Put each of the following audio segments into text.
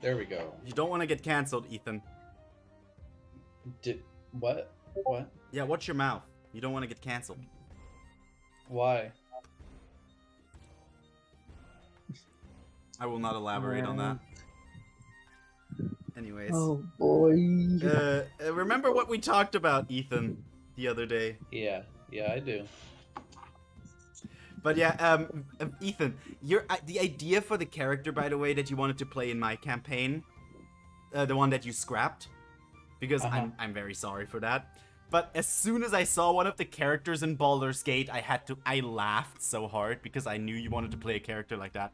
There we go. You don't want to get cancelled, Ethan. What? What? Yeah, watch your mouth. You don't want to get cancelled. Why? I will not elaborate on that. Anyways. Oh boy. Remember what we talked about, Ethan, the other day? Yeah, I do. But yeah, Ethan, the idea for the character, by the way, that you wanted to play in my campaign, the one that you scrapped, because I'm very sorry for that. But as soon as I saw one of the characters in Baldur's Gate, I laughed so hard because I knew you wanted to play a character like that.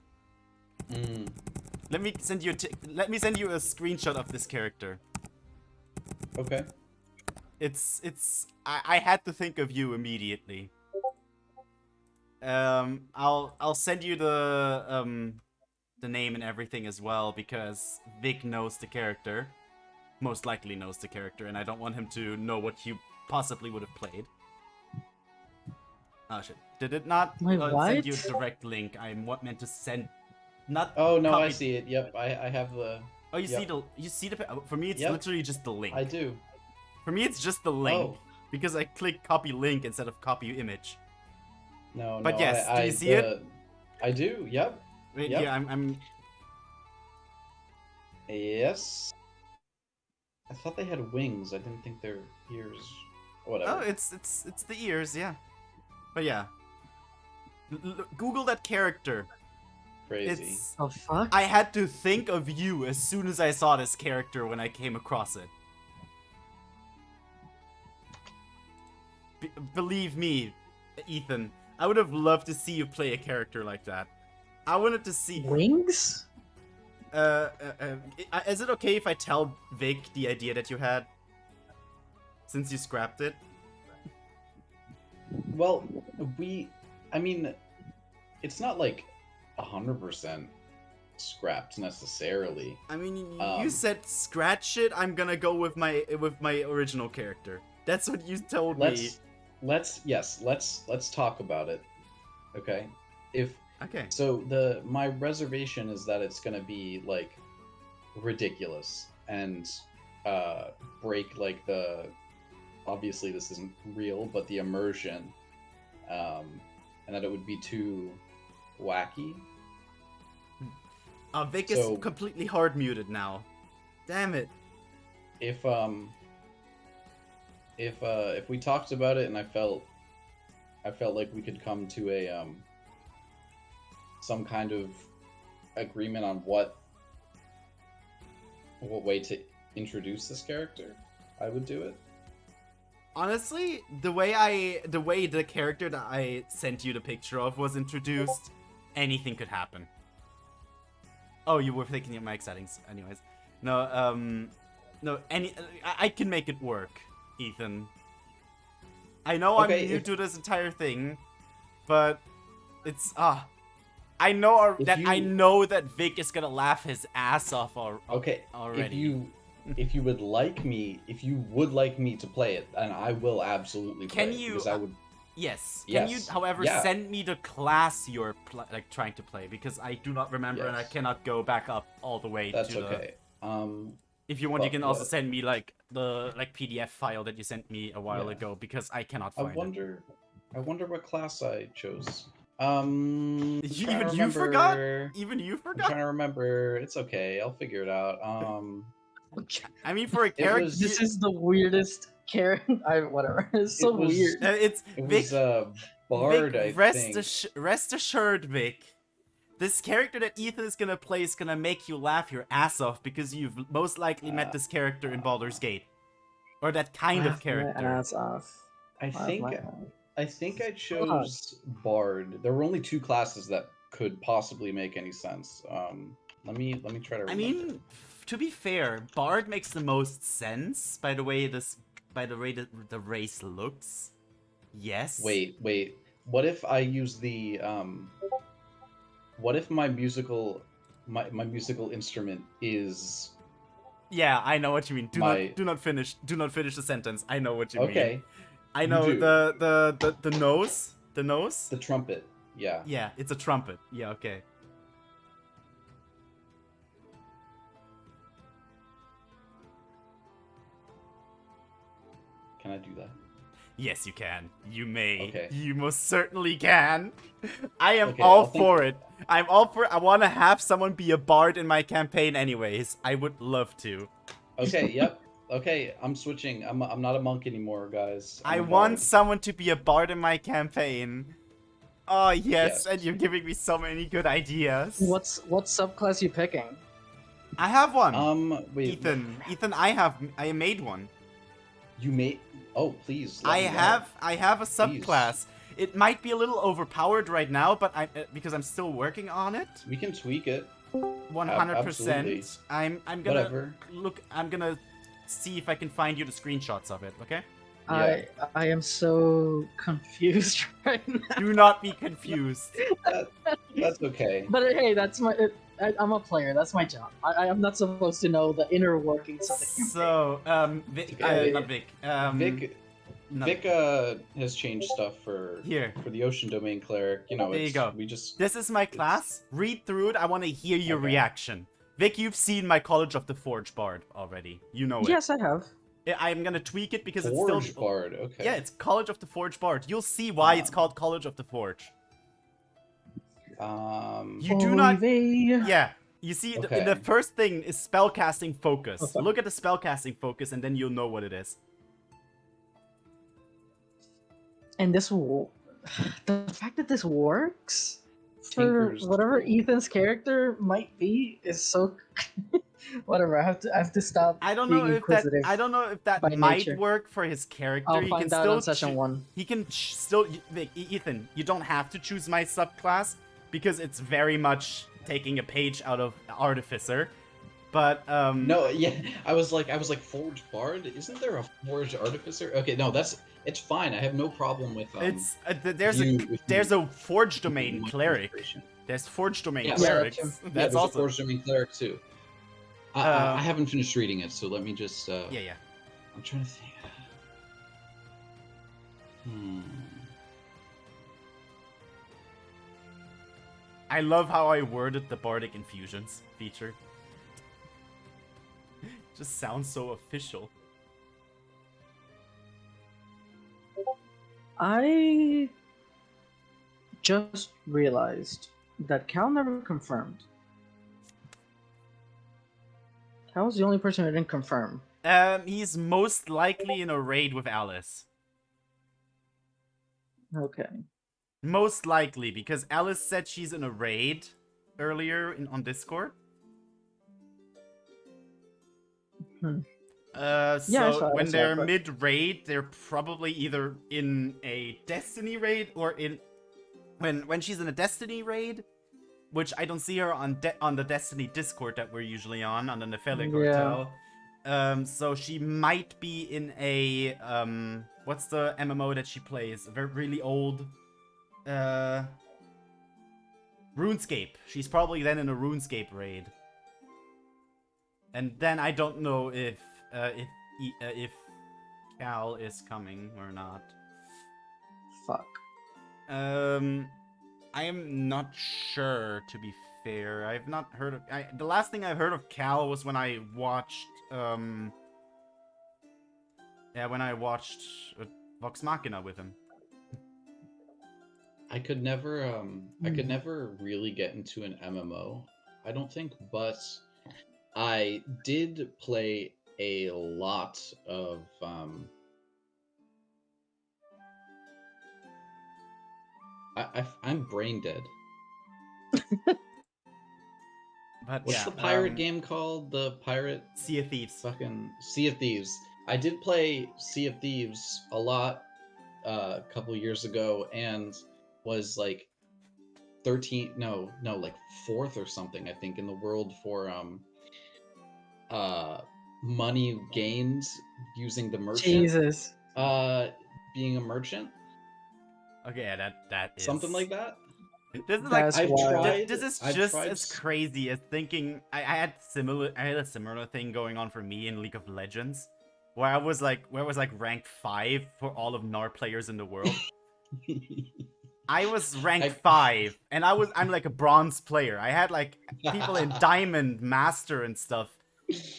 Let me send you a screenshot of this character. Okay. I had to think of you immediately. I'll send you the name and everything as well, because Vic knows the character. Most likely knows the character, and I don't want him to know what you possibly would have played. Oh shit. Did it not send you a direct link? I meant to send not Oh no, copy... I see it. Yep, I have the Oh, you see the for me it's literally just the link. I do. For me it's just the link because I click copy link instead of copy image. No, but yes, do you see it? I do. Yep. Wait, yep. Yeah, I'm. Yes. I thought they had wings. I didn't think their ears. Whatever. Oh, it's the ears, yeah. But yeah, Google that character. Crazy. Oh fuck! I had to think of you as soon as I saw this character when I came across it. Believe me, Ethan. I would have loved to see you play a character like that. I wanted to see... Wings? Is it okay if I tell Vic the idea that you had? Since you scrapped it? Well, I mean, it's not like 100% scrapped necessarily. I mean, you said scratch it, I'm gonna go with my original character. That's what you told me. Let's talk about it. Okay? Okay. So my reservation is that it's gonna be like ridiculous and break like the, obviously this isn't real, but the immersion, and that it would be too wacky. Vic is completely hard muted now. Damn it. If we talked about it and I felt like we could come to a some kind of agreement on what way to introduce this character, I would do it. Honestly, the way the character that I sent you the picture of was introduced, anything could happen. Oh, you were thinking of mic settings. Anyways. No, I can make it work, Ethan. I know I'm new to this entire thing, but it's I know that Vic is gonna laugh his ass off already. If you would like me to play it, and I will absolutely play it. Because I would. Yes. Can you, however, send me the class you're trying to play, because I do not remember and I cannot go back up all the way. That's okay. If you want, you can also send me the PDF file that you sent me a while ago, because I cannot find it. I wonder what class I chose. Even you forgot? Even you forgot? I'm trying to remember. It's okay. I'll figure it out. I mean, for a character, this is the weirdest character. Whatever. It's so weird. It was Bard. Vic, rest assured, Vic. This character that Ethan is gonna play is gonna make you laugh your ass off, because you've most likely met this character in Baldur's Gate, or that kind of character. My ass off. I think I chose Bard. There were only 2 classes that could possibly make any sense. Let me try to remember. I mean, to be fair, Bard makes the most sense by the way the race looks. Yes. Wait. What if I use the what if my musical instrument is... Yeah, I know what you mean. Do not finish the sentence. I know what you mean. Okay. I know the nose. The nose? The trumpet. Yeah. Yeah, it's a trumpet. Yeah, okay. Can I do that? Yes, you can. You may. Okay. You most certainly can. I am Okay, all I'll think- for it. I'm all for it. I want to have someone be a bard in my campaign anyways. I would love to. Okay, yep. Okay, I'm switching. I'm not a monk anymore, guys. I I'm a want bard. someone to be a bard in my campaign. Oh, yes, Yes. and you're giving me so many good ideas. What subclass you picking? I have one. Wait. Ethan, I made one. You made. Oh, please. let I me know. have a Please. subclass. It might be a little overpowered right now, but because I'm still working on it. We can tweak it. 100%. Absolutely. I'm gonna Whatever. look. I'm gonna see if I can find you the screenshots of it. Okay. Yeah. I am so confused right now. Do not be confused. That's okay. But hey, that's I'm a player. That's my job. I'm not supposed to know the inner workings of the campaign. So, Vic, Okay. not Vic. Vic, no. Vic has changed stuff for Here. the Ocean Domain cleric. You know, There you it's, go. we just. This is my class. Read through it. I want to hear your Okay. reaction. Vic, you've seen my College of the Forge Bard already. You know it. Yes, I have. I'm gonna tweak it because Forge it's still. Bard. Okay. Yeah, it's College of the Forge Bard. You'll see why it's Um, called College of the Forge. You Oh, do not. Oy vey. Yeah. You see, Okay. the first thing is spellcasting focus. Okay. Look at the spellcasting focus, and then you'll know what it is. And this the fact that this works for Tinker's whatever Tool. Ethan's character might be is so whatever. I have to stop. I don't being know if that. inquisitive. I don't know if that by might nature. work for his character. I'll He find can out still on session choo- 1. He can still. Vic, Ethan, you don't have to choose my subclass because it's very much taking a page out of Artificer. But No, yeah, I was like Forge Bard. Isn't there a Forge Artificer? Okay, no, it's fine. I have no problem with. it's there's there's a Forge Domain cleric. There's Forge Domain Yeah, clerics. yeah, That's there's also a Forge Domain cleric too. I haven't finished reading it, so let me just. yeah. I'm trying to think. I love how I worded the Bardic Infusions feature. Just sounds so official. I just realized that Cal never confirmed. Cal's the only person who didn't confirm. He's most likely in a raid with Alice. Okay. Most likely, because Alice said she's in a raid earlier on Discord. Hmm. So Yeah, I saw when they're but- mid-raid, they're probably either in a Destiny raid or in... When she's in a Destiny raid, which I don't see her on the Destiny Discord that we're usually on the Nepheli Yeah. Cartel. So she might be in a... what's the MMO that she plays? A very really old... RuneScape. She's probably then in a RuneScape raid. And then I don't know if Cal is coming or not. Fuck. I am not sure, to be fair. I've not heard of... the last thing I heard of Cal was when I watched... when I watched Vox Machina with him. I could never really get into an MMO, I don't think, but I did play a lot of I'm brain dead. But What's yeah, the pirate game called? The pirate Sea of Thieves. fucking Sea of Thieves. I did play Sea of Thieves a lot a couple years ago and was like 13 like 4th or something, I think, in the world for money gained using the merchant. Jesus. Being a merchant, Okay, yeah, that is... something like that. This is like... That's I've wild. tried. This is I've just tried as crazy as thinking... I had a similar thing going on for me in League of Legends. Where I was like ranked 5 for all of NAR players in the world. I was ranked 5, and I'm like a bronze player. I had like people in Diamond, Master, and stuff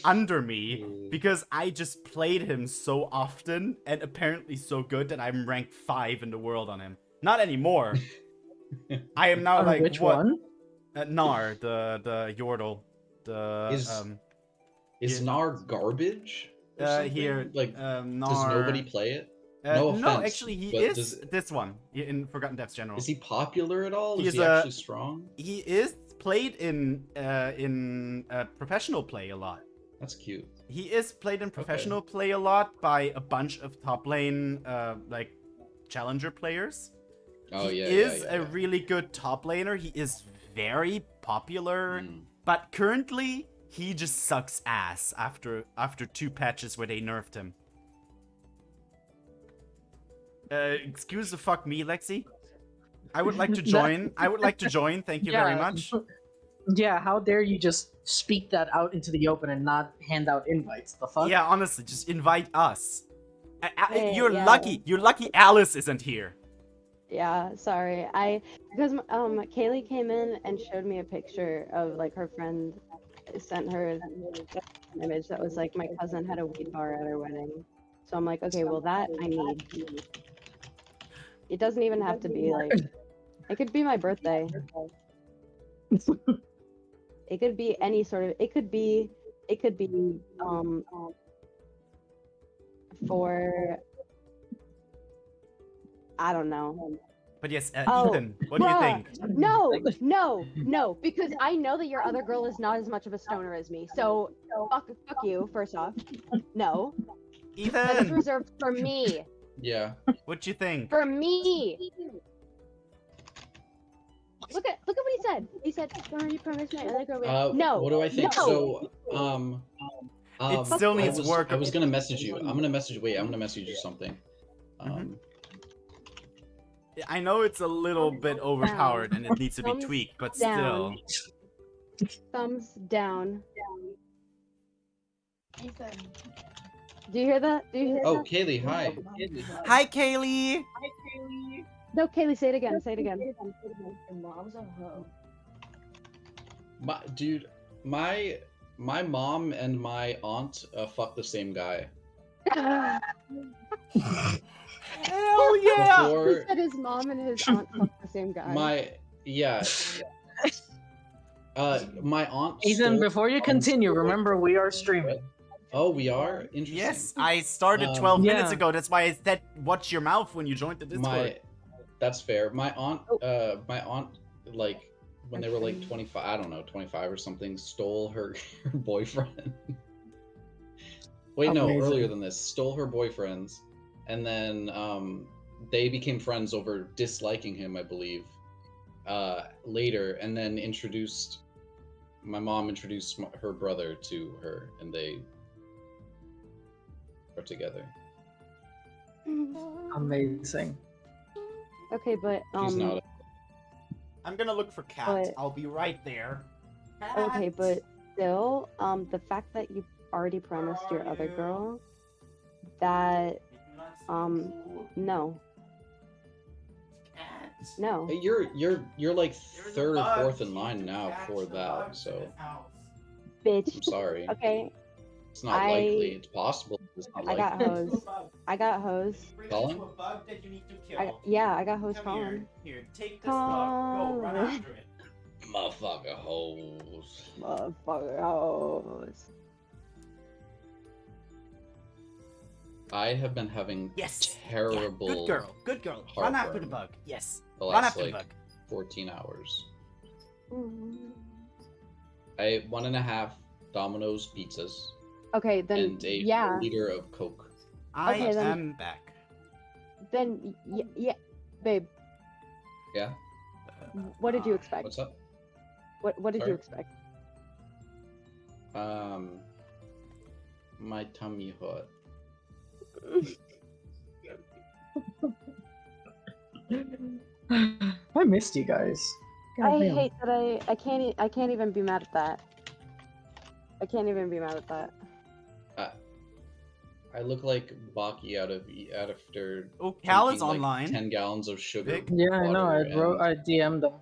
under me because I just played him so often and apparently so good that I'm ranked 5 in the world on him. Not anymore. I am now On like which what? one? Gnar, the Yordle, the Is yeah. Gnar garbage? Or something? Here, Like, Gnar. does nobody play it? No no, offense, actually, he but is this one in Forgotten Depths General. is he popular at all? He Is is he actually strong? He is played in professional play a lot. That's cute. He is played in professional play a lot by a bunch of top lane like challenger players. He is a really good top laner. He is very popular, but currently he just sucks ass after 2 patches where they nerfed him. Excuse the fuck me, Lexi. I would like to join. I would like to join. Thank you very much. Yeah, how dare you just speak that out into the open and not hand out invites? The fuck? Yeah, honestly, just invite us. You're yeah. lucky. You're lucky Alice isn't here. Yeah, sorry. Because Kaylee came in and showed me a picture of like her friend sent her an image that was like my cousin had a weed bar at her wedding. So I'm like, okay, well that I need. It doesn't even have to be like. It could be my birthday. It could be any sort of. It could be for. I don't know. But yes, Oh, Ethan, what do you think? No, because I know that your other girl is not as much of a stoner as me. So fuck you. First off, no. That is Ethan, reserved for me. Yeah. what you think? For me. Look at what he said. He said, "Don't you promise my other girl?" No. What do I think? No. So, It still needs work. I was gonna message you. I'm gonna message you something. I know it's a little bit overpowered and it needs to be Thumbs tweaked, but down. still. Thumbs down. Do you hear that? Oh, Kaylee, hi. Hi, Kaylee. No, Kaylee, say it again. Say it again. Dude, my mom and my aunt fuck the same guy. Hell yeah! He said his mom and his aunt fucked the same guy. My aunt. Ethan, stole before you my mom's continue, boyfriend. remember we are streaming. Oh, we are? Interesting. Yes, I started 12 minutes Yeah. ago. That's why I said watch your mouth when you joined the Discord. That's fair. My aunt, like, when they were like 25, I don't know, 25 or something, stole her boyfriend. Wait, no, Amazing. earlier than this, stole her boyfriend's, and then they became friends over disliking him, I believe, later, and then my mom introduced her brother to her, and they are together. Amazing. Okay, but She's not. I'm gonna look for Cat. But- I'll be right there. okay, Cat. but still, the fact that you already promised your other girl that no. Cat. No. Hey, you're like third or fourth in line now for that, so Bitch. I'm sorry. Okay, It's not likely. It's possible. It's not I got likely. hose. I got hose. Colin? Yeah, I got hose Colin. Here, take this bug. Go, run Colin. after it. Motherfucker hoes. Motherfucker hose. I have been having Yes. terrible Yeah, good girl. Good girl. Run after the heartburn bug. Yes. the Run last after the like bug. 14 hours. Mhm. I ate 1.5 Domino's pizzas Okay, then and a yeah. liter of Coke. I Okay, then- am back. Then yeah, babe. Yeah? What did you expect? What's up? What did Sorry? you expect? My tummy hurt. I missed you guys. I Goddamn. hate that I can't even be mad at that. I can't even be mad at that. I look like Baki after Oh, Cal is drinking, like, online. 10 gallons of sugar. Vic? Yeah, I know. water, I DM'd them.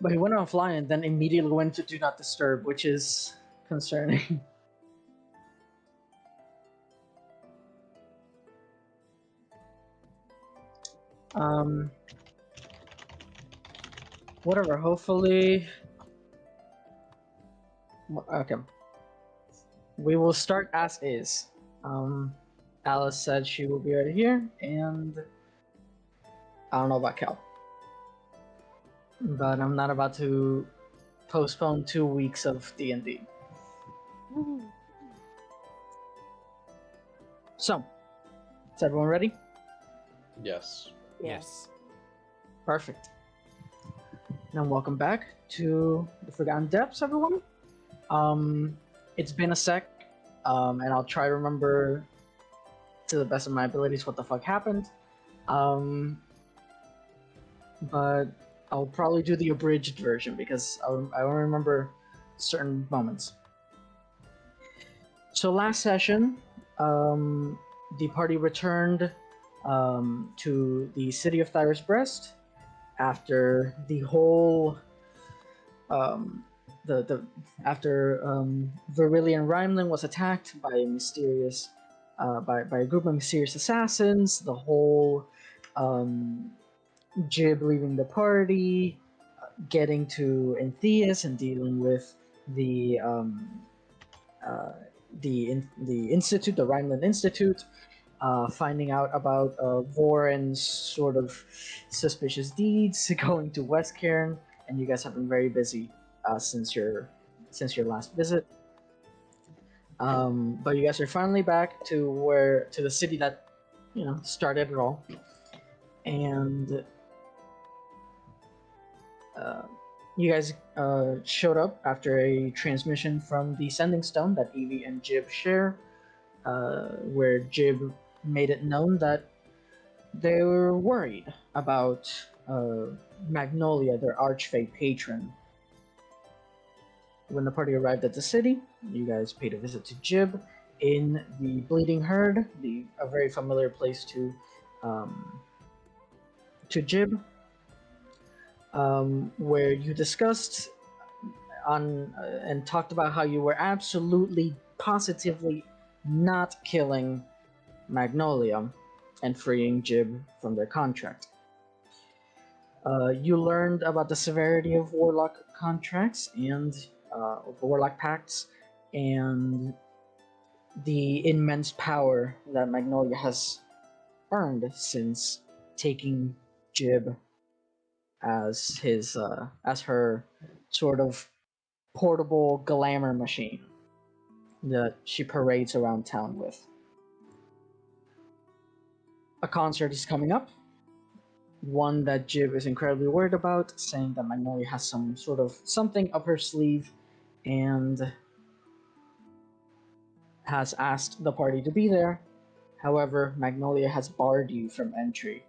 But he went offline and then immediately went to do not disturb, which is concerning. um, whatever. Hopefully, okay. We will start as is. Alice said she will be right here, and I don't know about Cal, but I'm not about to postpone 2 weeks of D&D. So, is everyone ready? Yes. Yes. Perfect. And welcome back to the Forgotten Depths, everyone. It's been a sec, and I'll try to remember to the best of my abilities what the fuck happened. But I'll probably do the abridged version because I don't remember certain moments. So last session, the party returned to the city of Thyra's Breast after the whole after Virillion Rhineland was attacked by a mysterious by a group of mysterious assassins. The whole Jib leaving the party, getting to Entheus and dealing with the institute, the Rhineland Institute, finding out about Voren's sort of suspicious deeds, going to West Cairn, and you guys have been very busy since your last visit. But you guys are finally back to the city that started it all, and you guys showed up after a transmission from the Sending Stone that Evie and Jib share, where Jib made it known that they were worried about Magnolia, their archfey patron. When the party arrived at the city, you guys paid a visit to Jib in the Bleeding Herd, a very familiar place to Jib, where you discussed and talked about how you were absolutely, positively not killing Magnolia and freeing Jib from their contract. You learned about the severity of Warlock contracts and Warlock pacts, and the immense power that Magnolia has earned since taking Jib as her sort of portable glamour machine that she parades around town with. A concert is coming up, one that Jib is incredibly worried about, saying that Magnolia has something up her sleeve and has asked the party to be there. However, Magnolia has barred you from entry,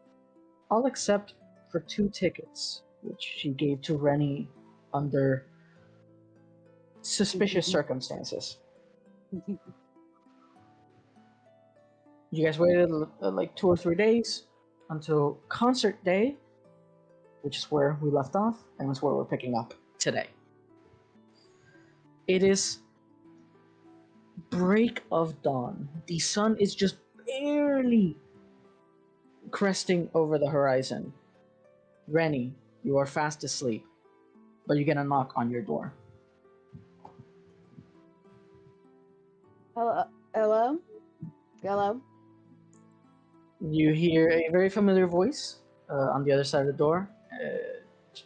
all except for 2 tickets, which she gave to Rennie under suspicious circumstances. You guys waited like 2 or 3 days until concert day, which is where we left off, and that's where we're picking up today. It is break of dawn. The sun is just barely cresting over the horizon. Rennie, you are fast asleep, but you get a knock on your door. Hello? Hello? Hello? You hear a very familiar voice on the other side of the door.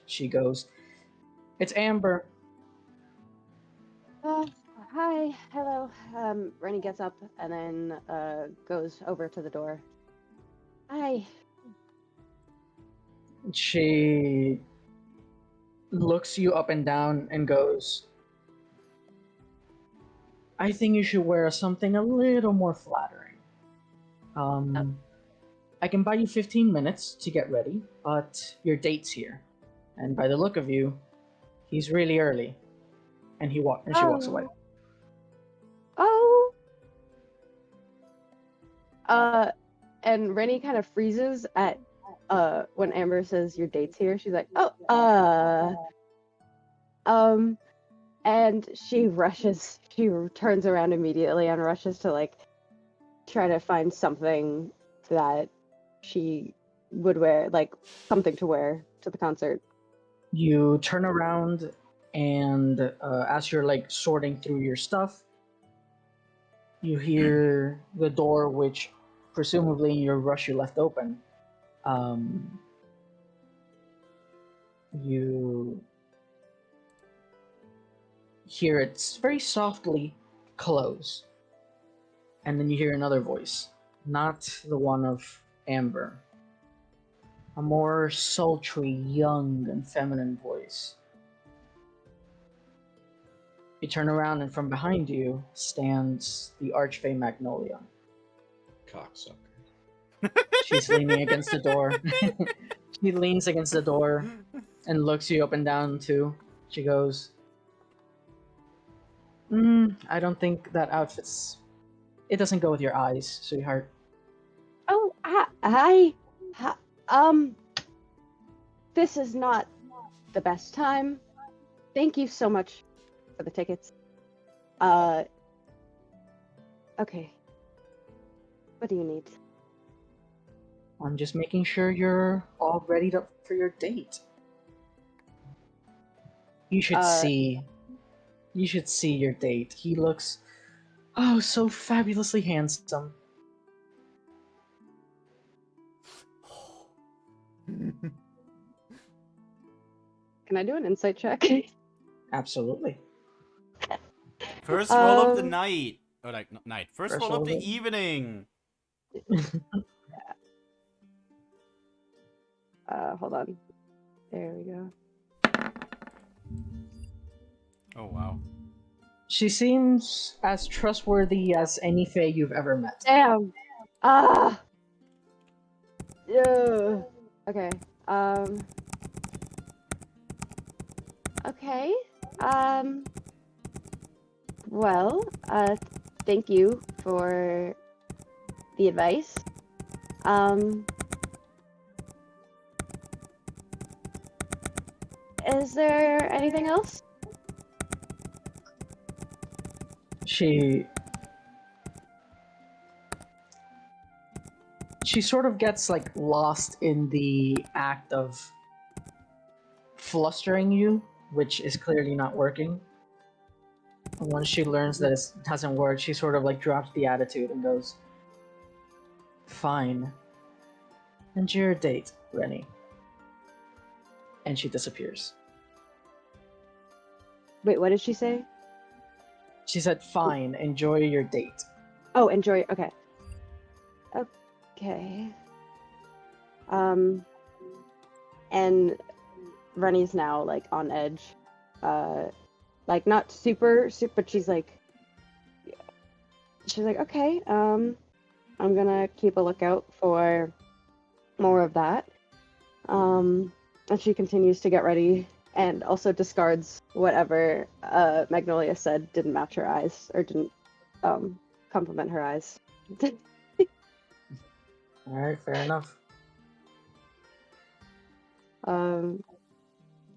She goes, "It's Amber." Hi, hello. Rennie gets up and then goes over to the door. Hi. She looks you up and down and goes, "I think you should wear something a little more flattering. I can buy you 15 minutes to get ready, but your date's here. And by the look of you, he's really early." And she walks away. Oh. And Rennie kind of freezes at when Amber says your date's here. She's like, And she turns around immediately and rushes to like try to find something that she would wear, like something to wear to the concert. You turn around, and as you're like sorting through your stuff, you hear the door, which presumably in your rush you left open. You hear it very softly close, and then you hear another voice, not the one of Amber, a more sultry, young, and feminine voice. You turn around, and from behind you stands the Archfey Magnolia. Cocksucker. She's leaning against the door. She leans against the door and looks you up and down too. She goes, I don't think that outfit's. It doesn't go with your eyes, sweetheart. Oh, hi. This is not the best time. Thank you so much for the tickets. Okay. What do you need? I'm just making sure you're all readied up for your date. You should see. You should see your date. He looks, oh, so fabulously handsome. Can I do an insight check? Absolutely. First roll of the Um, night. Or like, not night. First First roll roll of of the the- evening. Hold on. There we go. Oh, wow. She seems as trustworthy as any Fae you've ever met. Damn. Ah. Yeah. Okay. Okay. Well, thank you for the advice. Is there anything else? She sort of gets like lost in the act of flustering you, which is clearly not working. And once she learns that it hasn't worked, she sort of like drops the attitude and goes, "Fine. Enjoy your date, Rennie." And she disappears. Wait, what did she say? She said, "Fine, enjoy your date." Oh, enjoy. Okay. Okay. And Rennie's now like on edge. Like not super, but she's like, okay. I'm gonna keep a lookout for more of that. And she continues to get ready and also discards whatever Magnolia said didn't match her eyes or didn't compliment her eyes. Alright, fair enough.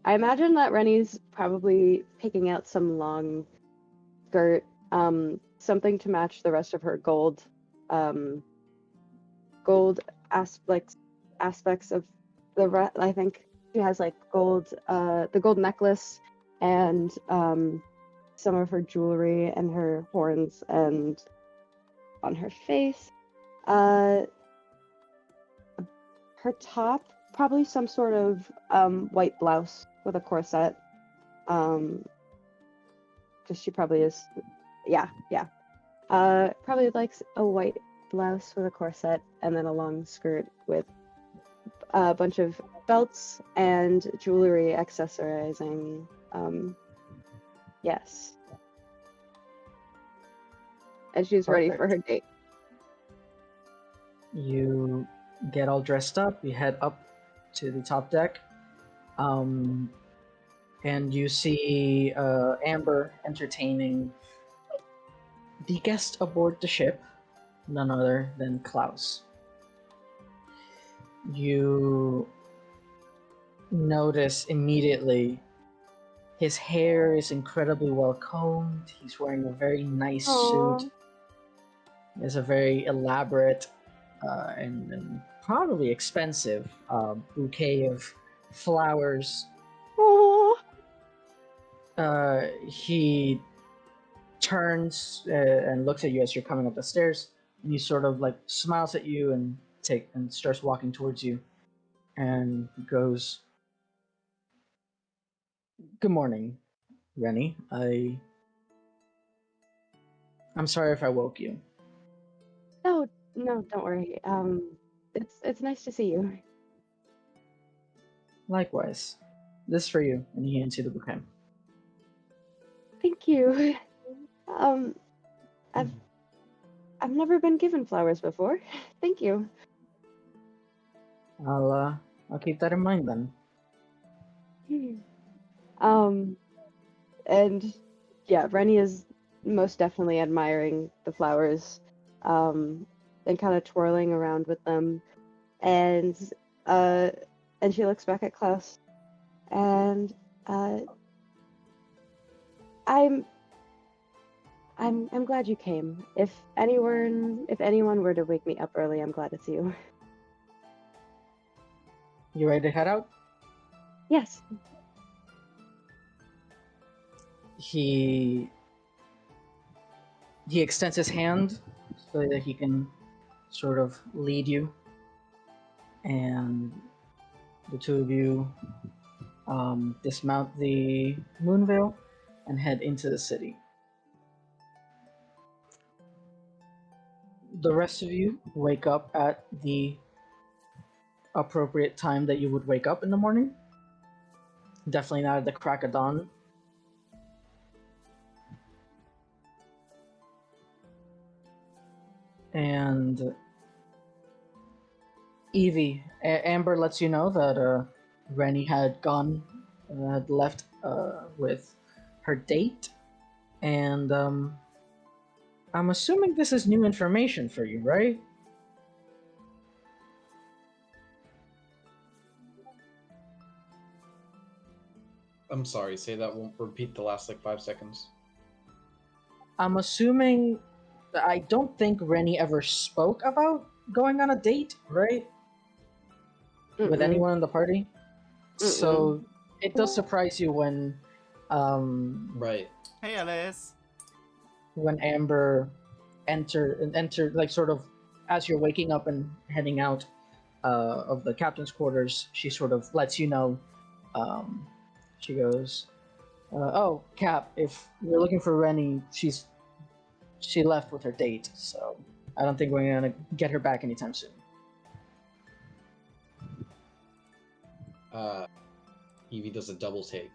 I imagine that Rennie's probably picking out some long skirt, something to match the rest of her gold aspects of the I think she has like the gold necklace and some of her jewelry and her horns and on her face. Her top, probably some sort of white blouse with a corset. Because she probably is, yeah. Probably likes a white blouse with a corset and then a long skirt with a bunch of belts and jewelry accessorizing. Yes. And she's ready for her date. You get all dressed up, you head up to the top deck, and you see Amber entertaining the guest aboard the ship, none other than Klaus. You notice immediately His hair is incredibly well combed. He's wearing a very nice Aw. suit. It's a very elaborate and probably expensive bouquet of flowers. Oh. He turns and looks at you as you're coming up the stairs, and he sort of like smiles at you and starts walking towards you, and goes, "Good morning, Rennie. I'm sorry if I woke you." No, no, don't worry. It's nice to see you. Likewise. This for you, and he hands you the bouquet. Thank you. Um, I've never been given flowers before. Thank you. I'll keep that in mind then. And yeah, Rennie is most definitely admiring the flowers, and kind of twirling around with them, and she looks back at Klaus, and I'm glad you came. If anyone were to wake me up early, I'm glad it's you. You ready to head out? Yes. He extends his hand so that he can sort of lead you, and the two of you dismount the Moonvale and head into the city. The rest of you wake up at the appropriate time that you would wake up in the morning. Definitely not at the crack of dawn. And Evie, Amber lets you know that Rennie had left with her date, and I'm assuming this is new information for you, right? I'm sorry, say that won't repeat the last like 5 seconds. I'm assuming. I don't think Rennie ever spoke about going on a date, right? With Mm-mm. anyone in the party. Mm-mm. So it does surprise you when Right. Hey, Alice. when Amber enter like sort of as you're waking up and heading out of the captain's quarters, she sort of lets you know. She goes, "Oh, Cap, if you're looking for Rennie, she left with her date, so I don't think we're gonna get her back anytime soon." Evie does a double take.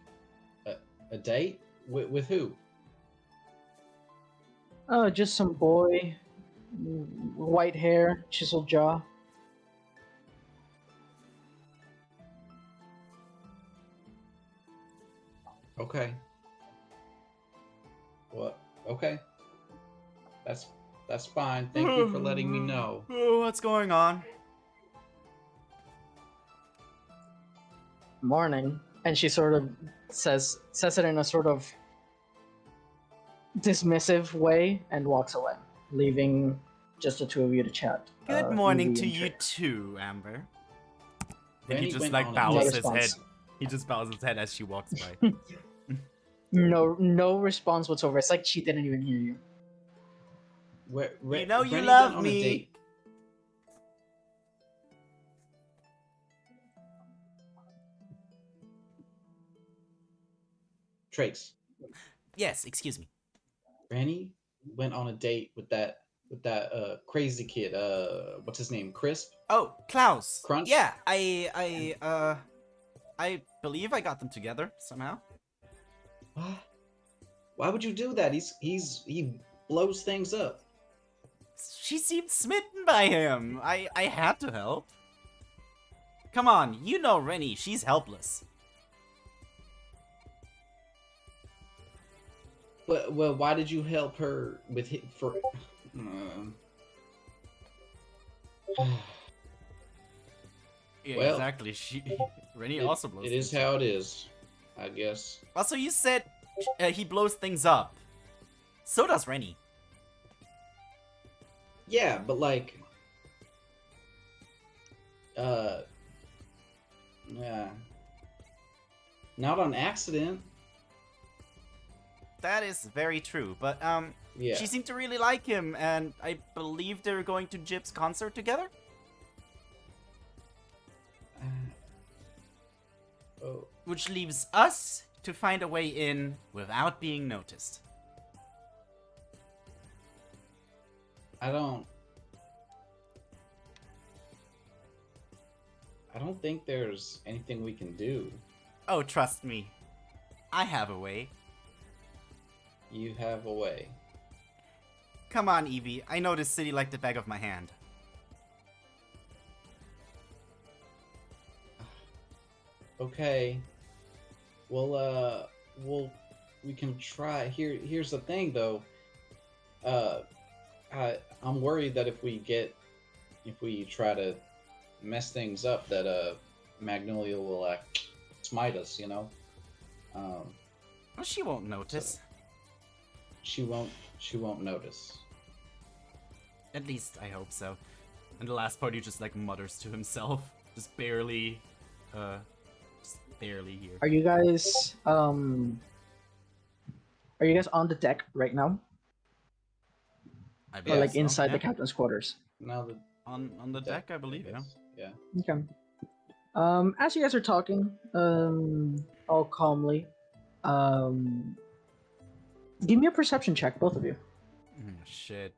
A date? With who? Oh, just some boy, white hair, chiseled jaw. Okay. What? Okay. That's fine. Thank you for letting me know. Oh, what's going on? Morning, and she sort of says it in a sort of dismissive way and walks away, leaving just the two of you to chat. Good morning Evie to and you Trix. too, Amber. And Rennie he just went like on a bows No his head. response. He just bows his head as she walks by. No response whatsoever. It's like she didn't even hear you. You know you Rennie love went on a me. date. Trace. Yes, excuse me. Rennie went on a date with that crazy kid. What's his name? Crisp? Oh, Klaus. Crunch? Yeah, I believe I got them together somehow. What? Why would you do that? He blows things up. She seemed smitten by him. I had to help. Come on, you know Rennie. She's helpless. Well, why did you help her with for? Yeah, Well, exactly. Rennie also blows. It is things how up. it is. I guess. Also, you said he blows things up. So does Rennie. Yeah, but like, yeah, not on accident. That is very true, but Yeah. she seemed to really like him, and I believe they're going to Jib's concert together? Oh, Which leaves us to find a way in without being noticed. I don't think there's anything we can do. Oh, trust me. I have a way. You have a way. Come on, Evie. I know this city like the back of my hand. Okay. Well, we can try. Here's the thing, though. I'm worried that if we try to mess things up, that Magnolia will smite us. You know. Well, she won't notice. She won't notice. At least I hope so. And the last part, he just like mutters to himself, just barely here. Are you guys on the deck right now, I or believe like so, inside yeah. the captain's quarters? Now the on the deck, I believe, yeah. Yeah. Okay. As you guys are talking, all calmly, give me a perception check, both of you. Shit.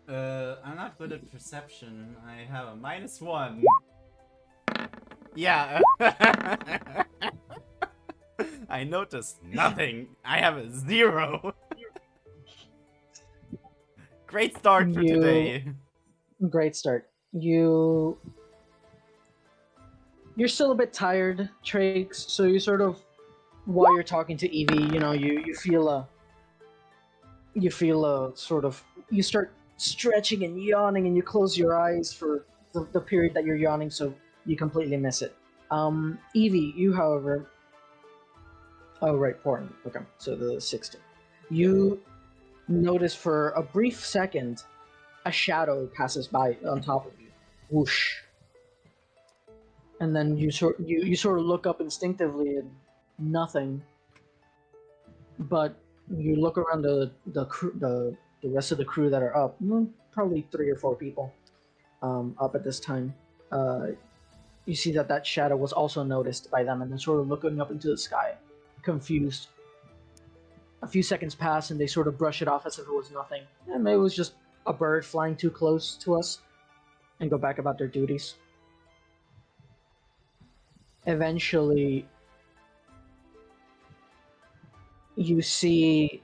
I'm not good at perception. I have a -1. Yeah. I noticed nothing. I have a 0. Great start for today. Great start. You're still a bit tired, Trakes, so you sort of, while you're talking to Evie, you feel a sort of, you start stretching and yawning, and you close your eyes for the period that you're yawning, so you completely miss it. Evie, you, however, oh right, Porn. Okay, so the 60. You notice for a brief second, a shadow passes by on top of you. Whoosh. And then you sort of look up instinctively and nothing. But you look around the rest of the crew that are up, probably 3 or 4 people, up at this time. You see that shadow was also noticed by them, and they're sort of looking up into the sky, confused. A few seconds pass, and they sort of brush it off as if it was nothing. And maybe it was just a bird flying too close to us, and go back about their duties. Eventually, you see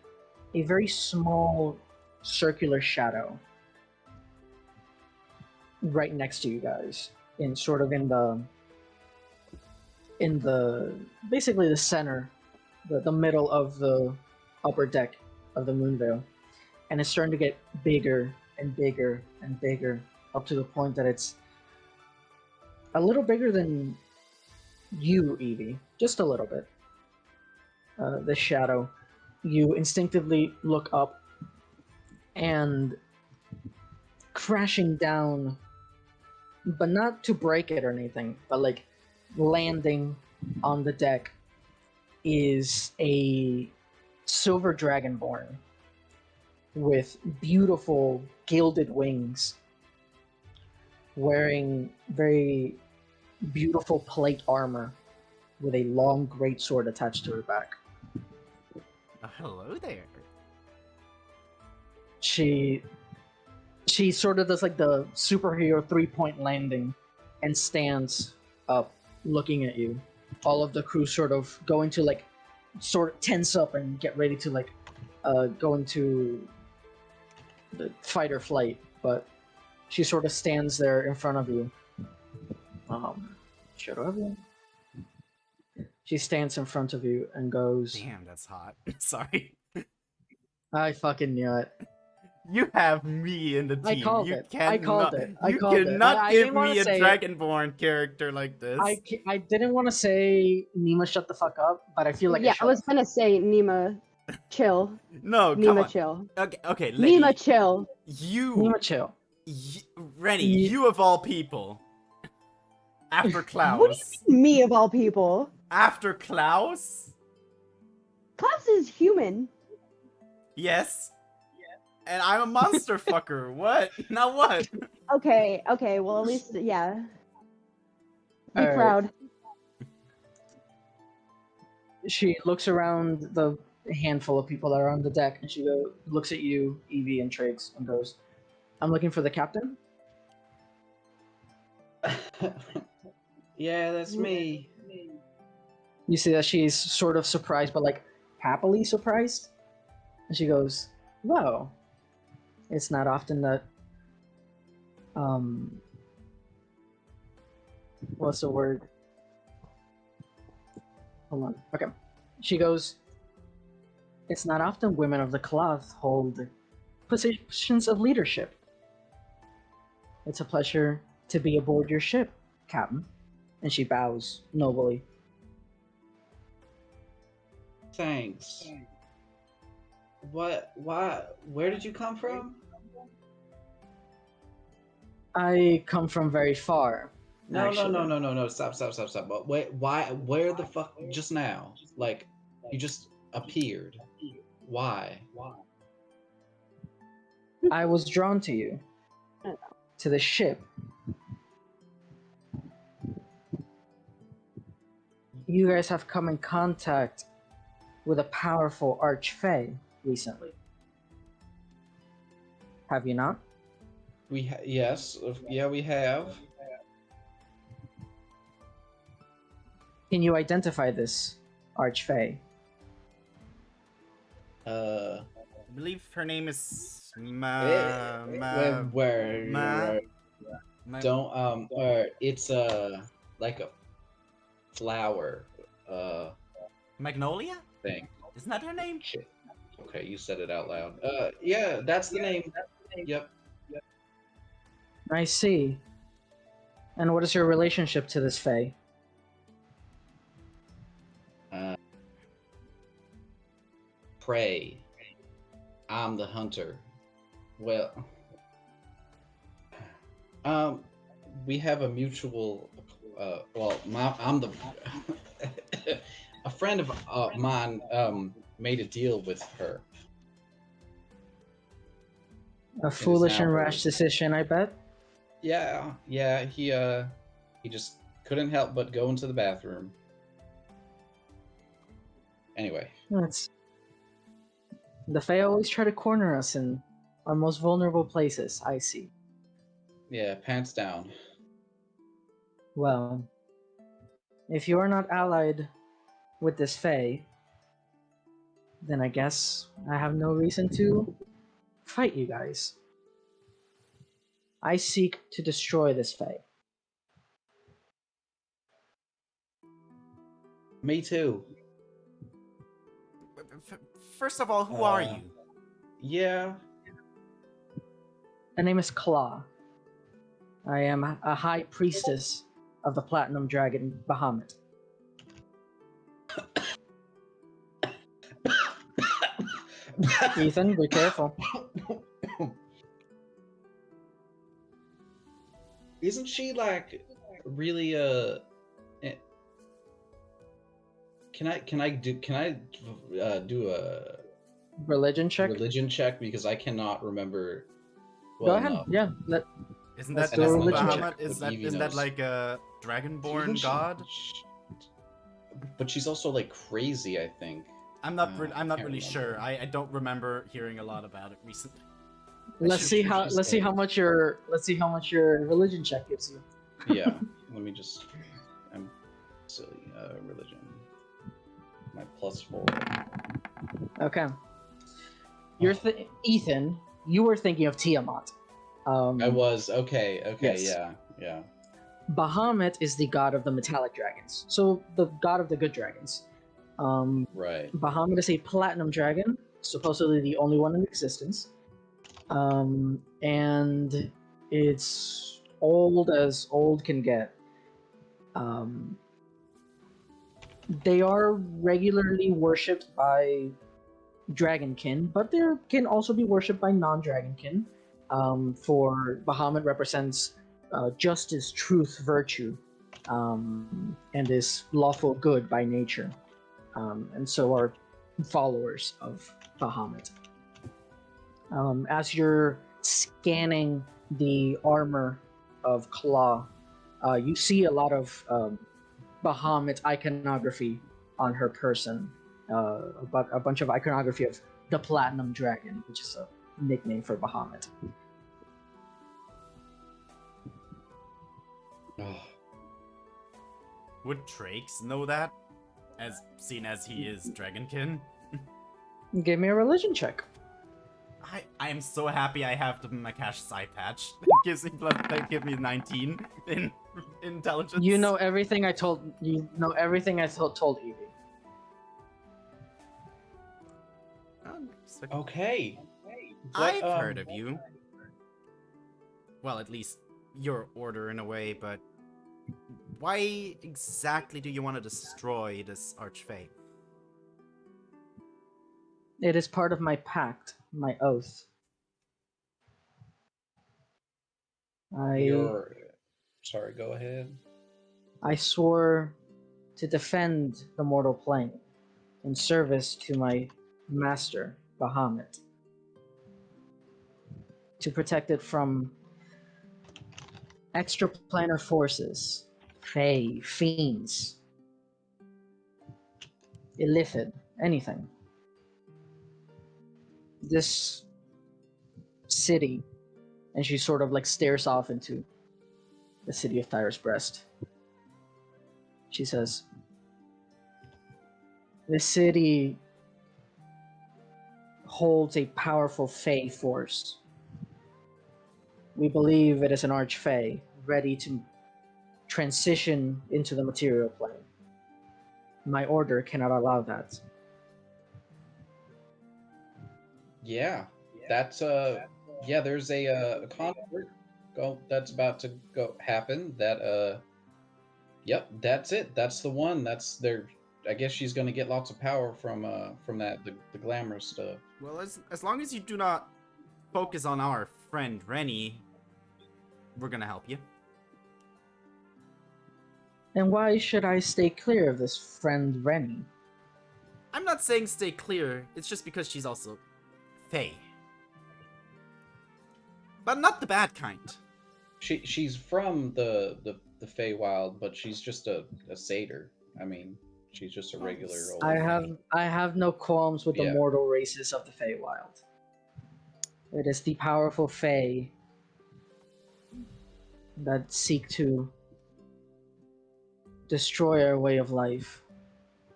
a very small circular shadow right next to you guys, in basically the center, the middle of the upper deck of the Moonveil, and it's starting to get bigger and bigger and bigger, up to the point that it's a little bigger than you, Evie, just a little bit. The shadow. You instinctively look up, and crashing down, but not to break it or anything, but like landing on the deck, is a silver dragonborn with beautiful gilded wings, wearing very beautiful plate armor with a long greatsword attached to her back. Hello there. She sort of does like the superhero 3-point landing and stands up looking at you. All of the crew sort of go into like sort of tense up and get ready to like go into the fight or flight, but she sort of stands there in front of you. Shut up. She stands in front of you and goes, Damn, that's hot. Sorry. I fucking knew it. You have me in the team. I called you it. cannot, I called it. I you called it. cannot I give didn't wanna me a say it. Dragonborn character like this. I didn't want to say Nima shut the fuck up, but I feel like yeah, I was should. gonna say Nima, chill. No, come Nima, on. chill. Okay, Letty, Nima, chill. you, Nima chill. Rennie, Ye- you of all people. After What Klaus. do you mean, me of all people? After Klaus? Klaus is human. Yes. And I'm a monster fucker. What? Now what? Okay, well at least, yeah. Be Alright. proud. She looks around the handful of people that are on the deck, and she looks at you, Evie, and Triggs, and goes, "I'm looking for the captain." Yeah, that's me. You see that she's sort of surprised, but like happily surprised. And she goes, "Wow, it's not often that what's the word? Hold on. Okay." She goes, "It's not often women of the cloth hold positions of leadership. It's a pleasure to be aboard your ship, Captain." And she bows nobly. Thanks. What? Why? Where did you come from? "I come from very far." No, actually. no. Stop. But wait, why? Where the fuck? Just now? Like, you just appeared. Why? I was drawn to you, to the ship. You guys have come in contact with a powerful archfey recently. Have you not? Yes, yeah, we have. Can you identify this archfey? I believe her name is Where? Don't it's like a flower Magnolia? thing. Isn't that her name? Shit. Okay, you said it out loud. Yeah, that's the name. Yep. I see. And what is your relationship to this fey? Prey. I'm the hunter. Well, we have a mutual. I'm the. A friend of mine made a deal with her. A foolish now and her- rash decision, I bet. Yeah. He just couldn't help but go into the bathroom. Anyway, That's... The Fae always try to corner us in our most vulnerable places, I see. yeah, pants down. Well, if you are not allied with this Fae, then I guess I have no reason to fight you guys. I seek to destroy this Fae. Me too. First of all, who are you? Yeah. My name is Claw. I am a high priestess of the Platinum Dragon Bahamut. Ethan, be careful. Isn't she like really Can I do a Religion check? religion check because I cannot remember. Go Well ahead. enough. Yeah. Isn't Let's that do a isn't religion Bahamut? check. Is What that Evie isn't that knows. like a Isn't dragonborn she- god? But she's also like crazy, I think. I'm not I really can't sure. remember. I don't remember hearing a lot about it recently. Let's Sure, see sure, how she's let's see good. how much your religion check gives you. Yeah. Let me just. I'm silly. Religion. My +4. Okay. Ethan, you were thinking of Tiamat. I was okay. Yes. Yeah. Bahamut is the god of the metallic dragons, so the god of the good dragons. Right. Bahamut is a platinum dragon, supposedly the only one in existence. And it's old as old can get. Um, they are regularly worshipped by Dragonkin, but they can also be worshipped by non-Dragonkin. For Bahamut represents justice, truth, virtue, and is lawful good by nature. And so are followers of Bahamut. As you're scanning the armor of Claw, you see a lot of Bahamut iconography on her person. About a bunch of iconography of the Platinum Dragon, which is a nickname for Bahamut. Oh, Would Trakes know that? As seen as he is Dragonkin? Give me a religion check. I am so happy I have the Makash Psi patch. That gives me 19 in intelligence. You know everything I told Evie. Okay. okay. I've heard of you. Well, at least your order in a way, but why exactly do you want to destroy this Archfey? It is part of my pact, my oath. Sorry, go ahead. I swore to defend the mortal plane in service to my master, Bahamut. To protect it from extraplanar forces, Fae, fiends, illithid, anything. This city, and she sort of like stares off into the city of Thyra's Breast. She says, "This city holds a powerful Fae force. We believe it is an Archfey ready to transition into the material plane. My order cannot allow that." Yeah, that's yeah. There's a conflict that's about to go happen. Yep, that's it. That's the one. That's their. I guess she's gonna get lots of power from that the glamorous stuff. Well, as long as you do not focus on our friend Rennie, we're gonna help you. And why should I stay clear of this friend Rennie? I'm not saying stay clear, it's just because she's also Fae. But not the bad kind. She's from the Feywild, but she's just a satyr. I mean, she's just a regular old. I have no qualms with the mortal races of the Feywild. It is the powerful Fae that seek to destroy our way of life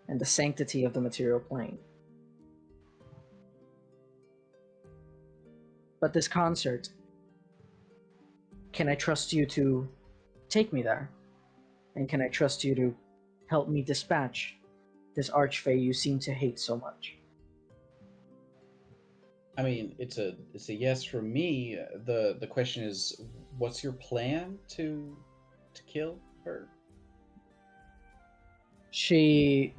and the sanctity of the material plane. But this concert, can I trust you to take me there? And can I trust you to help me dispatch this Archfey you seem to hate so much? I mean, it's a yes from me. The question is, what's your plan to kill her? She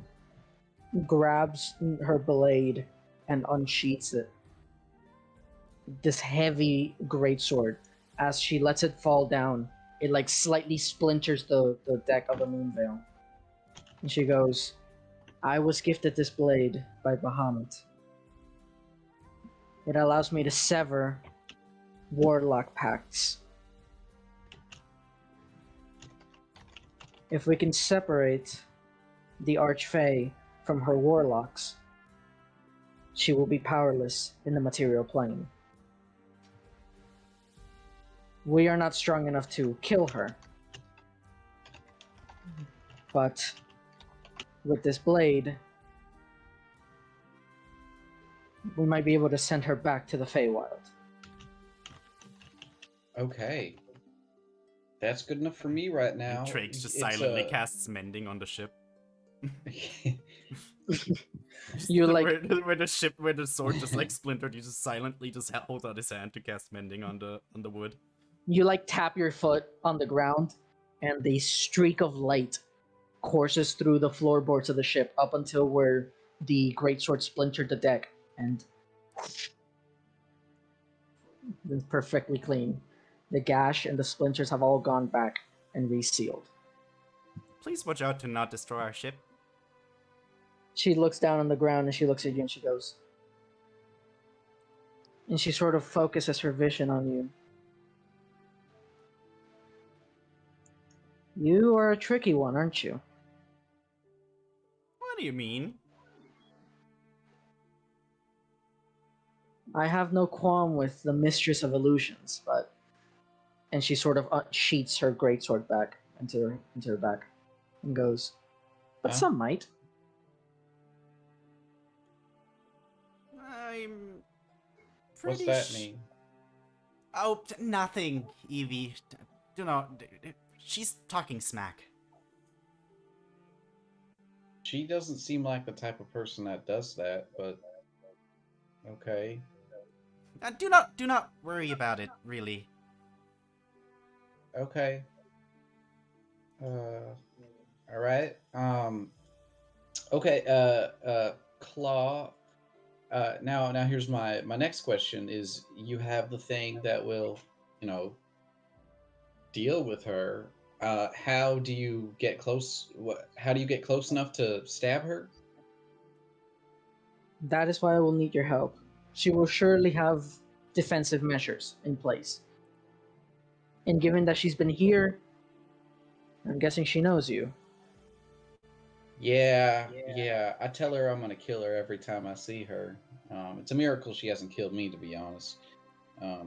grabs her blade and unsheaths it. This heavy greatsword. As she lets it fall down, it like slightly splinters the deck of the Moonveil. And she goes, "I was gifted this blade by Bahamut. It allows me to sever warlock pacts. If we can separate the Archfey from her warlocks, she will be powerless in the material plane. We are not strong enough to kill her, but with this blade, we might be able to send her back to the Feywild." Okay. That's good enough for me right now. And Trakes just silently casts mending on the ship. You like where the sword just like splintered, you just silently just hold out his hand to cast mending on the wood. you like tap your foot on the ground, and the streak of light courses through the floorboards of the ship up until where the greatsword splintered the deck, and it's perfectly clean. The gash and the splinters have all gone back and resealed. Please watch out to not destroy our ship. She looks down on the ground and she looks at you and she goes, and she sort of focuses her vision on you. You are a tricky one, aren't you? What do you mean? I have no qualm with the Mistress of Illusions, but... And she sort of sheets her greatsword back into her back and goes, but some might. I'm What's pretty that mean? Oh, nothing, Evie. Do not. She's talking smack. She doesn't seem like the type of person that does that, but okay. Do not worry about it, really. Okay. All right. Okay. Claw. Now here's my next question is you have the thing that will, deal with her. How do you get close? How do you get close enough to stab her? That is why I will need your help. She will surely have defensive measures in place. And given that she's been here, I'm guessing she knows you. Yeah. I tell her I'm gonna kill her every time I see her. It's a miracle she hasn't killed me, to be honest. A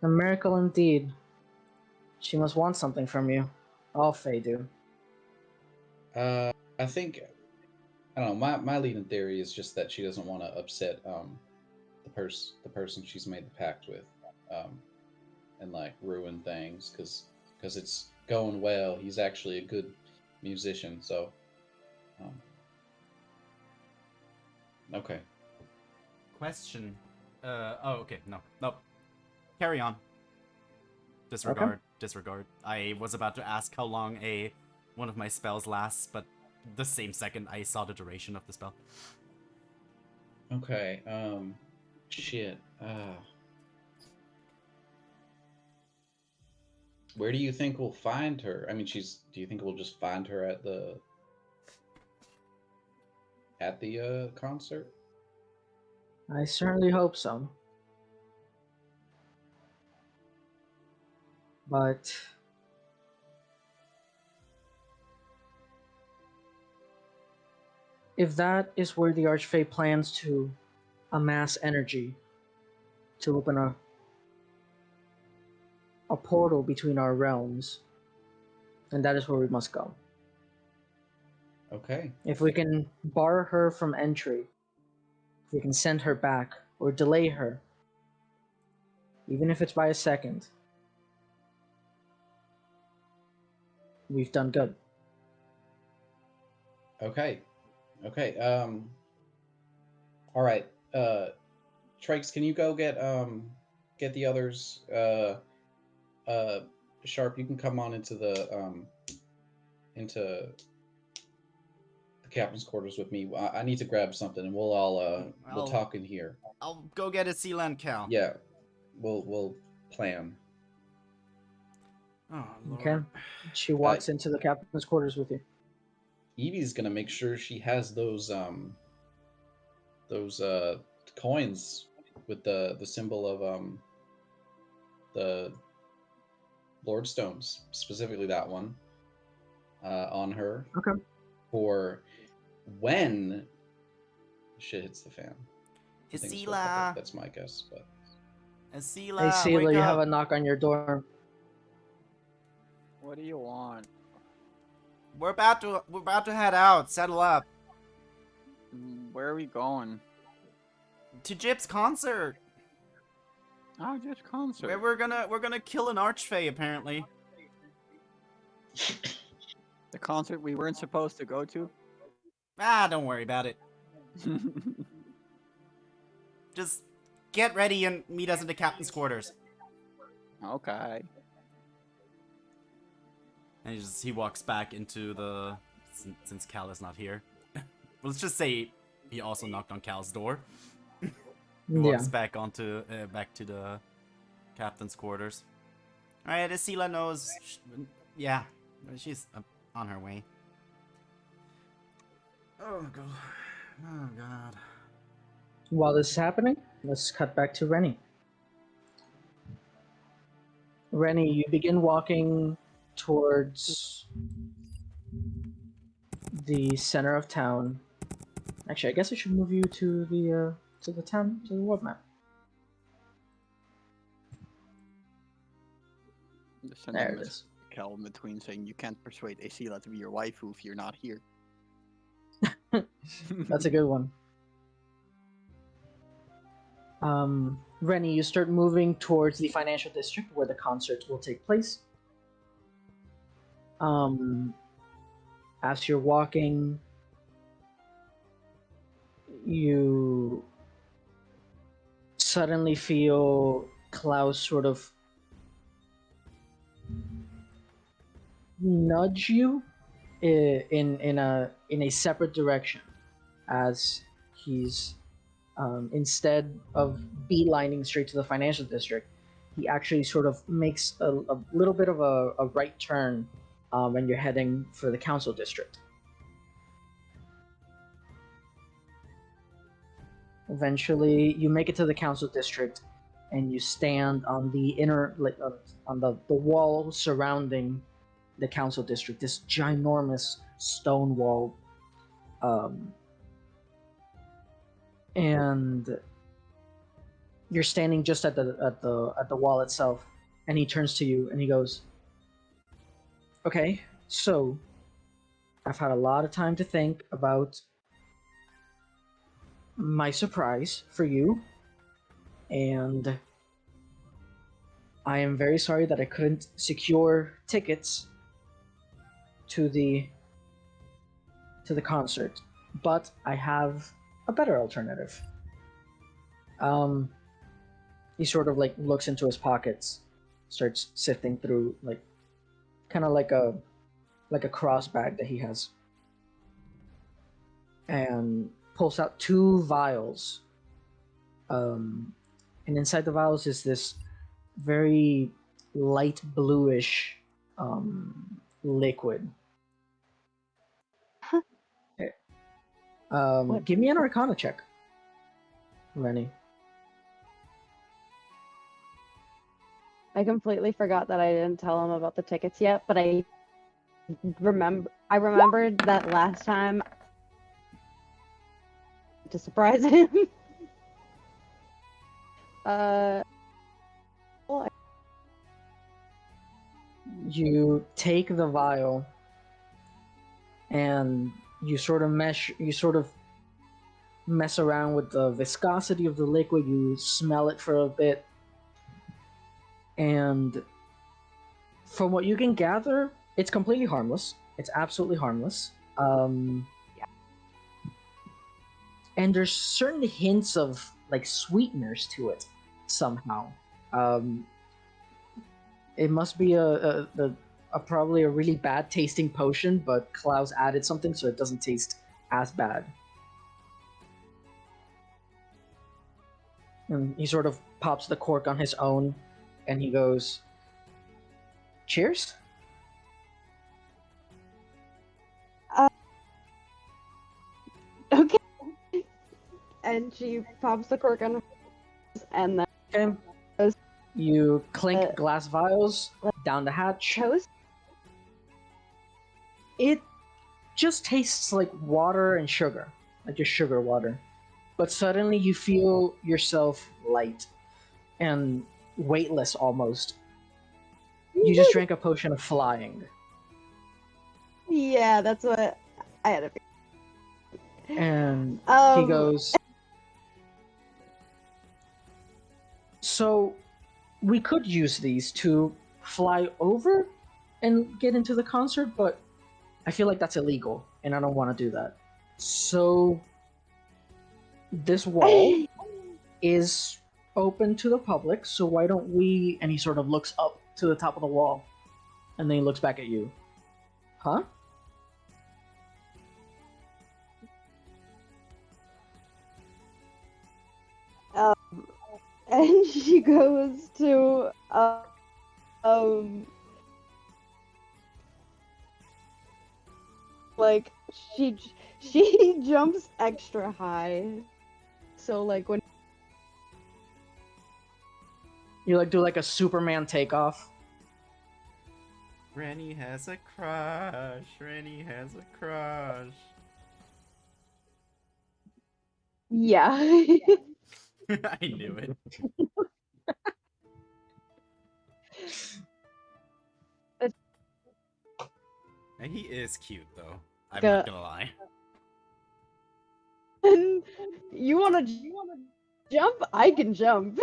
miracle indeed. She must want something from you. All Fae do. I think I don't know. My leading theory is just that she doesn't want to upset the person she's made the pact with, and like ruin things because it's going well. He's actually a good musician, so okay. Question. Oh, okay. No. Carry on. Disregard. I was about to ask how long one of my spells lasts, but the same second I saw the duration of the spell. Okay. Shit. Where do you think we'll find her? I mean, do you think we'll just find her at the concert? I certainly hope so. But if that is where the Archfey plans to amass energy to open a portal between our realms, then that is where we must go. Okay. If we can bar her from entry, if we can send her back or delay her, even if it's by a second, we've done good. Okay. All right. Trikes, can you go get the others? Sharp, you can come on into the captain's quarters with me. I need to grab something, and we'll all we'll talk in here. I'll go get a Sealand cow. Yeah, we'll plan. Oh, Lord. Okay. She walks into the captain's quarters with you. Evie's gonna make sure she has those coins with the symbol of the Lord Stones, specifically that one, on her. Okay. For when shit hits the fan. Isila. That's my guess, but Isila, Hey, Sela, wake you up. have a knock on your door. What do you want? We're about to head out. Settle up. Where are we going? To Jip's concert. Oh, just concert. Where we're gonna kill an archfey apparently. the concert we weren't supposed to go to? Ah, don't worry about it. Just get ready and meet us in the captain's quarters. Okay. And he walks back into the... Since Cal is not here. Let's just say he also knocked on Cal's door. He walks back back to the captain's quarters. Alright, Asila knows... yeah, she's on her way. Oh god. Oh god. While this is happening, let's cut back to Rennie. Rennie, you begin walking towards the center of town. Actually, I guess I should move you to the town, to the world map. Just sending There a it message is. to Cal in between saying you can't persuade Asila to be your waifu if you're not here. That's a good one. Rennie, you start moving towards the financial district where the concert will take place. As you're walking, you suddenly feel Klaus sort of nudge you in a separate direction, as he's instead of beelining straight to the financial district, he actually sort of makes a little bit of a right turn when you're heading for the council district. Eventually, you make it to the council district, and you stand on the inner, on the wall surrounding the council district. This ginormous stone wall, and you're standing just at the wall itself. And he turns to you and he goes, "Okay, so I've had a lot of time to think about my surprise for you, and I am very sorry that I couldn't secure tickets to the concert, but I have a better alternative." He sort of looks into his pockets, starts sifting through kind of like a cross bag that he has, and pulls out 2 vials. And inside the vials is this very light bluish liquid. What? Give me an Arcana check, Rennie. I completely forgot that I didn't tell him about the tickets yet, but I remembered that last time to surprise him. You take the vial and you sort of mess around with the viscosity of the liquid. You smell it for a bit, and from what you can gather, it's completely harmless. It's absolutely harmless. And there's certain hints of sweeteners to it somehow. It must be a probably a really bad tasting potion, but Klaus added something so it doesn't taste as bad. And he sort of pops the cork on his own, and he goes, "Cheers." Okay. And she pops the cork on her, and then Okay. You clink glass vials down the hatch. toast. It just tastes like water and sugar, like just sugar water. But suddenly you feel yourself light and weightless almost. You just drank a potion of flying. Yeah, that's what I had to. And he goes, "So we could use these to fly over and get into the concert, but I feel like that's illegal, and I don't want to do that. So this wall is open to the public, so why don't we... And he sort of looks up to the top of the wall, and then he looks back at you. Huh? And she goes to like she jumps extra high. So like when You like do like a Superman takeoff. Rennie has a crush. Rennie has a crush. yeah. I knew it. And he is cute though. I'm not gonna lie. And you wanna jump? I can jump.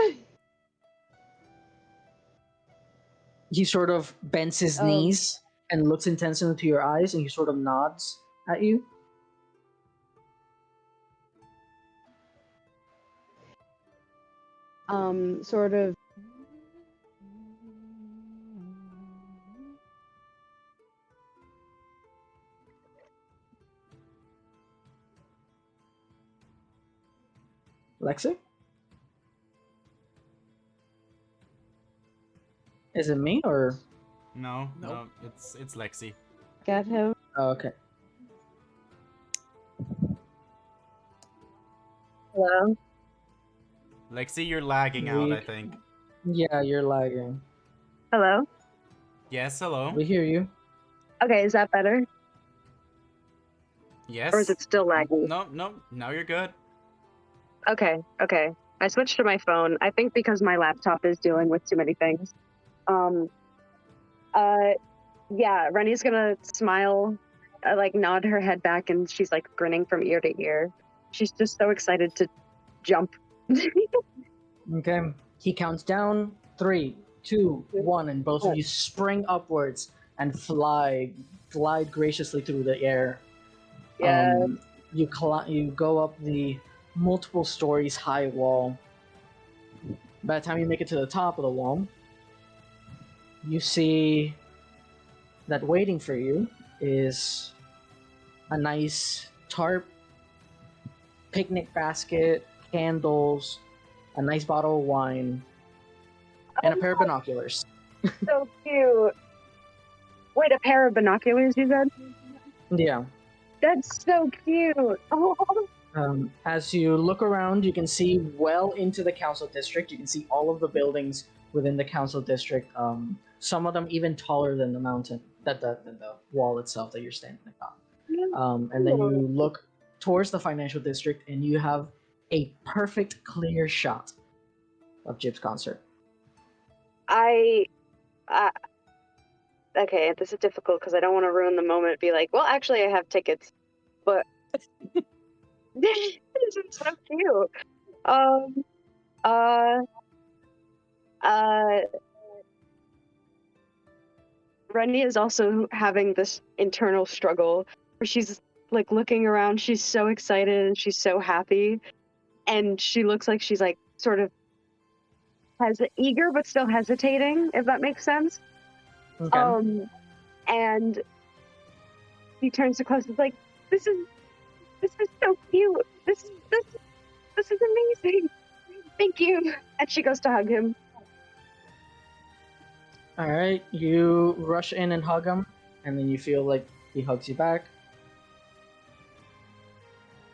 He sort of bends his knees and looks intensely into your eyes, and he sort of nods at you. Sort of. Lexi? Is it me or... No, Nope. it's Lexi. Get him. Oh, okay. Hello? Lexi, you're lagging out, I Weak. think. Yeah, you're lagging. Hello? Yes, hello. We hear you. Okay, is that better? Yes. Or is it still laggy? No, now you're good. Okay. I switched to my phone. I think because my laptop is dealing with too many things. Yeah, Rennie's gonna smile, like nod her head back, and she's like grinning from ear to ear. She's just so excited to jump. Okay. He counts down. 3, 2, 1, and both of you spring upwards and glide graciously through the air. Yeah. You go up the multiple stories high wall. By the time you make it to the top of the wall, you see that waiting for you is a nice tarp, picnic basket, candles, a nice bottle of wine, and a pair of binoculars. So cute. Wait, a pair of binoculars, you said? Yeah. That's so cute. Oh. As you look around, you can see well into the council district. You can see all of the buildings within the council district. Some of them even taller than the mountain, than the wall itself that you're standing on. And then you look towards the financial district, and you have a perfect clear shot of Jib's concert. Okay, this is difficult because I don't want to ruin the moment. Be like, well, actually, I have tickets, but this is so cute. Rennie is also having this internal struggle where she's like looking around. She's so excited and she's so happy, and she looks like she's like sort of eager but still hesitating, if that makes sense. Okay. And he turns to Klaus and is like, this is so cute. This is amazing. Thank you. And she goes to hug him. All right, you rush in and hug him, and then you feel like he hugs you back,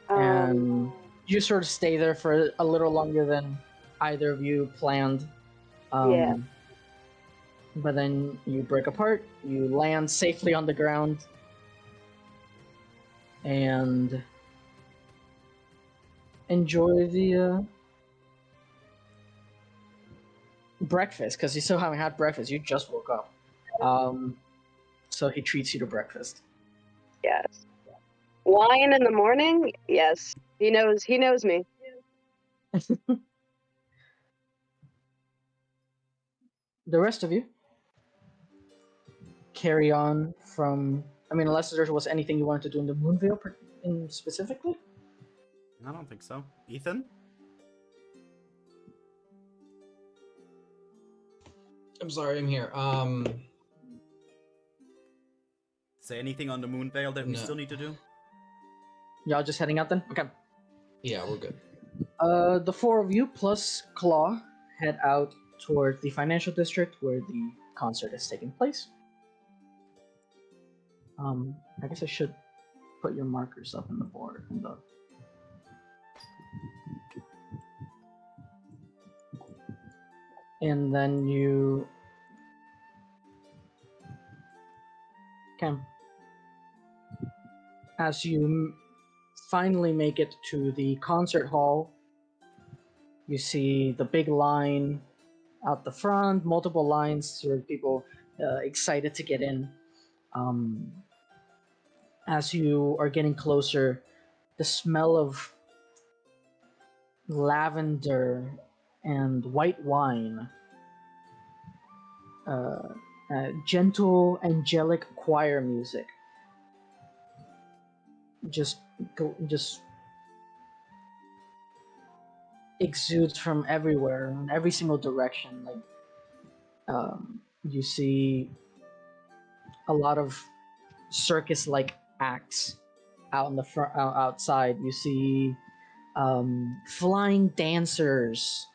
and you sort of stay there for a little longer than either of you planned. Yeah. But then you break apart, you land safely on the ground, and enjoy the breakfast, because you still haven't had breakfast. You just woke up. So he treats you to breakfast. Yes. Wine in the morning? Yes. He knows me. The rest of you carry on from I mean, unless there was anything you wanted to do in the Moonveil in specifically. I don't think so. Ethan? I'm sorry, I'm here. Say anything on the Moonveil that we No. still need to do? Y'all just heading out then? Okay. Yeah, we're good. The four of you plus Claw head out towards the financial district where the concert is taking place. I guess I should put your markers up in the board. And then you can, as you finally make it to the concert hall, you see the big line out the front, multiple lines for people excited to get in. As you are getting closer, the smell of lavender and white wine, gentle, angelic choir music, just exudes from everywhere, in every single direction. Like, you see a lot of circus-like acts out in the front, outside. You see flying dancers,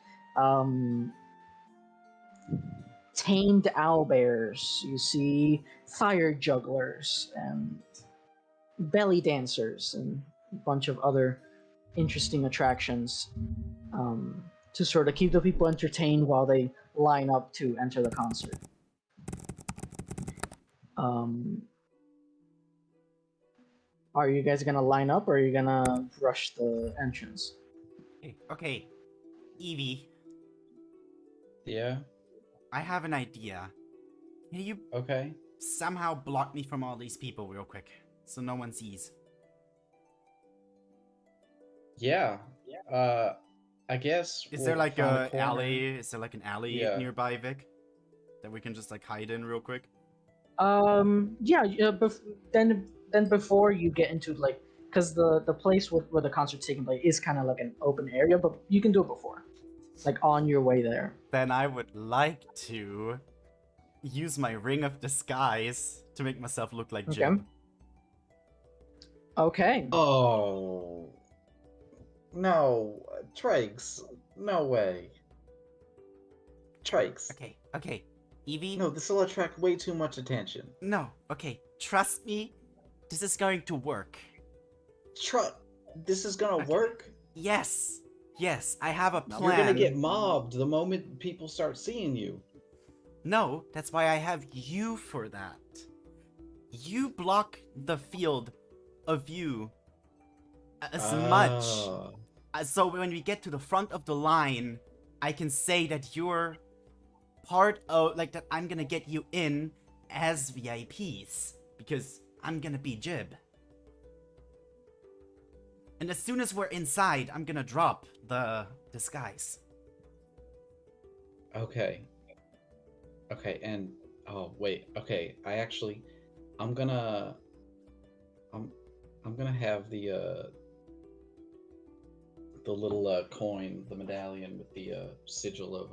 tamed owlbears. You see fire jugglers and belly dancers and a bunch of other interesting attractions to sort of keep the people entertained while they line up to enter the concert. Are you guys gonna line up, or are you gonna rush the entrance? Okay. Evie, Yeah. I have an idea. Can you Okay. somehow block me from all these people real quick, so no one sees? Yeah. I guess. Is there like found a corner. alley? Is there like an alley Yeah. nearby, Vic? That we can just like hide in real quick? Then before you get into like, because the place where the concert's taking place is kind of like an open area, but you can do it before, like on your way there. Then I would like to use my ring of disguise to make myself look like Okay. Jib. Okay. Oh. No, Trakes. No way. Trakes. Okay. Evie? No, this will attract way too much attention. No, okay. Trust me, this is going to work. This is gonna Okay. work? Yes, I have a plan. You're gonna get mobbed the moment people start seeing you. No, that's why I have you for that. You block the field of view as much. So when we get to the front of the line, I can say that you're part of, like, that I'm gonna get you in as VIPs. Because I'm gonna be Jib. And as soon as we're inside, I'm gonna drop the disguise. Okay, and oh wait, okay. I'm gonna have the little coin, the medallion with the sigil of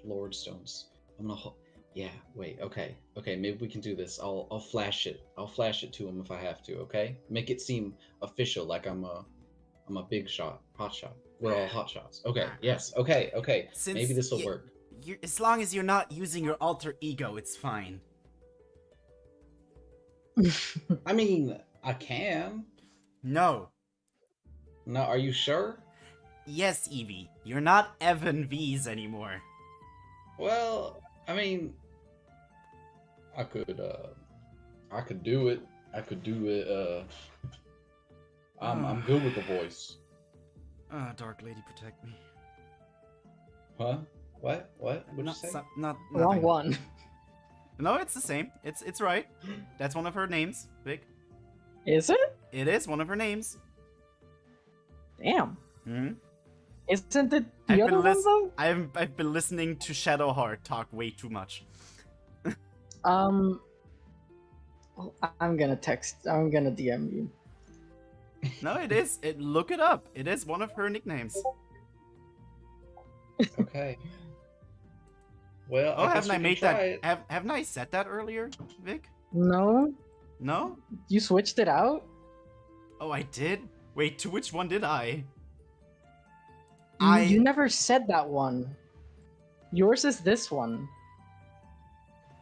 Lordstones. I'm gonna yeah, wait, okay, maybe we can do this. I'll flash it. I'll flash it to him if I have to, okay? Make it seem official, like I'm a big shot, hot shot. We're all hot shots. Okay, yes, okay. Since Maybe this will work. As long as you're not using your alter ego, it's fine. I mean, I can. No. No, are you sure? Yes, Evie. You're not Evan V's anymore. Well, I mean, I could do it. I'm good with the voice. Dark Lady, protect me. Huh? What? What'd you Not, say? not Wrong nothing. one. No, it's the same. It's right. That's one of her names, Vic. Is it? It is one of her names. Damn. Hmm. Isn't it the other one though? I've been listening to Shadowheart talk way too much. I'm gonna text. I'm gonna DM you. No, it is. Look it up. It is one of her nicknames. Okay. Well, Oh, I guess haven't I we can made try that? it. Haven't I said that earlier, Vic? No, No? you switched it out. Oh, I did? Wait, to which one did I? You never said that one. Yours is this one.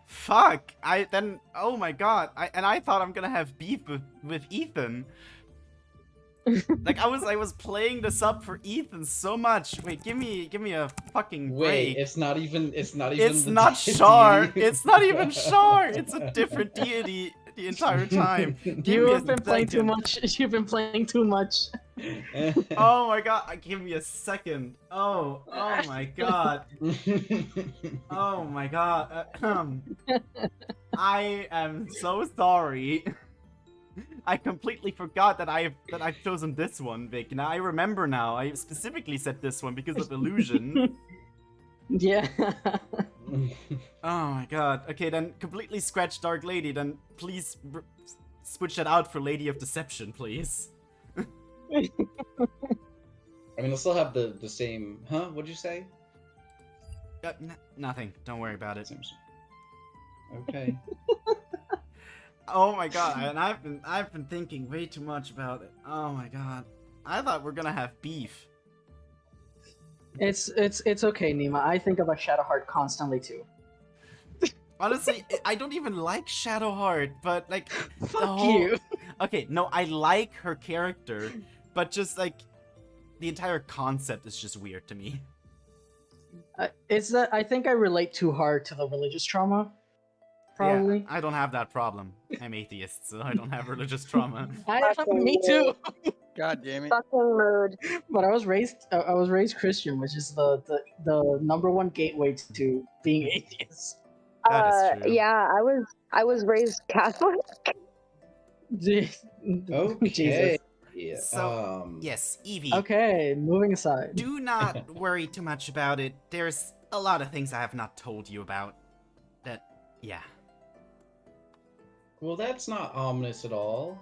Fuck! Oh my god! I thought I'm gonna have beef with Ethan. Like I was playing this up for Ethan so much. Wait, give me a fucking break. Wait, it's not even. It's not even. It's the not deity. Shar. It's not even Shar. It's a different deity the entire time. Give You me a have been playing too second. much. You've been playing too much. Oh my god! Give me a second. Oh my god. Oh my god. I am so sorry. I completely forgot that I've chosen this one, Vic. Now I remember now. I specifically said this one because of illusion. Yeah. Oh my god. Okay, then completely scratch Dark Lady. Then please switch that out for Lady of Deception, please. I mean, they'll still have the same. Huh? What'd you say? Nothing. Don't worry about it. Okay. Oh my god, and I've been thinking way too much about it. Oh my god. I thought we're gonna have beef. It's okay, Nima. I think about Shadowheart constantly too. Honestly, I don't even like Shadowheart, but like Fuck you. Okay, no, I like her character, but just like the entire concept is just weird to me. It's that I think I relate too hard to the religious trauma. Probably. Yeah, I don't have that problem. I'm atheist, so I don't have religious trauma. Me too. God damn it. Fucking mood. But I was raised Christian, which is the number one gateway to being atheist. That is true. Yeah, I was raised Catholic. Okay. Jesus. Yeah. So, yes, Evie. Okay, moving aside. Do not worry too much about it. There's a lot of things I have not told you about. Yeah. Well, that's not ominous at all.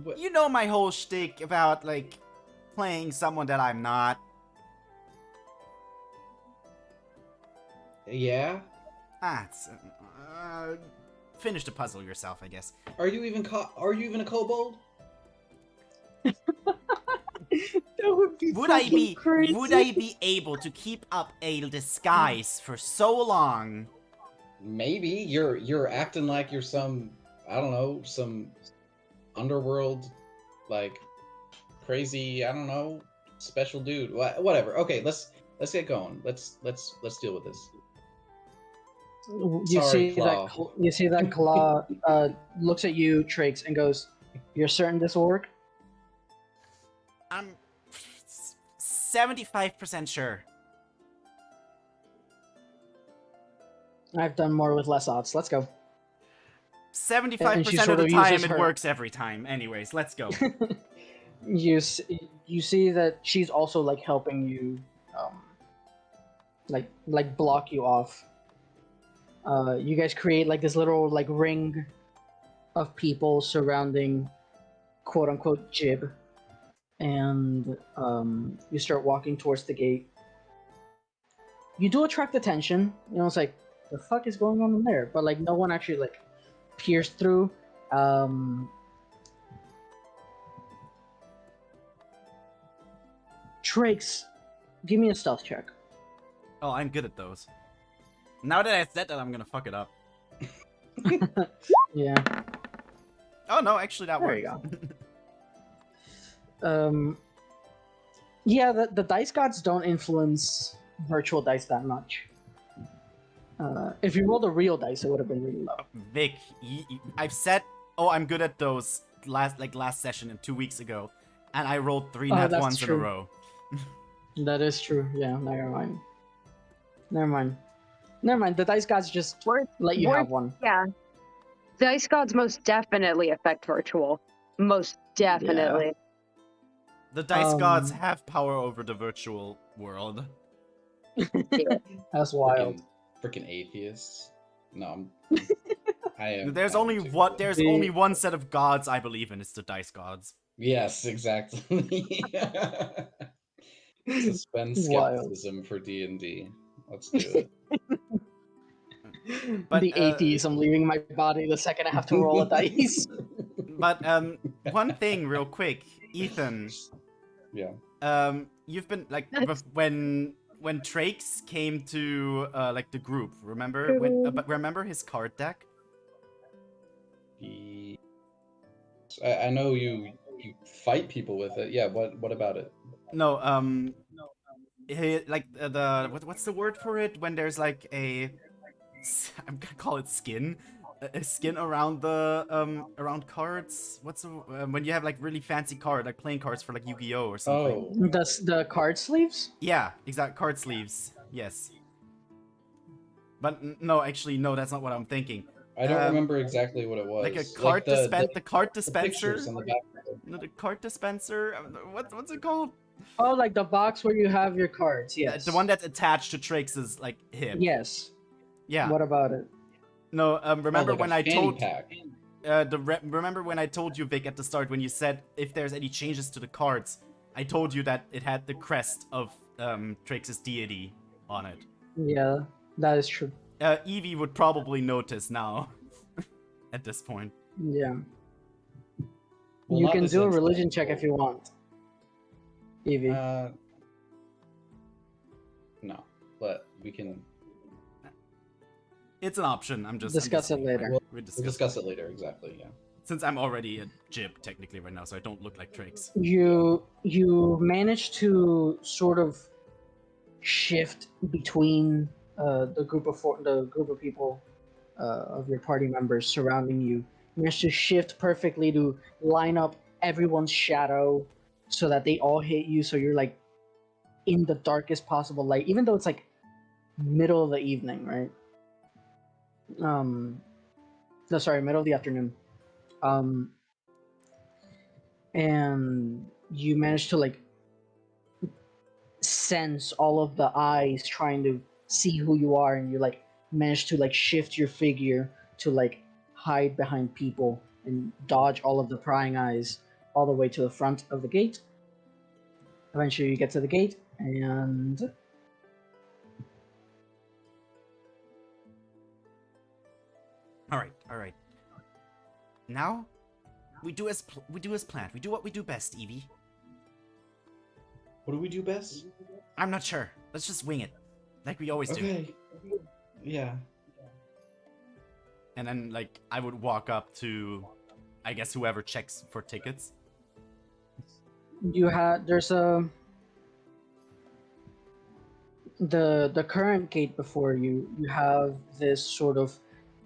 What? You know my whole shtick about, like, playing someone that I'm not. Yeah. Finish the puzzle yourself, I guess. Are you even a kobold? That would be Would I fucking crazy. be able to keep up a disguise for so long? Maybe you're acting like you're some, I don't know, some underworld, like crazy, I don't know, special dude. Whatever. Okay, let's get going. Let's deal with this. You Sorry, see Claw. that Claw looks at you, Trakes, and goes, "You're certain this will work?" I'm 75% sure. I've done more with less odds. Let's go. 75% she of sort the of time uses it her- works every time. Anyways, let's go. You see that she's also like helping you, like block you off. You guys create like this little like ring of people surrounding, quote unquote, Jib, and you start walking towards the gate. You do attract attention. You know, it's like, the fuck is going on in there? But like, no one actually like pierced through. Trakes, give me a stealth check. Oh, I'm good at those. Now that I said that, I'm gonna fuck it up. Yeah. Oh no, actually that There worked. you go. Yeah, the dice gods don't influence virtual dice that much. If you rolled a real dice, it would have been really low. Vic, I've said, oh, I'm good at those last session and 2 weeks ago, and I rolled 3 Oh, nat that's ones in a true. row. That is true. Yeah, never mind. The dice gods just let you have one. Yeah. Dice gods most definitely affect virtual. Most definitely. The dice gods Um, have power over the virtual world. That's wild. Freaking atheists. No, I am. There's I am only too. what. There's The- only one set of gods I believe in. It's the dice gods. Yes, exactly. Suspend Wild. skepticism for D&D. Let's do it. But, the atheism leaving my body the second I have to roll a dice. But one thing real quick, Ethan. Yeah. You've been like when Trakes came to like the group. Remember but remember his card deck? I know you fight people with it. Yeah. What about it? No. Like what's the word for it when there's like I'm gonna call it skin. A skin around the around cards. What's when you have like really fancy card like playing cards for like Yu-Gi-Oh or something. Oh. The card sleeves? Yeah, exact card sleeves. Yes. But no, actually, no, that's not what I'm thinking. I don't remember exactly what it was. Like a card the card dispenser. Pictures on the back. No, the card dispenser. What's it called? Oh, like the box where you have your cards. Yes. The one that's attached to Trix's like hip. Yes. Yeah. What about it? No. Remember like when a I fanny told pack. remember when I told you, Vic, at the start when you said if there's any changes to the cards, I told you that it had the crest of Trix's deity on it. Yeah, that is true. Evie would probably notice now. At this point. Yeah. Well, you not can this do a instant. religion check if you want. Evie. No, but we can It's an option. I'm just Discuss it later. We'll- We we'll discuss it later. Exactly. Yeah. Since I'm already a jib technically right now, so I don't look like Trix. You manage to sort of shift between the group of people of your party members surrounding you. You manage to shift perfectly to line up everyone's shadow so that they all hit you. So you're like in the darkest possible light, even though it's like middle of the evening, right? No, sorry, middle of the afternoon. And you manage to like sense all of the eyes trying to see who you are, and you like manage to like shift your figure to like hide behind people and dodge all of the prying eyes all the way to the front of the gate. Eventually you get to the gate and All right. Now, we do as planned. We do what we do best, Evie. What do we do best? I'm not sure. Let's just wing it, like we always do. Okay. Yeah. And then, like, I would walk up to, I guess, whoever checks for tickets. there's the current gate before you. You have this sort of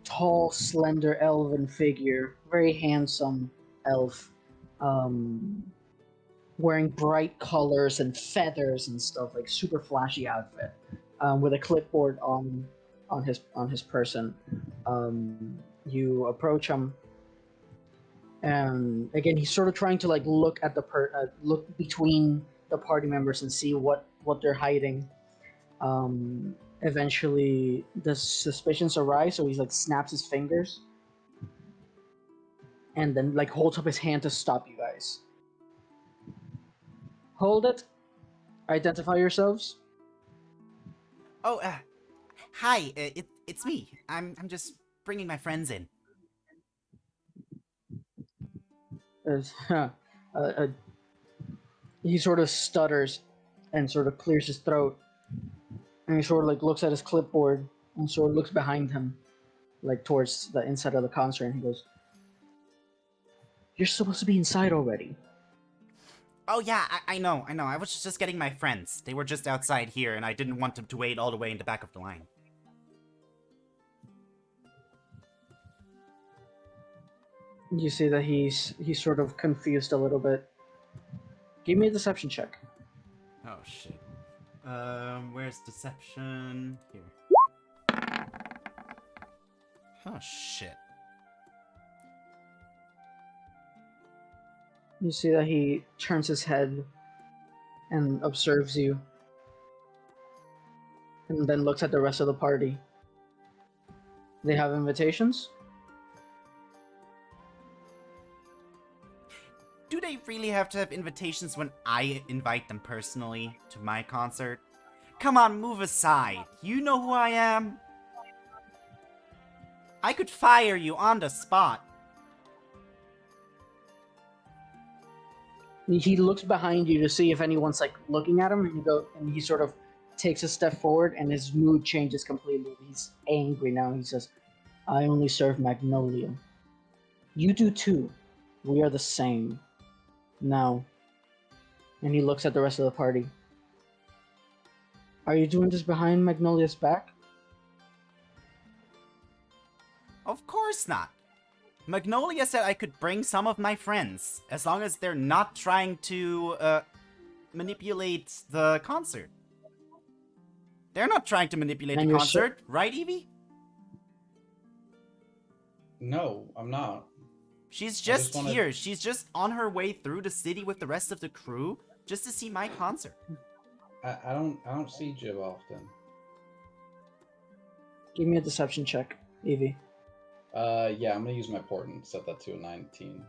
tall, slender elven figure, very handsome elf, wearing bright colors and feathers and stuff, like super flashy outfit, with a clipboard on his person. You approach him, and again he's sort of trying to like look at look between the party members and see what they're hiding. Eventually the suspicions arise, so he's like snaps his fingers and then like holds up his hand to stop you guys. Hold it. Identify yourselves. Oh, hi. It's me. I'm just bringing my friends in. He sort of stutters and sort of clears his throat, and he sort of like looks at his clipboard and sort of looks behind him, like towards the inside of the concert, and he goes, "You're supposed to be inside already." Oh yeah, I know. I was just getting my friends. They were just outside here, and I didn't want them to wait all the way in the back of the line. You see that he's sort of confused a little bit. Give me a deception check. Oh shit. Where's deception? Here. Oh shit. You see that he turns his head and observes you, and then looks at the rest of the party. They have invitations? Do they really have to have invitations when I invite them personally to my concert? Come on, move aside. You know who I am? I could fire you on the spot. He looks behind you to see if anyone's like looking at him, and he sort of takes a step forward, and his mood changes completely. He's angry now. He says, "I only serve Magnolia. You do too. We are the same. Now." And he looks at the rest of the party. "Are you doing this behind Magnolia's back?" Of course not. Magnolia said I could bring some of my friends, as long as they're not trying to, manipulate the concert. They're not trying to manipulate And the you're concert, right, Evie? No, I'm not. She's I just just wanna- here. She's just on her way through the city with the rest of the crew, just to see my concert. I don't see Jib often. Give me a deception check, Evie. Yeah, I'm gonna use my port and set that to a 19.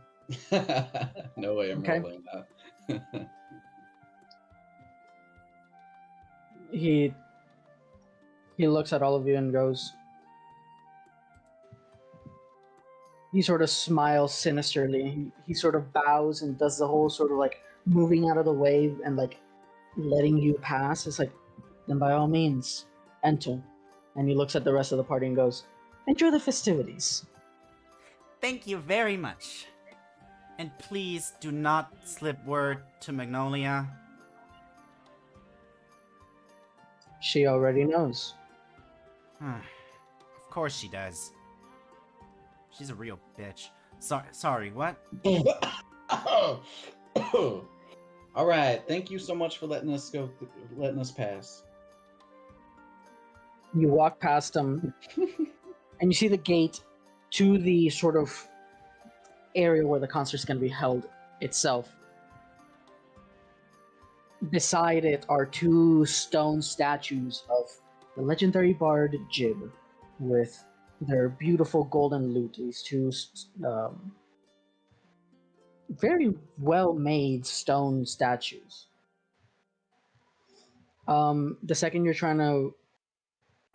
No way I'm Okay. rolling that. He looks at all of you and goes. He sort of smiles sinisterly. He sort of bows and does the whole sort of like moving out of the way and like letting you pass. It's like, then by all means, enter. And he looks at the rest of the party and goes, "Enjoy the festivities." Thank you very much. And please do not slip word to Magnolia. She already knows. Of course she does. She's a real bitch. Sorry, what? All right, thank you so much for letting us pass. You walk past them, and you see the gate to the sort of area where the concert's going to be held itself. Beside it are two stone statues of the legendary bard Jib, with their beautiful golden lute. These two very well-made stone statues. The second you're trying to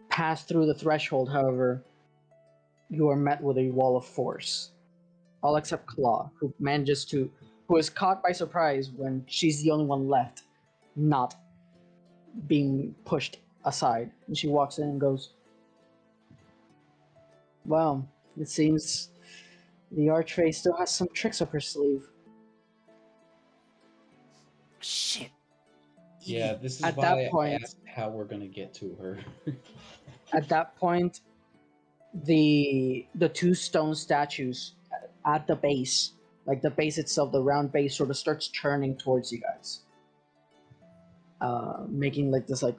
pass through the threshold, however, you are met with a wall of force. All except Claw, who is caught by surprise when she's the only one left, not being pushed aside. And she walks in and goes, "Well, it seems the Archfey still has some tricks up her sleeve." Shit. Yeah, this is At why that I point- asked how we're gonna get to her. At that point, the two stone statues at the base, like the base itself, the round base, sort of starts turning towards you guys, making like this like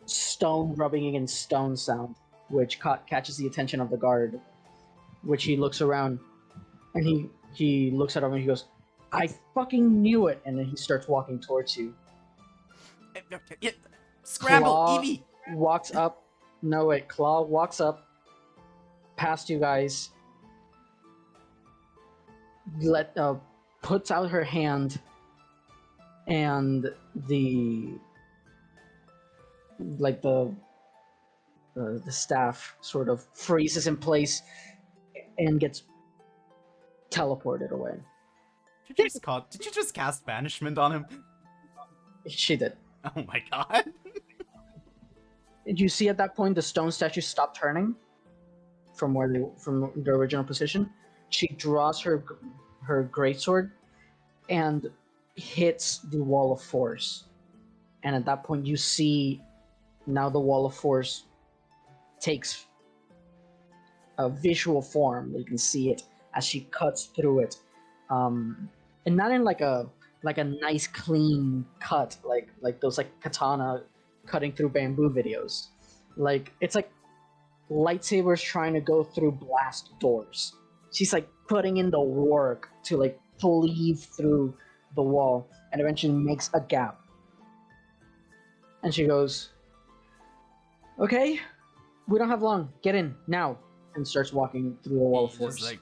stone rubbing against stone sound, which catches the attention of the guard. Which he looks around, and he looks at him and he goes, "I fucking knew it!" And then he starts walking towards you. Scramble, Claw Evie! walks up. No, wait. Claw walks up past you guys. Puts out her hand, and the staff sort of freezes in place and gets teleported away. Did you just cast banishment on him? She did. Oh my god. Did you see at that point the stone statue stop turning from the original position? She draws her greatsword and hits the wall of force. And at that point you see now the wall of force takes a visual form. You can see it as she cuts through it. And not in like a nice clean cut like those like katana cutting through bamboo videos. Like it's like lightsabers trying to go through blast doors. She's like putting in the work to like cleave through the wall and eventually makes a gap. And she goes, "Okay, we don't have long. Get in now." And starts walking through the wall of He force. just like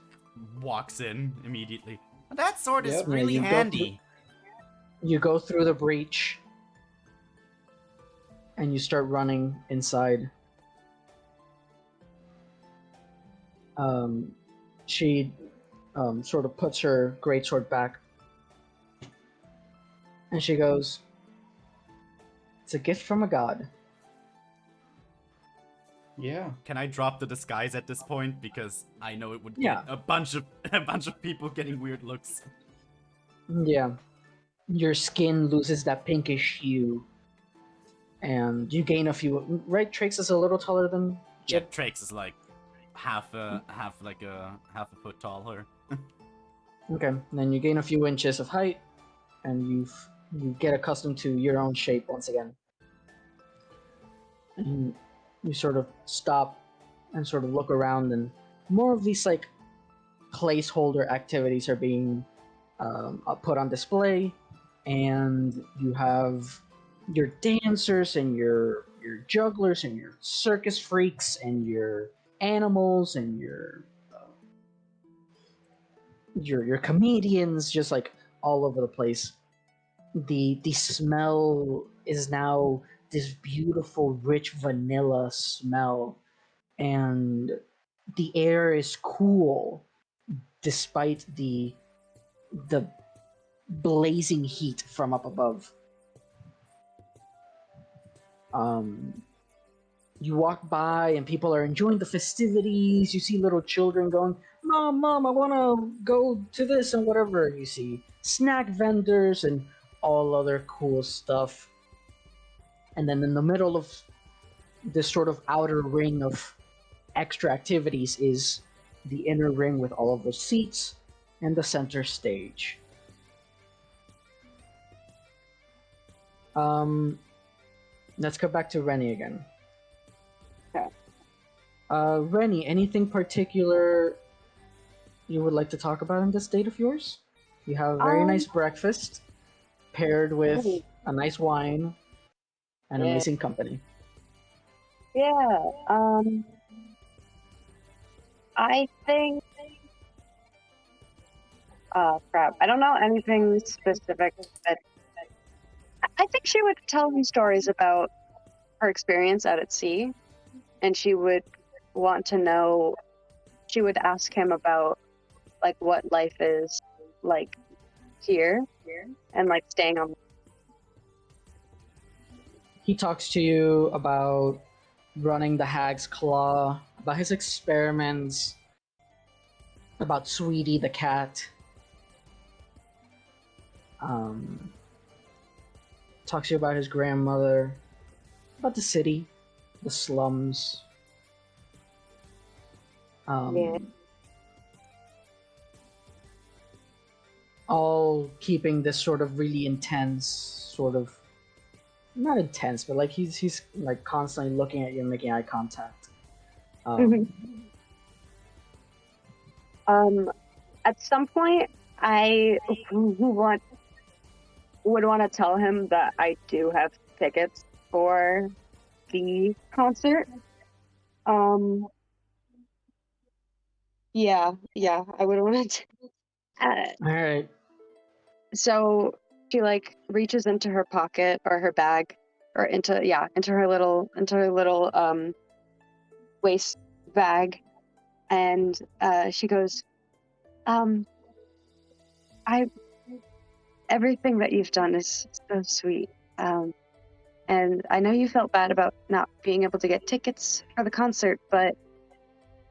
walks in immediately. That sword is Yep. Yeah, really you go handy. You go through the breach, and you start running inside. She sort of puts her greatsword back, and she goes, "It's a gift from a god." Yeah. Can I drop the disguise at this point? Because I know it would Yeah. get a bunch of people getting weird looks. Yeah. Your skin loses that pinkish hue, and you gain a few. Right, Trix is a little taller than Yeah, Jib. Trax is like half a foot taller. Okay, then you gain a few inches of height, and you get accustomed to your own shape once again. And you sort of stop and sort of look around, and more of these like placeholder activities are being put on display, and you have your dancers and your jugglers and your circus freaks and your animals and your comedians just like all over the place. The smell is now this beautiful rich vanilla smell, and the air is cool despite the blazing heat from up above. You walk by and people are enjoying the festivities. You see little children going, Mom, I want to go to this and whatever. You see snack vendors and all other cool stuff. And then in the middle of this sort of outer ring of extra activities is the inner ring with all of the seats and the center stage. Let's go back to Rennie again. Okay. Rennie, anything particular you would like to talk about in this date of yours? You have a very nice breakfast paired with Ooh. a nice wine and Yeah. amazing company. Yeah. I think. Crap. I don't know anything specific, but I think she would tell him stories about her experience out at sea, and she would want to know. She would ask him about like what life is like here, and like staying on. He talks to you about running the Hag's Claw, about his experiments, about Sweetie the cat. Talks to you about his grandmother, about the city, the slums. Yeah. All keeping this sort of really intense, sort of not intense, but like he's like constantly looking at you and making eye contact. At some point, I would want to tell him that I do have tickets for the concert. Yeah, I would want to. All right. So she like reaches into her pocket or her bag or into her little waist bag, and she goes, everything that you've done is so sweet. And I know you felt bad about not being able to get tickets for the concert, but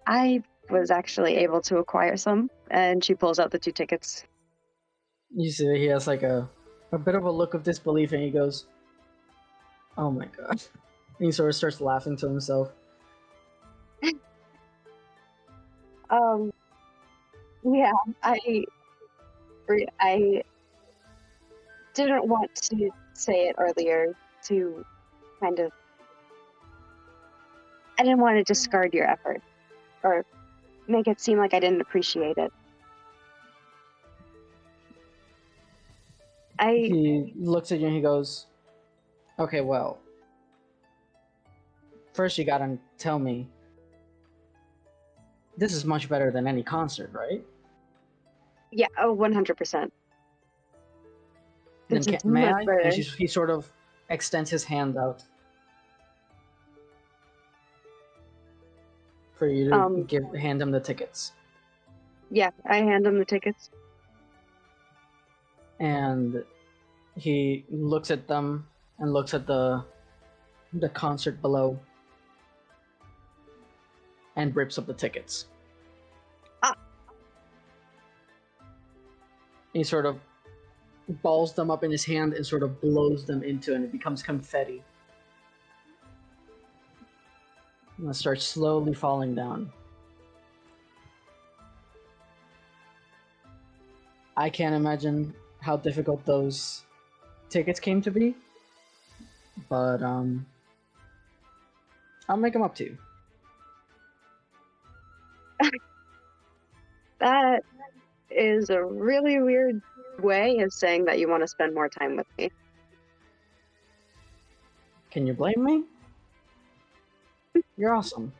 I was actually able to acquire some. And she pulls out the 2 tickets. You see, he has like a bit of a look of disbelief, and he goes, "Oh my god!" And he sort of starts laughing to himself. Yeah, I didn't want to say it earlier to kind of. I didn't want to discard your effort or make it seem like I didn't appreciate it. He looks at you and he goes, "Okay, well, first you gotta tell me, this is much better than any concert, right?" Yeah, oh, 100%. Then This is may much I? better. And he sort of extends his hand out for you to hand him the tickets. Yeah, I hand him the tickets. And he looks at them and looks at the concert below and rips up the tickets. Ah. He sort of balls them up in his hand and sort of blows them into it, and it becomes confetti. And it starts slowly falling down. I can't imagine how difficult those tickets came to be, but I'll make them up to you. That is a really weird way of saying that you want to spend more time with me. Can you blame me? You're awesome.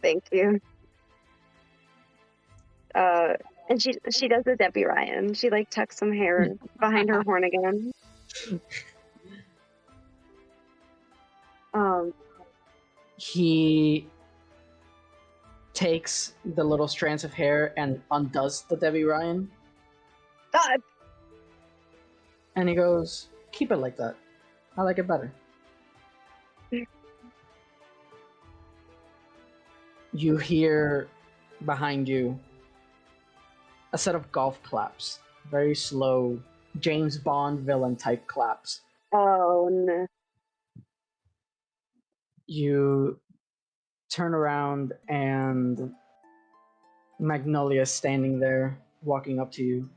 Thank you. And she does the Debbie Ryan. She like tucks some hair behind her horn again. He takes the little strands of hair and undoes the Debbie Ryan. God. And he goes, "Keep it like that. I like it better." You hear behind you a set of golf claps. Very slow, James Bond villain type claps. Oh no. You turn around and Magnolia is standing there, walking up to you.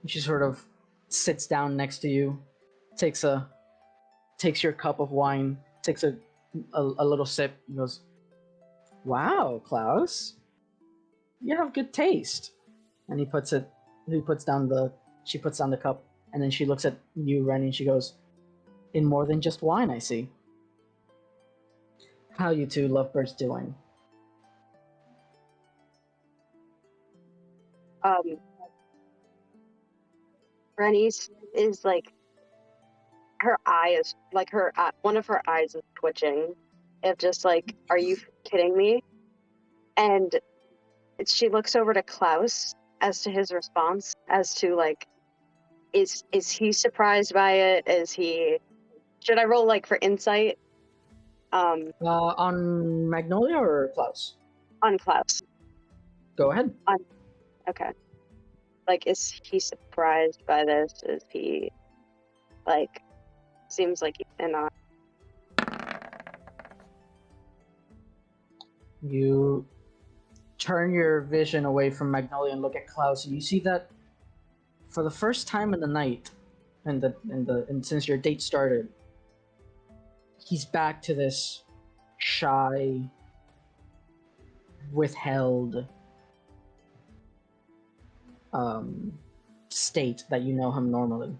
She sort of sits down next to you, takes your cup of wine, takes a little sip, and goes, "Wow, Klaus, you have good taste." And she puts down the cup, and then she looks at you, Rennie, and she goes, "In more than just wine, I see. How you two lovebirds doing?" Rennie's is like her eye is like one of her eyes is twitching. Of just like, are you kidding me? And she looks over to Klaus as to his response, as to like, is he surprised by it? Should I roll like for insight? On Magnolia or Klaus? On Klaus. Go ahead. Okay. Like, is he surprised by this? Is he like, seems like he's in on. You turn your vision away from Magnolia and look at Klaus, and you see that for the first time in the night, and since your date started, he's back to this shy, withheld state that you know him normally.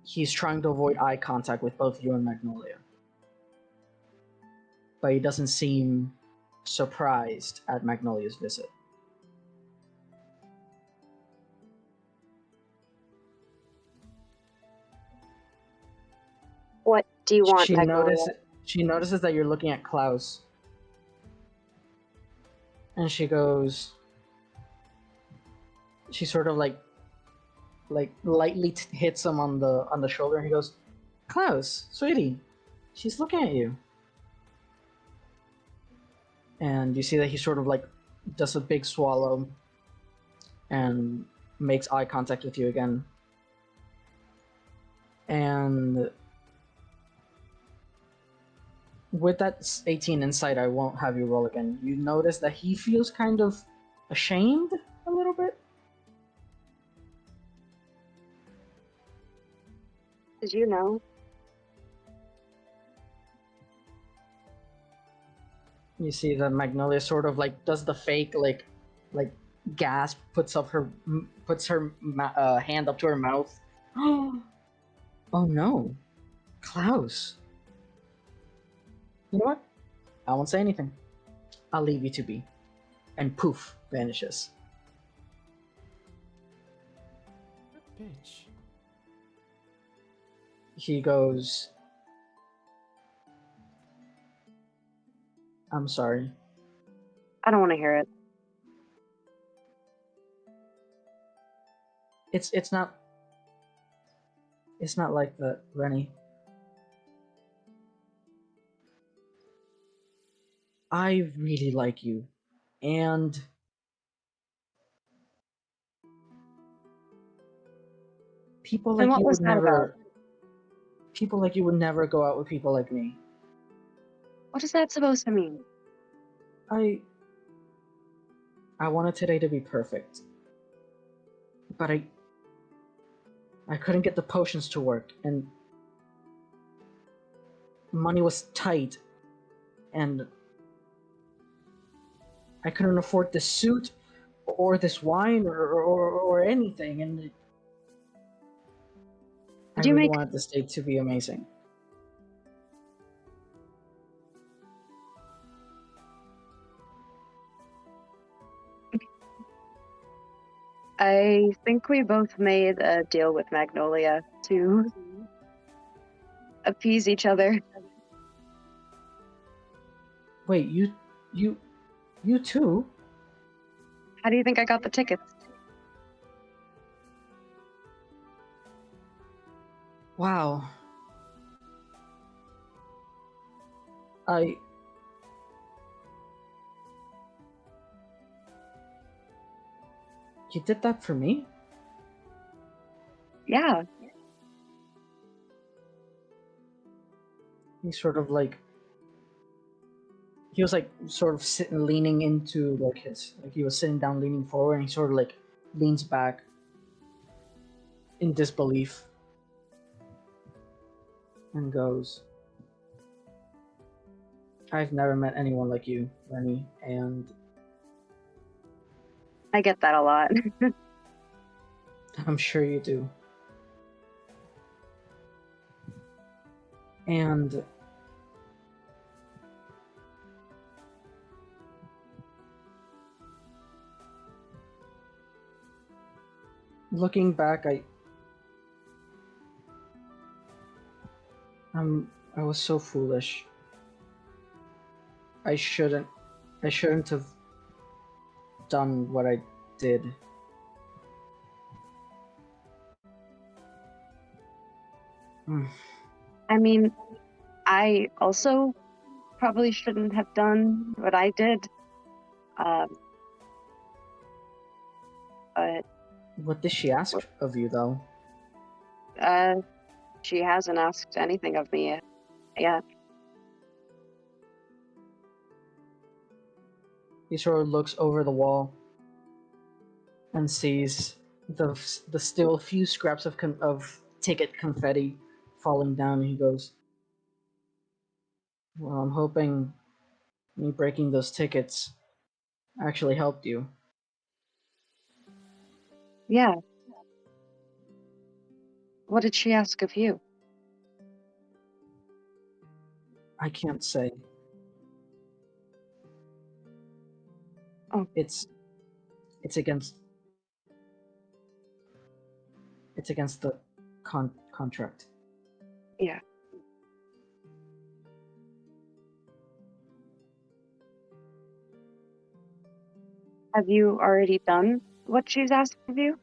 He's trying to avoid eye contact with both you and Magnolia, but he doesn't seem surprised at Magnolia's visit. What do you want, Magnolia? She notices that you're looking at Klaus, and she goes. She sort of like lightly hits him on the shoulder, and he goes, "Klaus, sweetie, she's looking at you." And you see that he sort of like does a big swallow and makes eye contact with you again. And with that 18 insight, I won't have you roll again. You notice that he feels kind of ashamed a little bit. Did you know? You see that Magnolia sort of like does the fake like gasp, puts her hand up to her mouth. Oh no, Klaus. You know what? I won't say anything. I'll leave you to be. And poof, vanishes. Bitch. He goes, I'm sorry. I don't want to hear it. It's not like that, Rennie. I really like you. And people And like what you was would that about? never people like you would never go out with people like me. What is that supposed to mean? I wanted today to be perfect. But I couldn't get the potions to work, and money was tight, and I couldn't afford this suit or this wine or anything, and I Did you really make wanted this day to be amazing. I think we both made a deal with Magnolia to appease each other. Wait, you too? How do you think I got the tickets? Wow. You did that for me? Yeah. He sort of like he was like sort of sitting leaning into like his like he was sitting down leaning forward, and he sort of like leans back in disbelief and goes, I've never met anyone like you, Rennie, and I get that a lot. I'm sure you do. And looking back, I was so foolish. I shouldn't have done what I did. Hmm. I mean, I also probably shouldn't have done what I did. But What did she ask of you, though? she hasn't asked anything of me yet. He sort of looks over the wall and sees the still few scraps of ticket confetti falling down, and he goes, "Well, I'm hoping me breaking those tickets actually helped you." Yeah. What did she ask of you? I can't say. Oh. It's against the contract. Yeah. Have you already done what she's asked of you?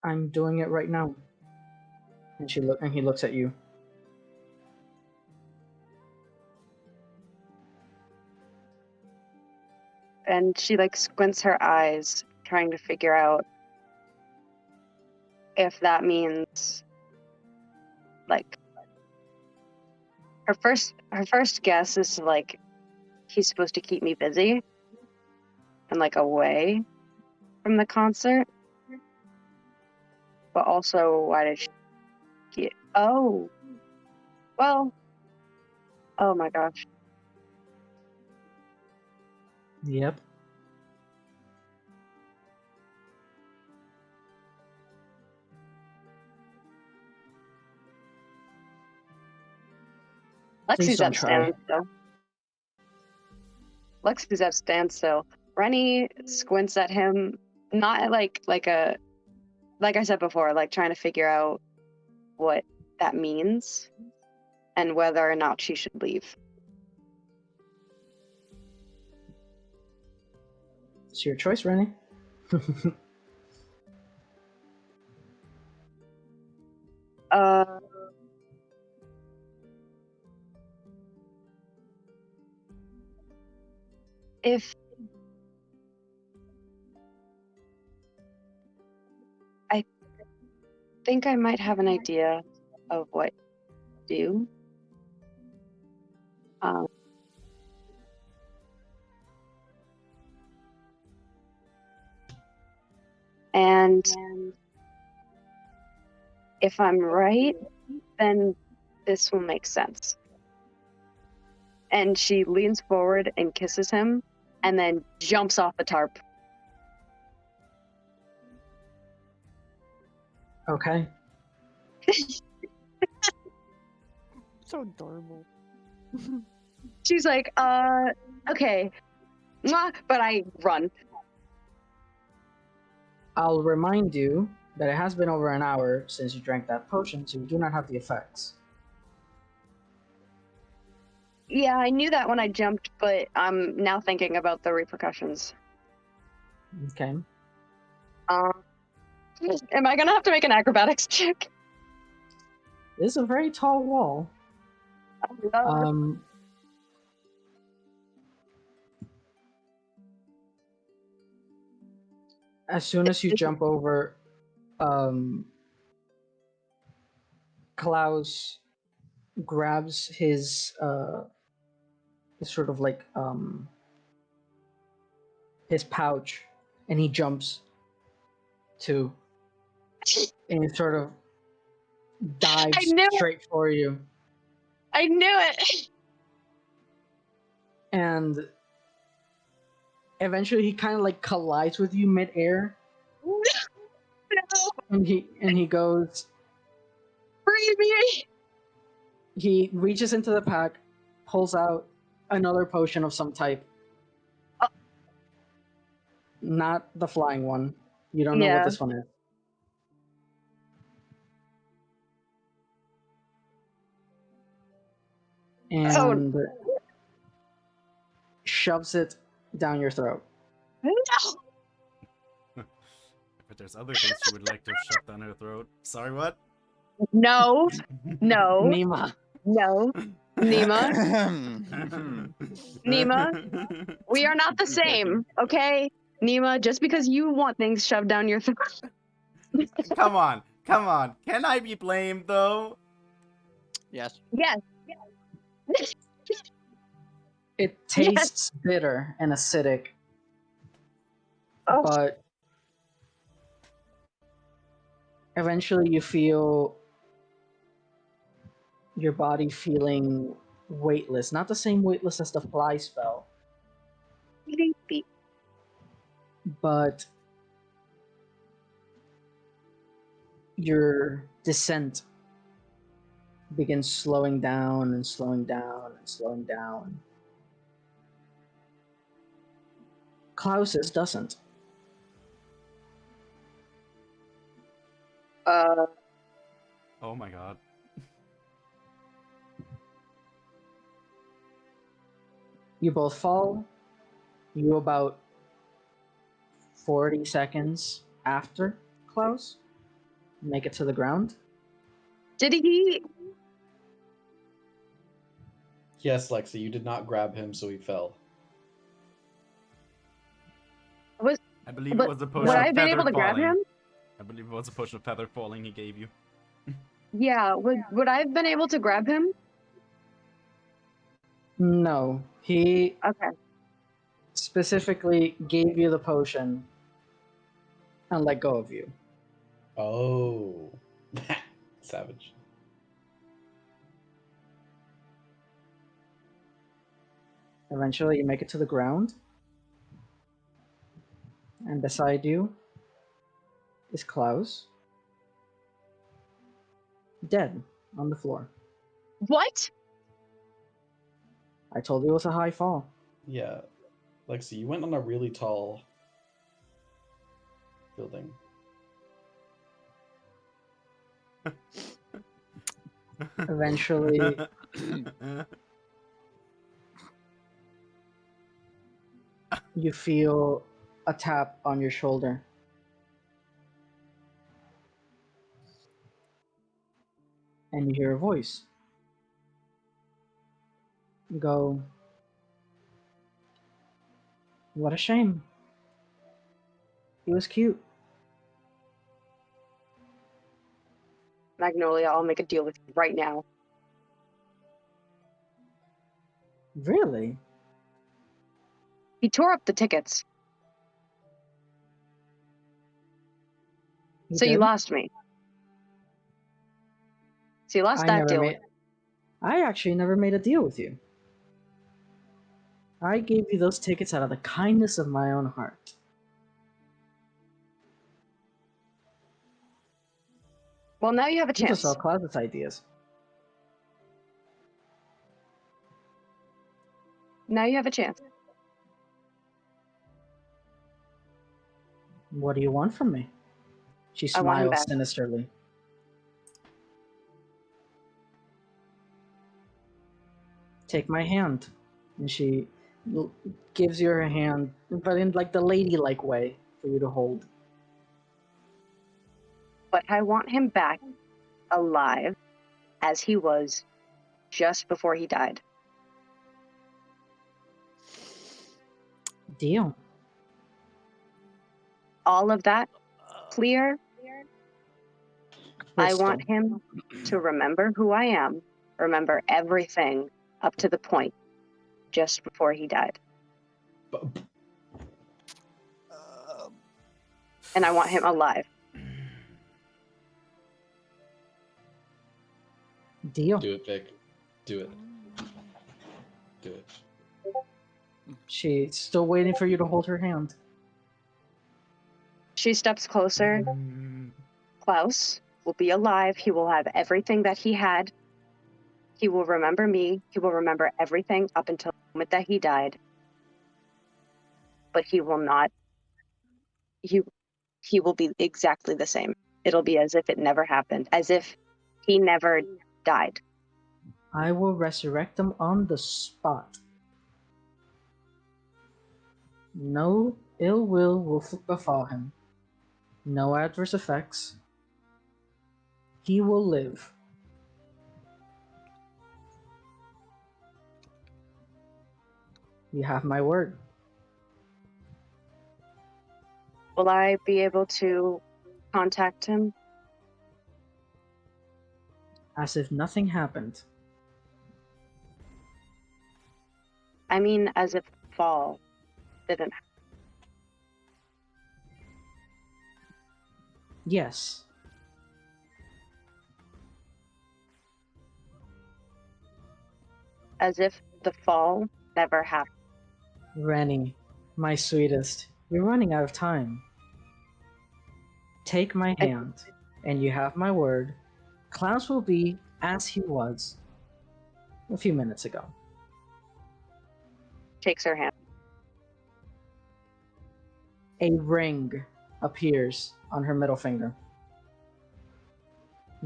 I'm doing it right now. And he looks at you. And she like squints her eyes, trying to figure out if that means like her first guess is like he's supposed to keep me busy and like away from the concert. But also, why did she? Oh, well. Oh my gosh. Yep. Please Lexi's don't at try. standstill. Lexi's at standstill. Rennie squints at him, not like I said before, like trying to figure out what that means and whether or not she should leave. It's your choice, Rennie. Uh, if I think I might have an idea of what to do. Um, and if I'm right, then this will make sense. And she leans forward and kisses him, and then jumps off the tarp. Okay. So adorable. She's like, okay. Mwah, but I run. I'll remind you that it has been over an hour since you drank that potion, so you do not have the effects. Yeah, I knew that when I jumped, but I'm now thinking about the repercussions. Okay. Am I gonna have to make an acrobatics check? This is a very tall wall. As soon as you jump over, Klaus grabs his sort of like his pouch, and he jumps too, and he sort of dives knew it! straight for you. I knew it! And eventually he kind of like collides with you midair, No! and he goes, Free me! he reaches into the pack, pulls out another potion of some type. Not the flying one. You don't know what Yeah. this one is. And shoves it down your throat. No! But there's other things she would like to shove down her throat. Sorry, what? No! No! Nima. No! Nima! Nima, we are not the same, okay? Nima, just because you want things shoved down your throat. Come on. Can I be blamed, though? Yes. Yes. It tastes bitter and acidic, Oh. but eventually you feel your body feeling weightless. Not the same weightless as the fly spell, but your descent begins slowing down and slowing down and slowing down. Klaus's doesn't. Oh my god. You both fall. You about 40 seconds after Klaus make it to the ground. Did he? Yes, Lexi, you did not grab him, so he fell. I believe it But was a potion would of I have been feather able to grab falling. him? I believe it was a potion of feather falling he gave you. Yeah, would I have been able to grab him? No, he Okay. specifically gave you the potion and let go of you. Oh. Savage. Eventually, you make it to the ground, and beside you is Klaus, dead on the floor. What? I told you it was a high fall. Yeah. Lexi, you went on a really tall building. Eventually, you feel a tap on your shoulder. And you hear a voice. You go, what a shame. He was cute. Magnolia, I'll make a deal with you right now. Really? He tore up the tickets, He so you did? lost me. So you lost I that never deal. made. I actually never made a deal with you. I gave you those tickets out of the kindness of my own heart. Well, now you have a These are chance. all Closet's ideas. Now you have a chance. What do you want from me? She I want him smiles back. sinisterly. Take my hand. And she gives you her hand, but in like the ladylike way for you to hold. But I want him back alive as he was just before he died. Deal. All of that clear. I Crystal. want him to remember who I am, remember everything up to the point just before he died. And I want him alive. Deal. Do it, Vic. Do it. Do it. She's still waiting for you to hold her hand. She steps closer. Klaus will be alive. He will have everything that he had. He will remember me. He will remember everything up until the moment that he died. But he will not. He will be exactly the same. It'll be as if it never happened, as if he never died. I will resurrect them on the spot. No ill will befall him. No adverse effects. He will live. You have my word. Will I be able to contact him? As if nothing happened. I mean, as if the fall didn't happen. Yes. As if the fall never happened. Rennie, my sweetest, you're running out of time. Take my hand, and you have my word. Klaus will be as he was a few minutes ago. Takes her hand. A ring appears on her middle finger.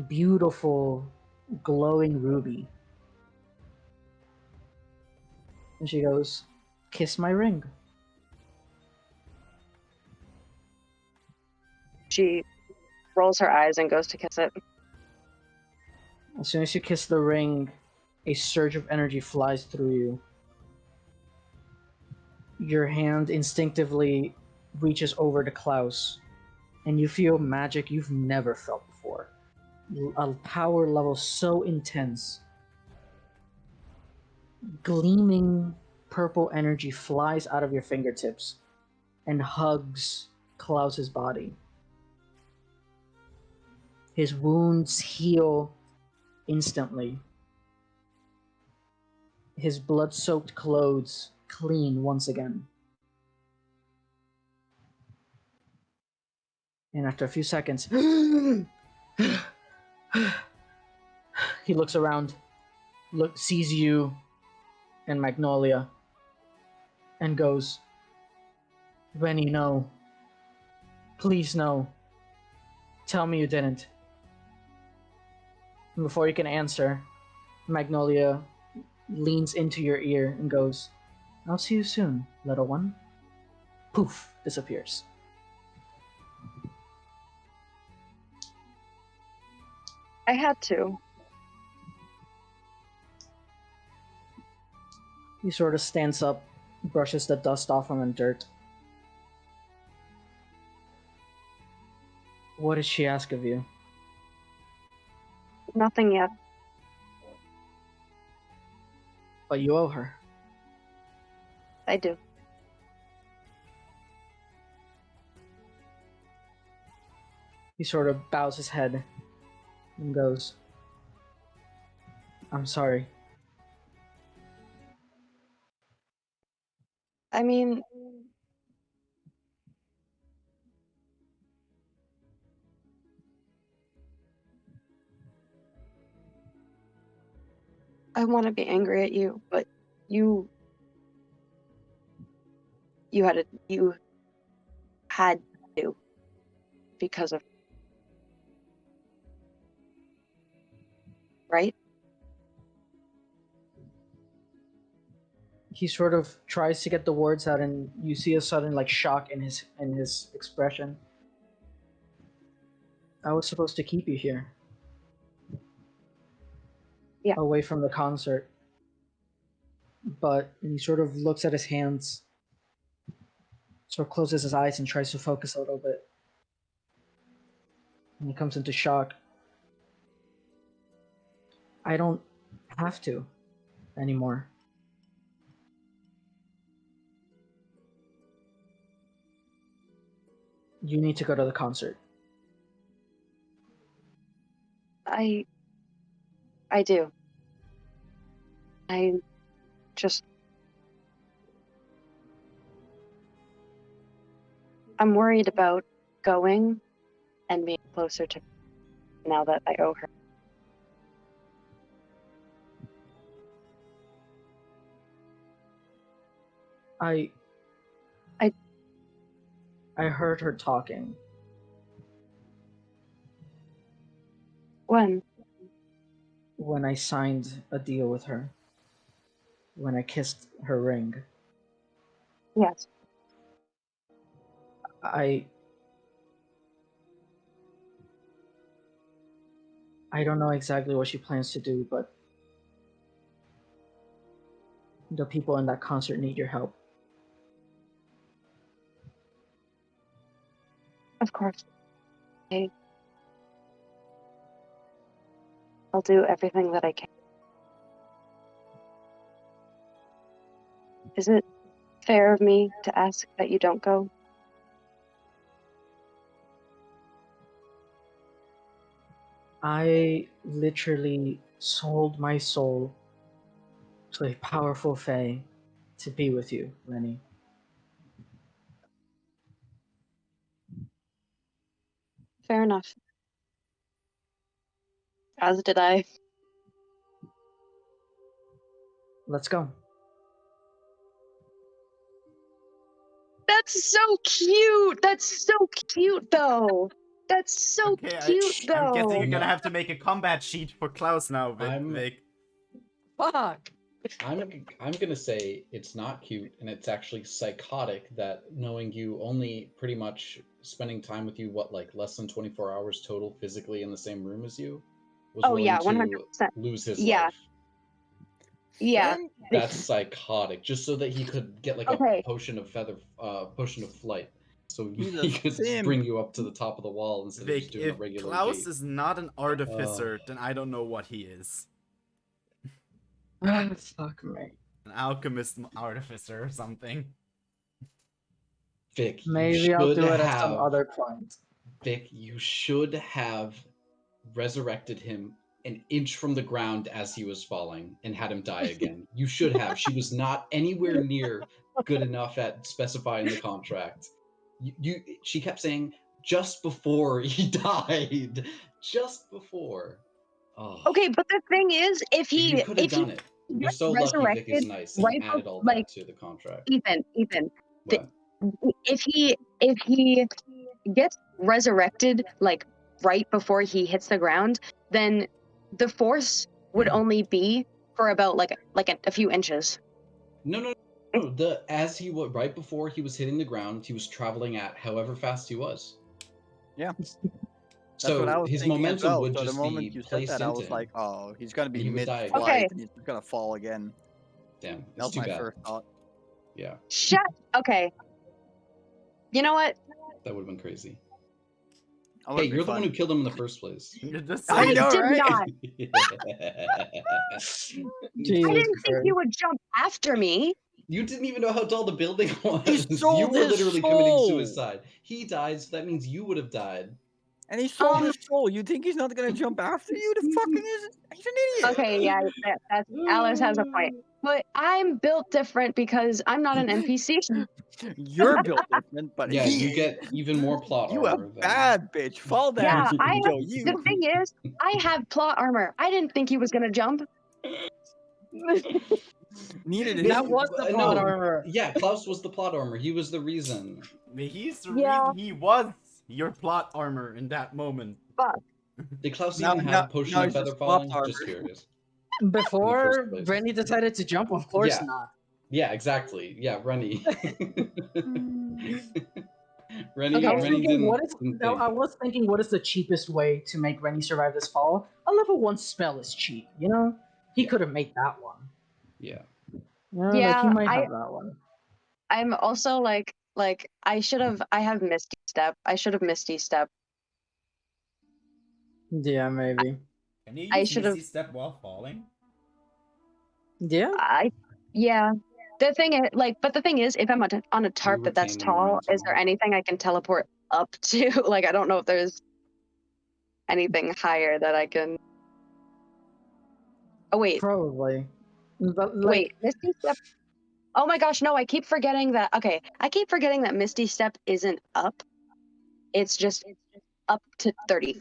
Beautiful, glowing ruby. And she goes, kiss my ring. She rolls her eyes and goes to kiss it. As soon as you kiss the ring, a surge of energy flies through you. Your hand instinctively reaches over to Klaus, and you feel magic you've never felt before. A power level so intense. Gleaming purple energy flies out of your fingertips and hugs Klaus's body. His wounds heal instantly. His blood-soaked clothes clean once again. And after a few seconds, he looks around, sees you, and Magnolia and goes, Rennie, no. Please, no. Tell me you didn't. And before you can answer, Magnolia leans into your ear and goes, I'll see you soon, little one. Poof, disappears. I had to. He sort of stands up, brushes the dust off on the dirt. What did she ask of you? Nothing yet. But you owe her. I do. He sort of bows his head and goes, I'm sorry. I mean, I want to be angry at you, but you had to because of, right? He sort of tries to get the words out, and you see a sudden shock in his expression. I was supposed to keep you here. Yeah. Away from the concert. But he sort of looks at his hands, sort of closes his eyes and tries to focus a little bit. And he comes into shock. I don't have to anymore. You need to go to the concert. I do. I'm worried about going and being closer to now that I owe her. I heard her talking. When? When I signed a deal with her. When I kissed her ring. Yes. I don't know exactly what she plans to do, but the people in that concert need your help. Of course. I'll do everything that I can. Is it fair of me to ask that you don't go? I literally sold my soul to a powerful fae to be with you, Lenny. Fair enough. As did I. Let's go. That's so cute! That's so cute, though! That's so cute, though! I'm guessing you're No. gonna have to make a combat sheet for Klaus now, I'm- Vic. Fuck! I'm gonna say it's not cute, and it's actually psychotic that knowing you only pretty much spending time with you, less than 24 hours total physically in the same room as you, was Oh, willing yeah, to 100%. lose his Yeah. life. Yeah. That's psychotic, just so that he could get Okay. a potion of flight, so He's a he could simp. bring you up to the top of the wall instead of just Vic, doing a if regular Klaus leap. is not an artificer, then I don't know what he is. Fuck me. An alchemist artificer or something. Vic, you Maybe I'll should do it at some have- other point. Vic, you should have resurrected him an inch from the ground as he was falling and had him die again. You should have. She was not anywhere near good enough at specifying the contract. She kept saying just before he died. Just before. Oh. Okay, but the thing is, if You he could have done it. You're so lucky Vic is nice and right added all like that to the contract. Ethan, What? if he gets resurrected like right before he hits the ground, then the force would only be for about like a few inches. No. As he was right before he was hitting the ground, he was traveling at however fast he was. Yeah. So what I was his thinking as momentum well. would So just the moment be you said placed that, I into was him. like, oh, he's gonna be He would die mid-flight again. and he's just gonna fall again. Damn, That it's was too my bad. first thought. Yeah, Okay. You know what? that would have been crazy. That Hey, would've been you're the one fun. who killed him in the first place. You're just I saying. know, did right? not. I Jesus didn't think Christ. you would jump after me. You didn't even know how tall the building was. He sold You were his literally committing soul. suicide. He died, so that means you would have died. And he sold Um, his soul. You think he's not gonna jump after you? The fucking he's an idiot. Okay, yeah, that's Alice has a point. But I'm built different because I'm not an NPC. You're built different, but Yeah, he you get even more plot you a armor. than- bad bitch. Fall down. Yeah, so we I can have, kill you. the thing is, I have plot armor. I didn't think he was gonna jump. Neither did That he. was the No, plot armor. Yeah, Klaus was the plot armor. He was the reason. He's the Yeah. reason he was your plot armor in that moment. Did Klaus No, even no, have potion no, of he's feather just falling? plot Just armor. curious. Before place. Rennie decided to jump, of course Yeah. not. Yeah, exactly. Yeah, Rennie. Rennie, Okay. I was Rennie thinking, didn't. what is? didn't No, think. I was thinking, what is the cheapest way to make Rennie survive this fall? A level 1 spell is cheap, you know. He could have made that one. Yeah. Like Yeah, he might have that one. I'm also like I have Misty Step. I should have Misty Step. Yeah, maybe. Can you I use should've- Misty Step while falling? Yeah. Yeah. The thing is, but the thing is, if I'm on a tarp that's retain tall, momentum. is there anything I can teleport up to? Like, I don't know if there's anything higher that I can. Oh wait, Probably. But wait, Misty Step. Oh my gosh, no! I keep forgetting that. Okay, I keep forgetting that Misty Step isn't up. It's just up to 30.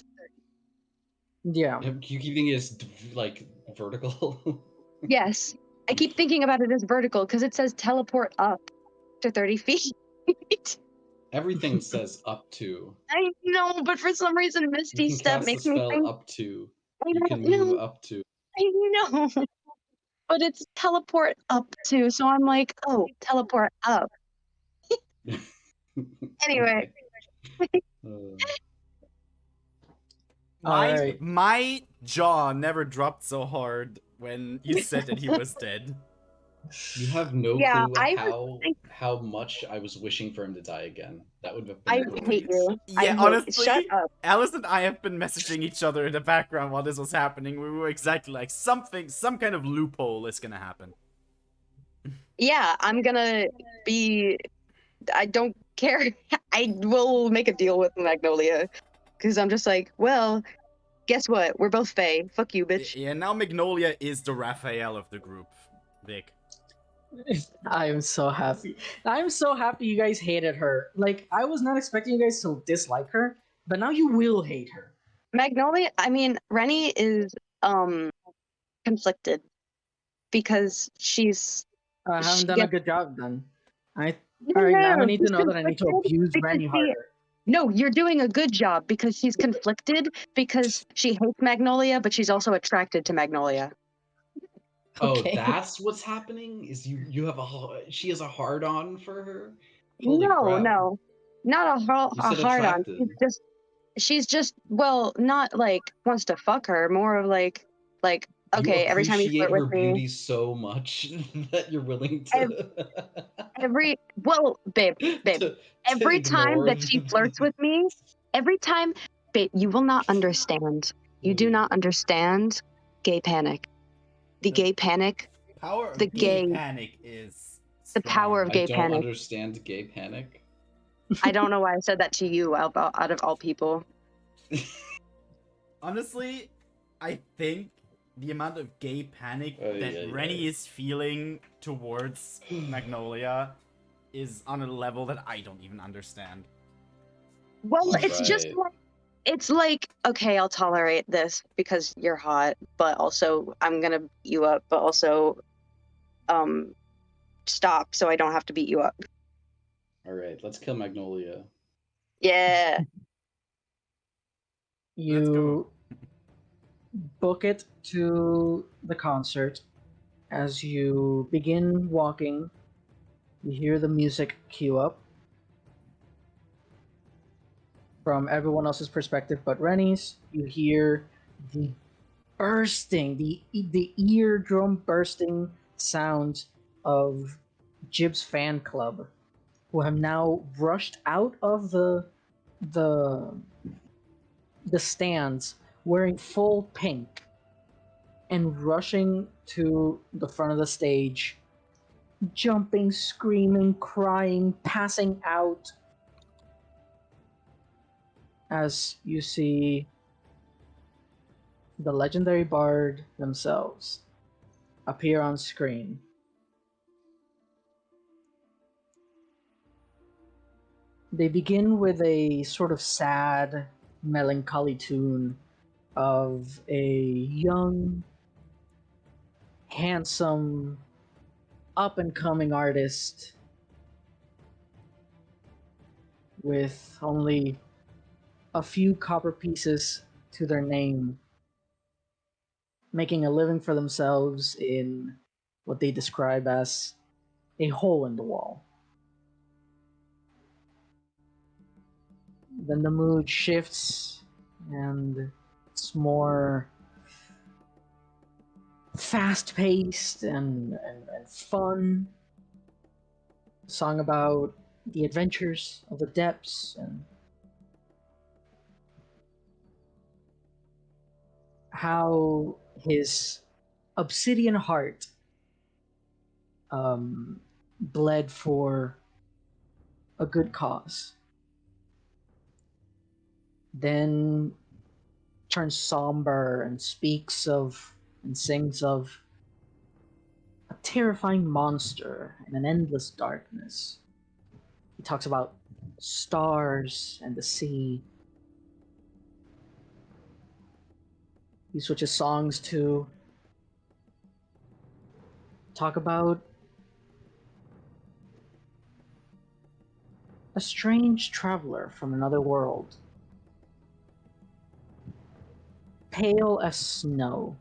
Yeah. You keep thinking it's like vertical. Yes, I keep thinking about it as vertical because it says teleport up to 30 feet. Everything says up to. I know, but for some reason, You Misty can Step cast the makes me spell think. up to. I You can don't know. move up to. I know. But it's teleport up to, so I'm like, oh, teleport up. Anyway. Alright. My jaw never dropped so hard when you said that he was dead. You have no Yeah, clue I was how much I was wishing for him to die again. That would have I been hate great. you. I Yeah, hate- honestly, Shut up. Alice and I have been messaging each other in the background while this was happening. We were exactly like, some kind of loophole is gonna happen. Yeah, I'm gonna be. I don't care. I will make a deal with Magnolia. Because I'm just like, well, guess what? We're both Fae. Fuck you, bitch. Yeah, now Magnolia is the Raphael of the group, Vic. I am so happy. I'm so happy you guys hated her. Like, I was not expecting you guys to dislike her, but now you will hate her. Magnolia, I mean, Rennie is conflicted because she's. I haven't She done a gets- good job then. No, Alright, now no, I need to she's know that I need to conflicted abuse because Rennie she- harder. No, you're doing a good job because she's conflicted because she hates Magnolia, but she's also attracted to Magnolia. Okay. Oh, that's what's happening? Is you have she has a hard on for her? Holy No, crap. no, not You a said hard on. attracted. She's just well, not like wants to fuck her. More of like okay, every time you appreciate flirt her with me, beauty so much that you're willing to babe, to every time ignore that she flirts with me, every time, babe, you will not understand. You do not understand gay panic. The gay panic, Power of The gay gay- panic is the power of strong. gay I don't panic. understand gay panic. I don't know why I said that to you out of all people. Honestly, I think the amount of gay panic Ay, that ay, Rennie ay. is feeling towards Magnolia is on a level that I don't even understand. Well, it's just Right. like It's like, okay, I'll tolerate this because you're hot, but also I'm gonna beat you up, but also stop so I don't have to beat you up. All right, let's kill Magnolia. Yeah. Let's go. You book it to the concert. As you begin walking, you hear the music cue up from everyone else's perspective but Rennie's. You hear the bursting, the eardrum bursting sounds of Jib's fan club, who have now rushed out of the the stands wearing full pink and rushing to the front of the stage, jumping, screaming, crying, passing out as you see the legendary bard themselves appear on screen. They begin with a sort of sad, melancholy tune of a young, handsome, up and coming artist with only a few copper pieces to their name, making a living for themselves in what they describe as a hole in the wall. Then the mood shifts and it's more fast paced and fun. A song about the adventures of the depths and how his obsidian heart bled for a good cause. Then turns somber and speaks of and sings of a terrifying monster in an endless darkness. He talks about stars and the sea. He switches songs to talk about a strange traveler from another world, pale as snow,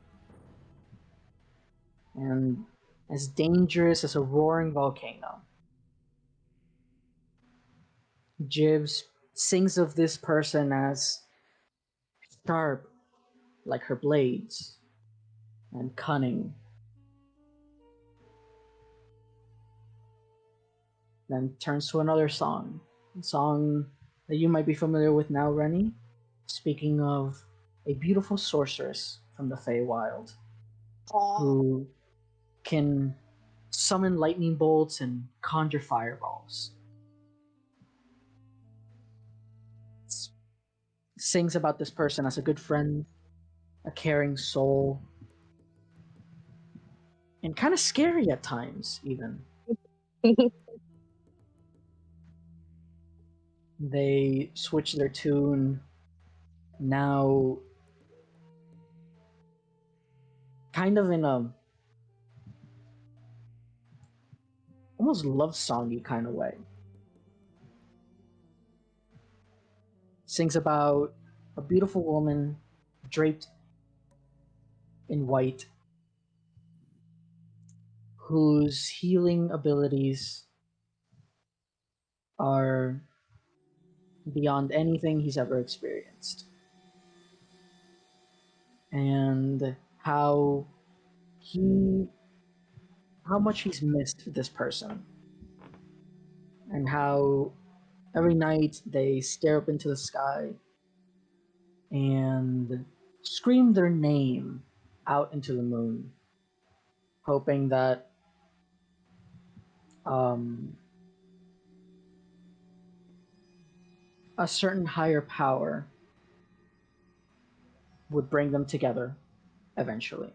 and as dangerous as a roaring volcano. Jibs sings of this person as sharp like her blades and cunning. Then turns to another song, a song that you might be familiar with now, Rennie, speaking of a beautiful sorceress from the Feywild who can summon lightning bolts and conjure fireballs. Sings about this person as a good friend, a caring soul, and kind of scary at times, even. They switch their tune now, kind of in a almost love songy kind of way. Sings about a beautiful woman draped in white whose healing abilities are beyond anything he's ever experienced. And how much he's missed this person. And how every night they stare up into the sky and scream their name out into the moon, hoping that a certain higher power would bring them together eventually.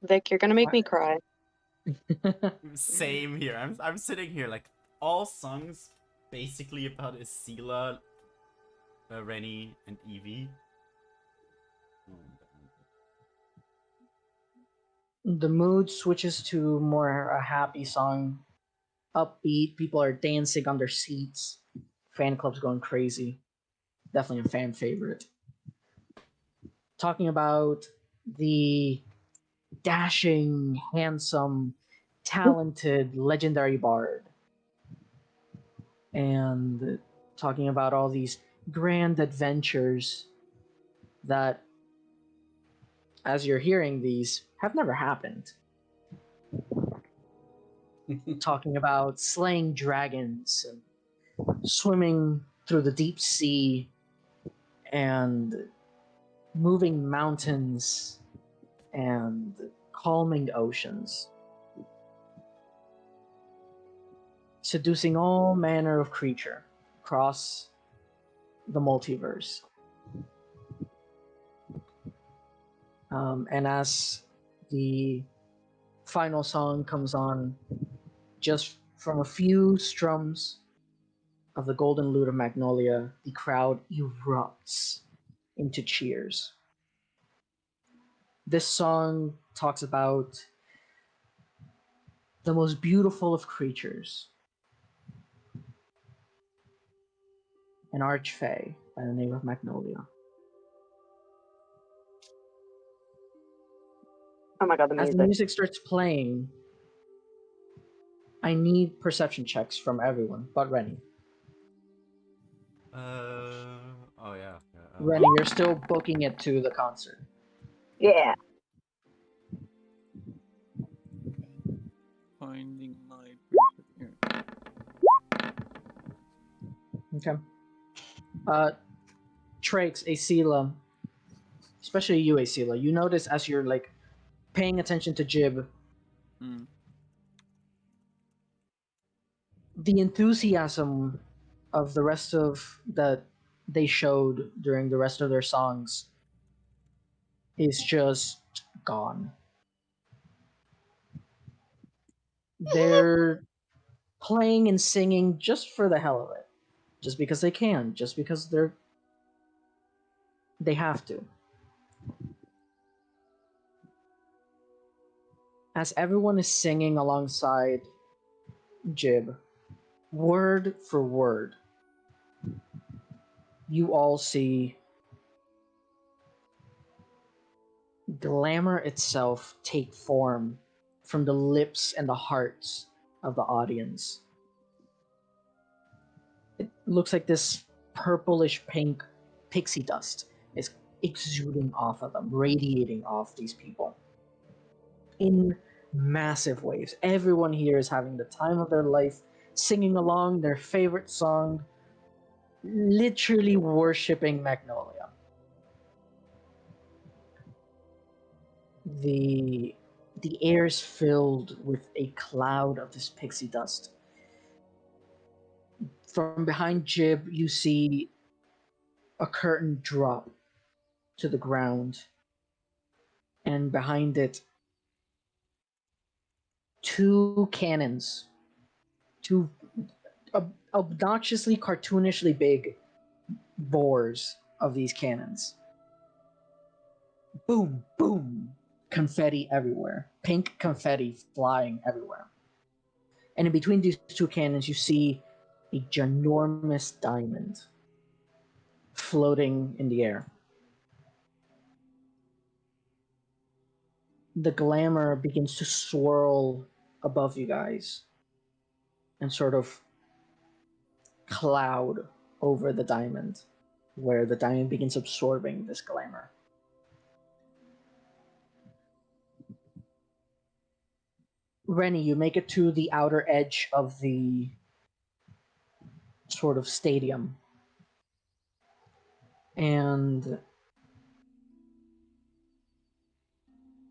Vic, you're gonna make me cry. Same here. I'm sitting here like all songs basically about Isila, Rennie, and Evie. The mood switches to more a happy song, upbeat. People are dancing on their seats. Fan club's going crazy. Definitely a fan favorite. Talking about the dashing, handsome, talented, legendary bard, and talking about all these grand adventures that, as you're hearing these, have never happened. Talking about slaying dragons and swimming through the deep sea and moving mountains and calming oceans, seducing all manner of creature across the multiverse. And as the final song comes on, just from a few strums of the Golden Lute of Magnolia, the crowd erupts into cheers. This song talks about the most beautiful of creatures, an archfey by the name of Magnolia. Oh my god, the As the music. music starts playing, I need perception checks from everyone but Rennie. Oh yeah. Rennie, you're still booking it to the concert. Yeah. Finding my here. Okay. Traix, Asila, especially you, Asila, you notice as you're like paying attention to Jib, Mm. the enthusiasm of the rest of that they showed during the rest of their songs is just gone. They're playing and singing just for the hell of it, just because they can, just because they have to. As everyone is singing alongside Jib, word for word, you all see glamour itself take form from the lips and the hearts of the audience. It looks like this purplish pink pixie dust is exuding off of them, radiating off these people in massive waves. Everyone here is having the time of their life, singing along their favorite song, literally worshipping Magnolia. The air is filled with a cloud of this pixie dust. From behind Jib, you see a curtain drop to the ground, and behind it, two cannons, two obnoxiously, cartoonishly big bores of these cannons. Boom, boom, confetti everywhere, pink confetti flying everywhere. And in between these two cannons, you see a ginormous diamond floating in the air. The glamour begins to swirl above you guys and sort of cloud over the diamond, where the diamond begins absorbing this glamour. Rennie, you make it to the outer edge of the sort of stadium. And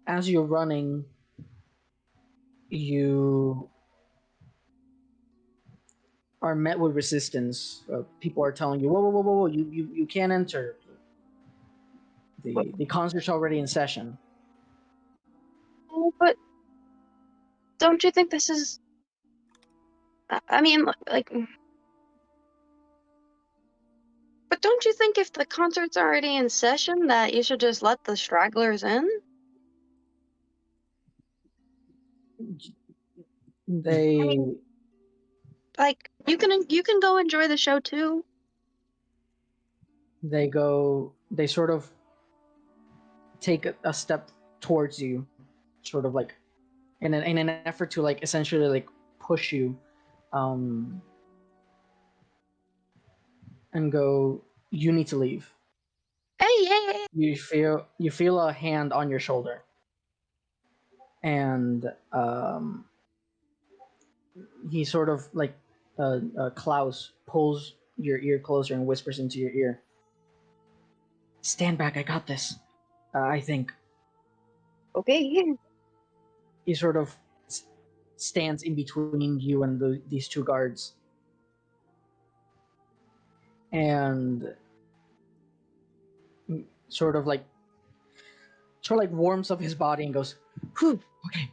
as you're running, you are met with resistance. People are telling you, whoa, you can't enter. The concert's already in session. Oh, but don't you think this is? I mean, like, But don't you think if the concert's already in session that you should just let the stragglers in? They Like you can go enjoy the show too. they sort of take a step towards you, sort of like in an effort to like essentially like push you, um, and go. You need to leave. Hey. You feel a hand on your shoulder, and he sort of like Klaus pulls your ear closer and whispers into your ear. Stand back, I got this. I think Okay. he sort of stands in between you and these two guards, and sort of like warms up his body and goes, "Whew, okay."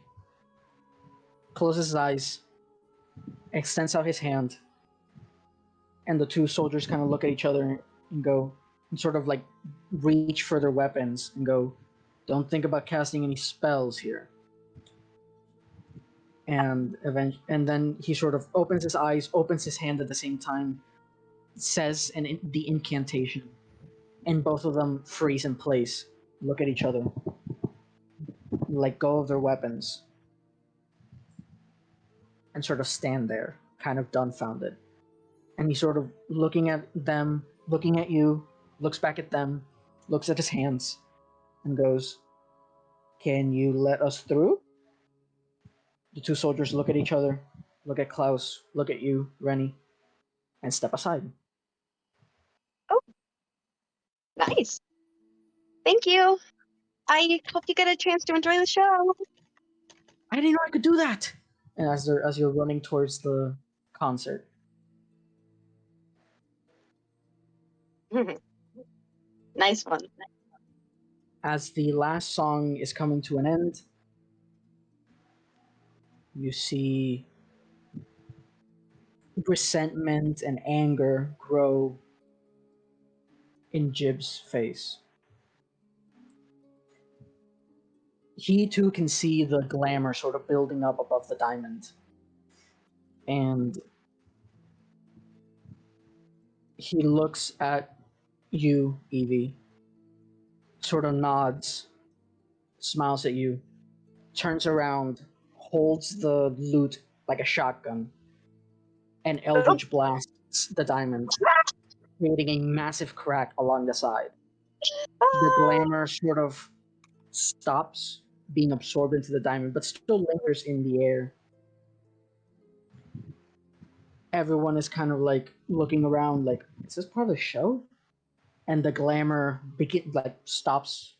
Closes his eyes, extends out his hand, and the two soldiers kind of look at each other and go, and sort of like reach for their weapons and go, "Don't think about casting any spells here." And then he sort of opens his eyes, opens his hand at the same time, says the incantation, and both of them freeze in place, look at each other, let go of their weapons, and sort of stand there, kind of dumbfounded. And he's sort of looking at them, looking at you, looks back at them, looks at his hands, and goes, "Can you let us through?" The two soldiers look at each other, look at Klaus, look at you, Rennie, and step aside. Oh, nice. Thank you. I hope you get a chance to enjoy the show. I didn't know I could do that. And as you're running towards the concert, Nice one. as the last song is coming to an end, you see resentment and anger grow in Jib's face. He too can see the glamour sort of building up above the diamond. And he looks at you, Evie, sort of nods, smiles at you, turns around, holds the loot like a shotgun, and Eldritch blasts the diamond, creating a massive crack along the side. The glamour sort of stops being absorbed into the diamond, but still lingers in the air. Everyone is kind of like looking around, like, is this part of the show? And the glamour stops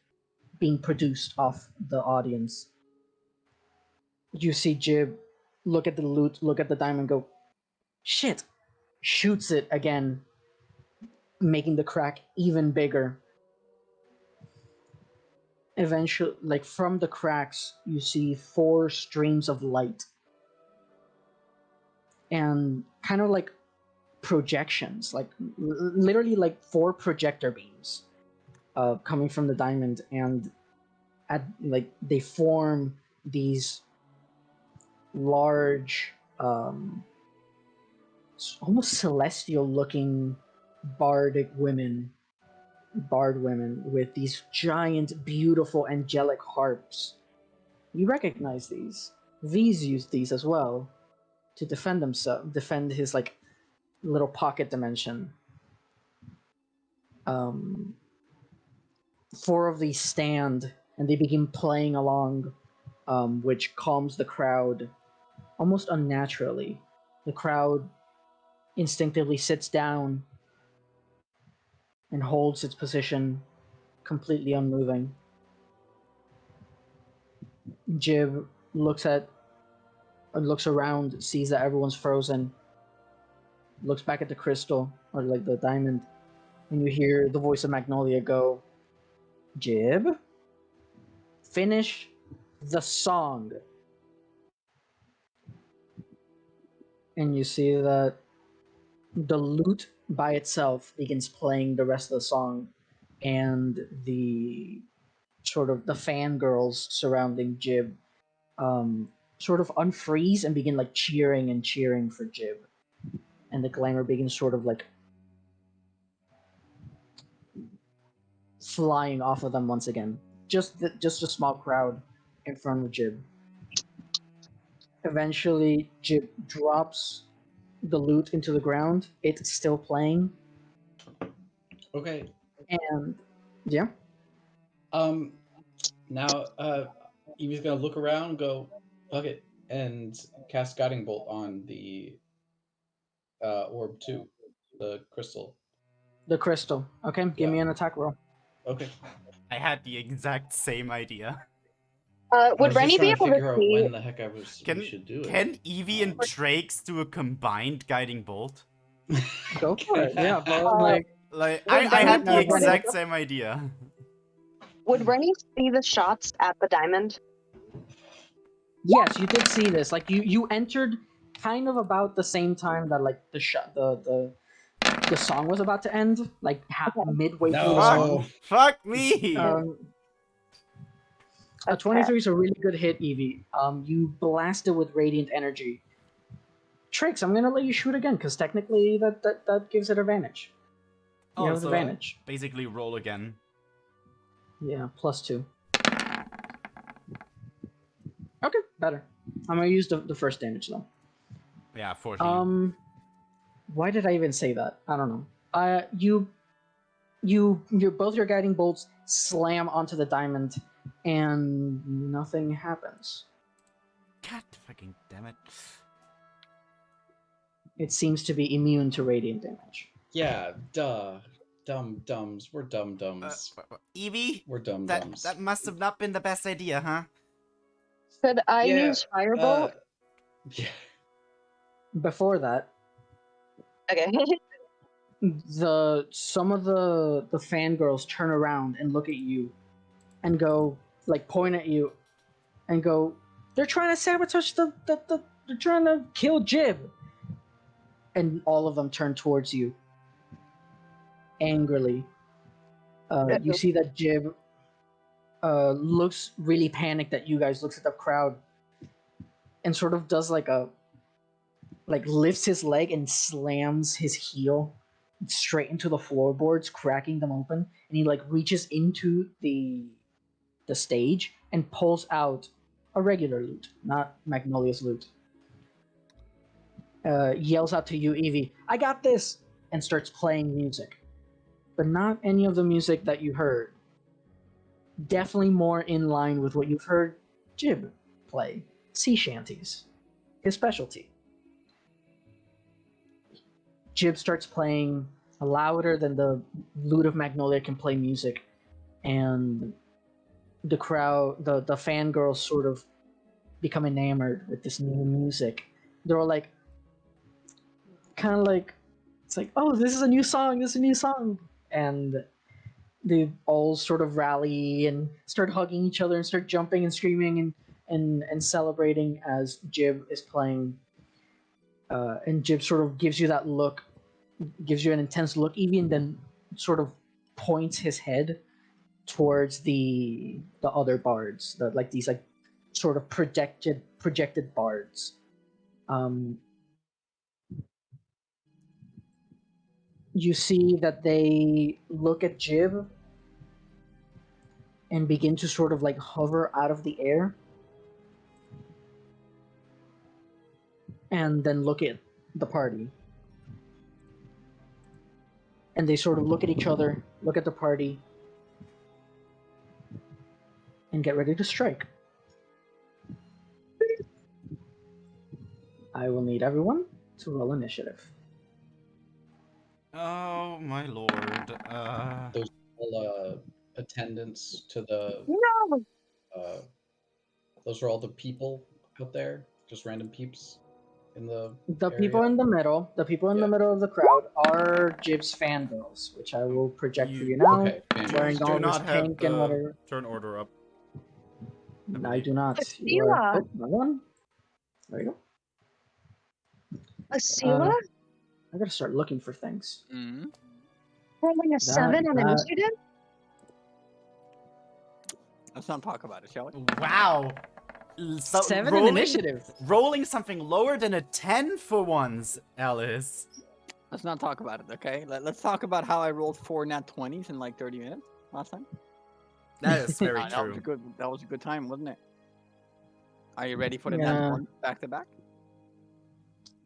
being produced off the audience. You see Jib look at the loot, look at the diamond, go, shit, shoots it again, making the crack even bigger. Eventually, like from the cracks, you see 4 streams of light, and kind of like projections, like literally like 4 projector beams coming from the diamond, and like they form these large, almost celestial looking bard women with these giant, beautiful, angelic harps. You recognize these. V's used these as well to defend his like little pocket dimension. 4 of these stand and they begin playing along, which calms the crowd almost unnaturally. The crowd instinctively sits down and holds its position, completely unmoving. Jib looks around, sees that everyone's frozen, looks back at the crystal, or like the diamond, and you hear the voice of Magnolia go, "Jib, finish the song." And you see that the lute by itself begins playing the rest of the song, and the sort of the fangirls surrounding Jib sort of unfreeze and begin like cheering and cheering for Jib, and the glamour begins sort of like flying off of them once again. Just a small crowd in front of Jib. Eventually, Jib drops the loot into the ground. It's still playing, Okay. and yeah, Now, Evie's gonna look around, and go, fuck it, and cast Guiding Bolt on the orb too, the crystal. the crystal. Okay, give me Yeah. an attack roll. Okay. I had the exact same idea. I Would was just Rennie be trying to able to figure out see? when the heck we Can should do it. can Evie and Drakes do a combined guiding bolt? Go for it. Yeah, but like Like Would I had Rennie the be able exact to- same idea. Would Rennie see the shots at the diamond? yes, you did see this. Like you entered kind of about the same time that like the song was about to end, like midway through the No. song. Fuck me! A Okay. 23 is a really good hit, Evie. You blasted with radiant energy. Tricks, I'm gonna let you shoot again because technically that gives it advantage. You Oh, have so advantage. basically roll again. Yeah, +2. Okay, better. I'm gonna use the first damage though. Yeah, 14. Why did I even say that? I don't know. Your both your guiding bolts slam onto the diamond, and nothing happens. God fucking damn it. It seems to be immune to radiant damage. Yeah, duh. Dumb dumbs. We're dumb dumbs. Evie? We're dumb That dumbs. that must have not been the best idea, huh? Could I Yeah, use firebolt? Yeah. Before that, Okay. some of the fangirls turn around and look at you, and go like point at you, and go, they're trying to sabotage they're trying to kill Jib, and all of them turn towards you angrily. You see that Jib looks really panicked at you guys, looks at the crowd, and sort of does like lifts his leg and slams his heel straight into the floorboards, cracking them open, and he like reaches into the stage and pulls out a regular loot, not Magnolia's loot. Yells out to you, Evie, I got this, and starts playing music. But not any of the music that you heard. Definitely more in line with what you've heard Jib play. Sea shanties. His specialty. Jib starts playing louder than the lute of Magnolia can play music, and the crowd, the fangirls sort of become enamored with this new music. They're all like, kind of like, it's like, oh, this is a new song, and they all sort of rally and start hugging each other and start jumping and screaming and celebrating as Jib is playing. And Jib sort of gives you that look, gives you an intense look, even then sort of points his head towards the other bards, these like sort of projected bards. You see that they look at Jib and begin to sort of like hover out of the air, and then look at the party. And they sort of look at each other, look at the party, and get ready to strike. I will need everyone to roll initiative. Oh my lord. All attendants to the. No. Those are all the people out there, just random peeps in the. The people area. in the middle, the of the crowd are Jib's fangirls, which I will project for you now. Okay, fantastic. Wearing all Do this not have pink and the whatever. turn order up. I do not. Asila. Oh, another one. There you go. Asila? I gotta start looking for things. Mm. Rolling a 7 on that- initiative? Let's not talk about it, shall we? Wow. So 7 in initiative. Rolling something lower than a 10 for once, Alice. Let's not talk about it, okay? Let's talk about how I rolled 4 nat 20s in like 30 minutes last time. That is very That was a true. good. That was a good time, wasn't it? Are you ready for the Yeah. nat 1 back to back?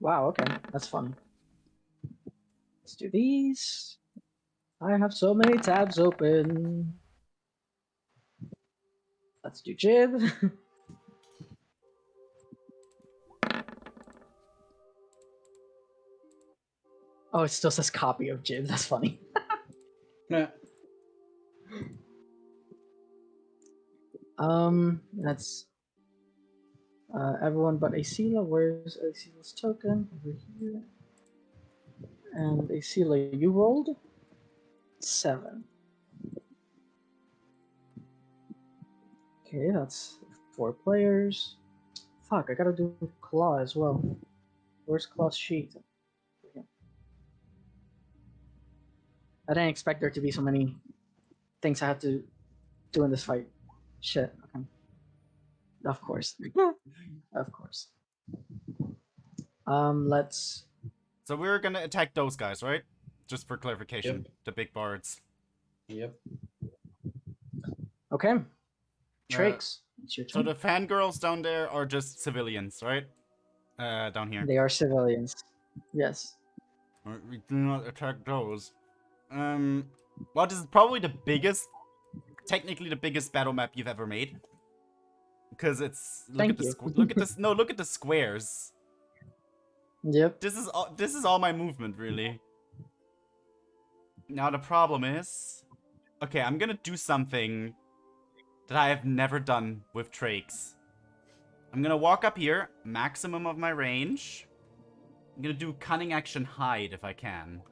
Wow, okay, that's fun. Let's do these. I have so many tabs open. Let's do Jib. Oh, it still says copy of Jib. That's funny. Nah. That's everyone but Acela. Where's Acela's token? Over here. And Acela, you rolled 7. Okay, that's 4 players. Fuck, I gotta do Claw as well. Where's Claw's sheet? I didn't expect there to be so many things I have to do in this fight. Shit. Okay. Of course. Of course. Let's. So we're gonna attack those guys, right? Just for clarification, Yep. the big bards. Yep. Okay. Trix, it's your So turn. the fangirls down there are just civilians, right? Down here. They are civilians. Yes. We do not attack those. Well, this is probably the biggest, technically the biggest battle map you've ever made. Because it's look at this. No, look at the squares. Yep. This is all my movement, really. Now the problem is, okay, I'm gonna do something that I have never done with Trakes. I'm gonna walk up here, maximum of my range. I'm gonna do cunning action hide if I can.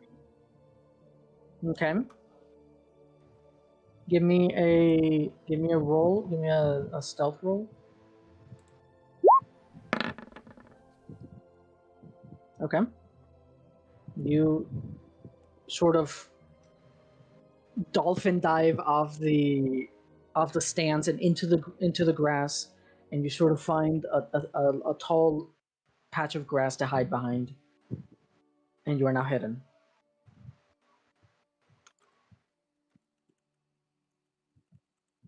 Okay. Give me a roll. Give me a stealth roll. Okay. You sort of dolphin dive off the stands and into the grass, and you sort of find a tall patch of grass to hide behind, and you are now hidden.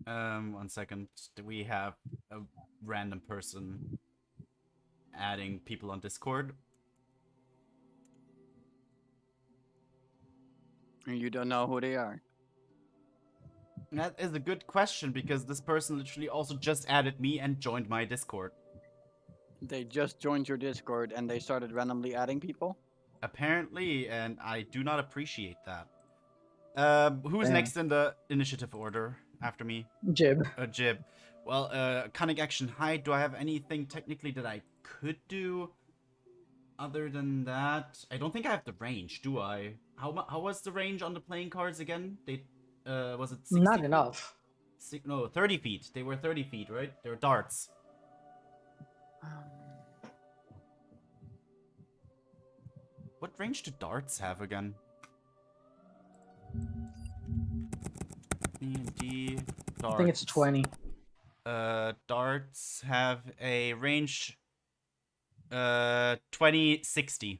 One second. Do we have a random person adding people on Discord? And you don't know who they are. That is a good question because this person literally also just added me and joined my Discord. They just joined your Discord and they started randomly adding people. Apparently, and I do not appreciate that. Who's Damn. next in the initiative order after me? Jib. Jib. Well, cunning action hide. Do I have anything technically that I could do? Other than that, I don't think I have the range, do I? How was the range on the playing cards again? They, was it 60 Not feet? enough. No, 30 feet. They were 30 feet, right? They were darts. What range do darts have again? D&D darts. I think it's 20. Darts have a range 20-60.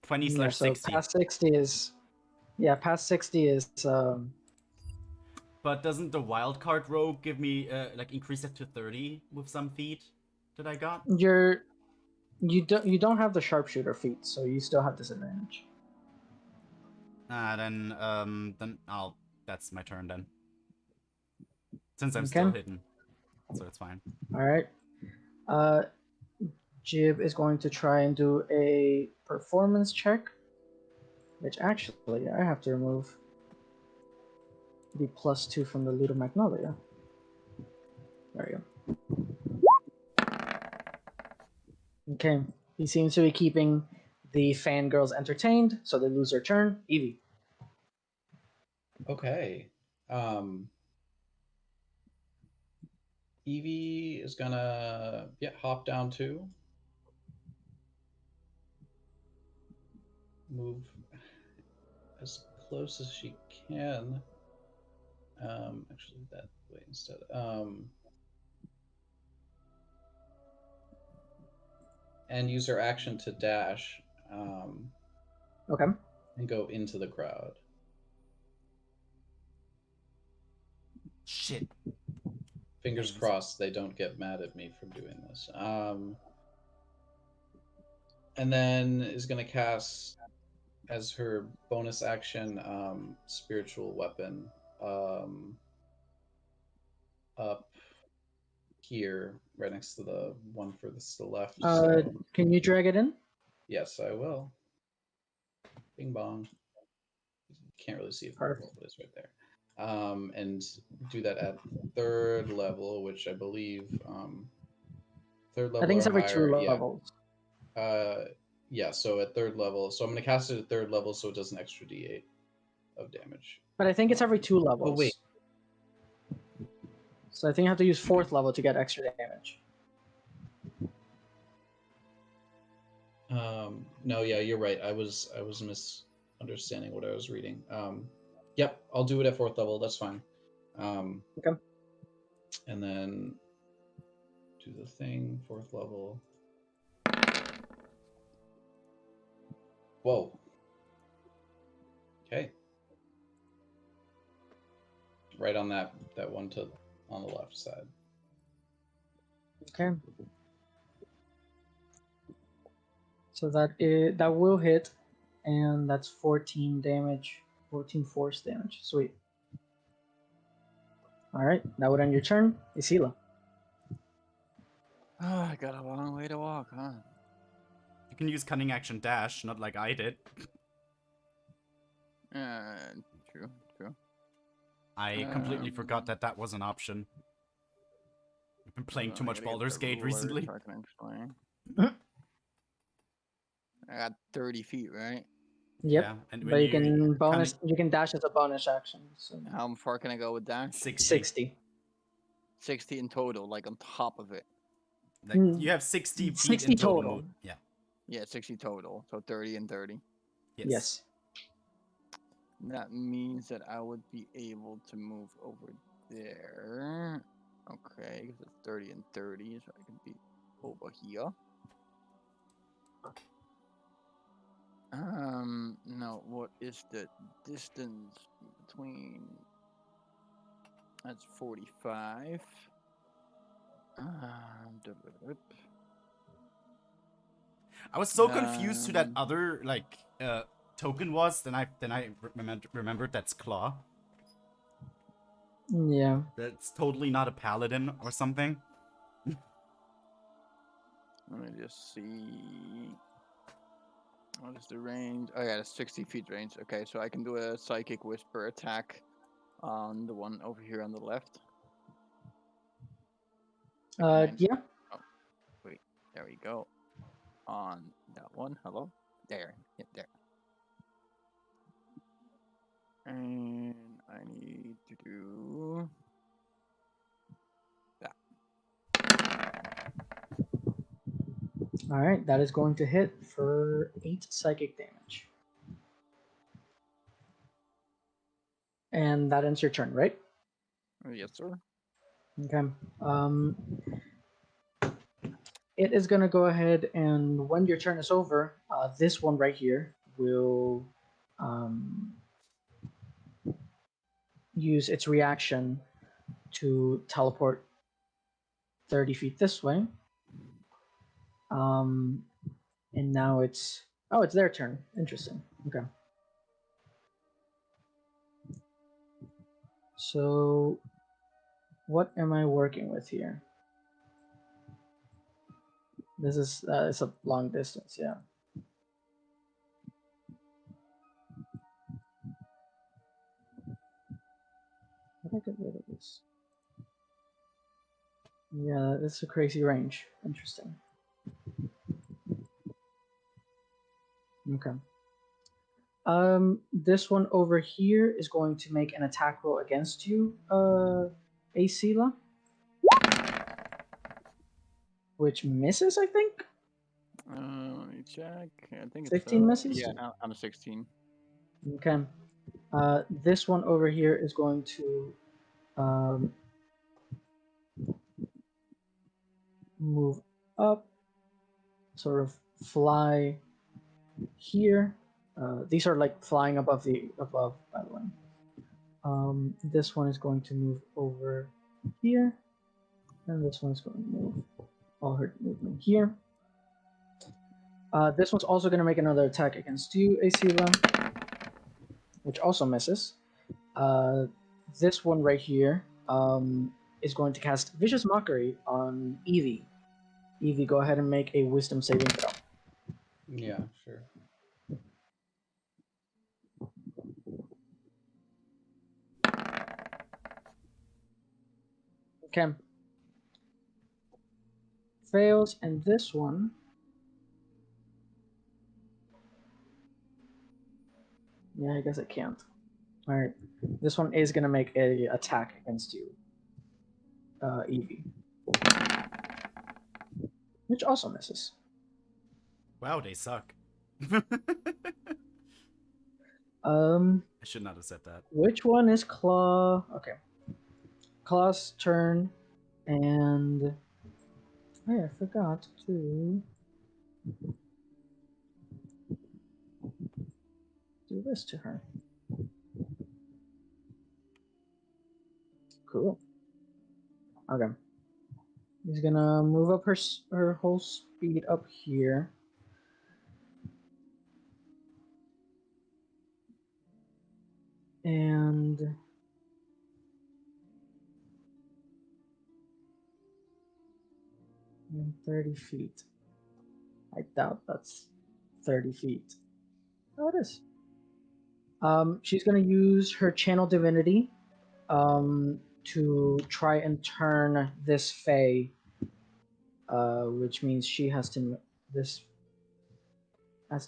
20 Yeah, slash so 60. past 60 is. Yeah, past 60 is. But doesn't the wildcard rogue give me like increase it to 30 with some feat that I got? You don't have the sharpshooter feat, so you still have disadvantage. Then that's my turn then. Since I'm Okay. still hidden, so it's fine. All right. Jib is going to try and do a performance check, which actually I have to remove the +2 from the Ludo Magnolia. There you go. Okay. He seems to be keeping the fangirls entertained, so they lose their turn. Evie. Okay. Evie is gonna hop down too. move as close as she can. Actually, that way instead. And use her action to dash. Okay. And go into the crowd. Shit. Fingers Thanks. crossed they don't get mad at me for doing this. And then is going to cast as her bonus action spiritual weapon up here right next to the one furthest to the left. So Can you drag it in? yes, I will. Bing bong. Can't really see if Perfect. it is right there. And do that at third level, which I believe third level I think it's or every higher. 2 levels. Yeah, so at third level. So I'm going to cast it at third level so it does an extra d8 of damage. But I think it's every 2 levels. Oh, wait. So I think you have to use 4th level to get extra damage. No, yeah, you're right. I was misunderstanding what I was reading. Yep, I'll do it at 4th level. That's fine. Okay. And then do the thing, 4th level. Whoa. Okay. Right on that one on the left side. Okay. So that will hit, and that's 14 damage, 14 force damage. Sweet. All right, that would end your turn. Isila. Oh, I got a long way to walk, huh? You can use cunning action dash, not like I did. True, true. I completely forgot that was an option. I've been playing too much Baldur's Gate recently. So I can explain. I got 30 feet, right? Yep. Yeah, and But when you can bonus. cunning- You can dash as a bonus action. So How far can I go with that? 60. 60 in total, like on top of it. Like, you have 60 feet 60 in total. total. Yeah. Yeah, 60 total. So 30 and 30. Yes. That means that I would be able to move over there. Okay, because it's 30 and 30, so I can be over here. No, what is the distance between? That's 45. I was so confused who that other like token was. Then I remembered that's Claw. Yeah. That's totally not a paladin or something. Let me just see. What is the range? Oh yeah, it's 60 feet range. Okay, so I can do a psychic whisper attack on the one over here on the left. Yeah. Oh, wait, there we go. On that one, hello, there, yeah, there. And I need to do that. All right, that is going to hit for 8 psychic damage. And that ends your turn, right? Yes, sir. Okay. It is going to go ahead, and when your turn is over, this one right here will use its reaction to teleport 30 feet this way. And now it's their turn. Interesting. Okay. So what am I working with here? This is it's a long distance, yeah. How do I get rid of this? Yeah, it's a crazy range. Interesting. Okay. This one over here is going to make an attack roll against you, Asila, which misses, I think. Let me me check. I think 16 it's misses? yeah, I'm a 16. Okay. This one over here is going to move up, sort of fly here. These are like flying above, by the way. This one is going to move over here, and this one's going to move all her movement here. This one's also going to make another attack against you, Asiva, which also misses. This one right here is going to cast Vicious Mockery on Evie. Evie, go ahead and make a Wisdom saving throw. Yeah, sure. Okay. Fails, and this one yeah, I guess it can't. All right, this one is gonna make a attack against you, Evie, which also misses. Wow, they suck. I should not have said that. Which one is Claw? Okay, Claw's turn, and I forgot to do this to her. Cool. Okay. He's gonna move up her whole speed up here. And 30 feet. I doubt that's 30 feet. Oh, it is. She's gonna use her channel divinity to try and turn this Fae, which means she has to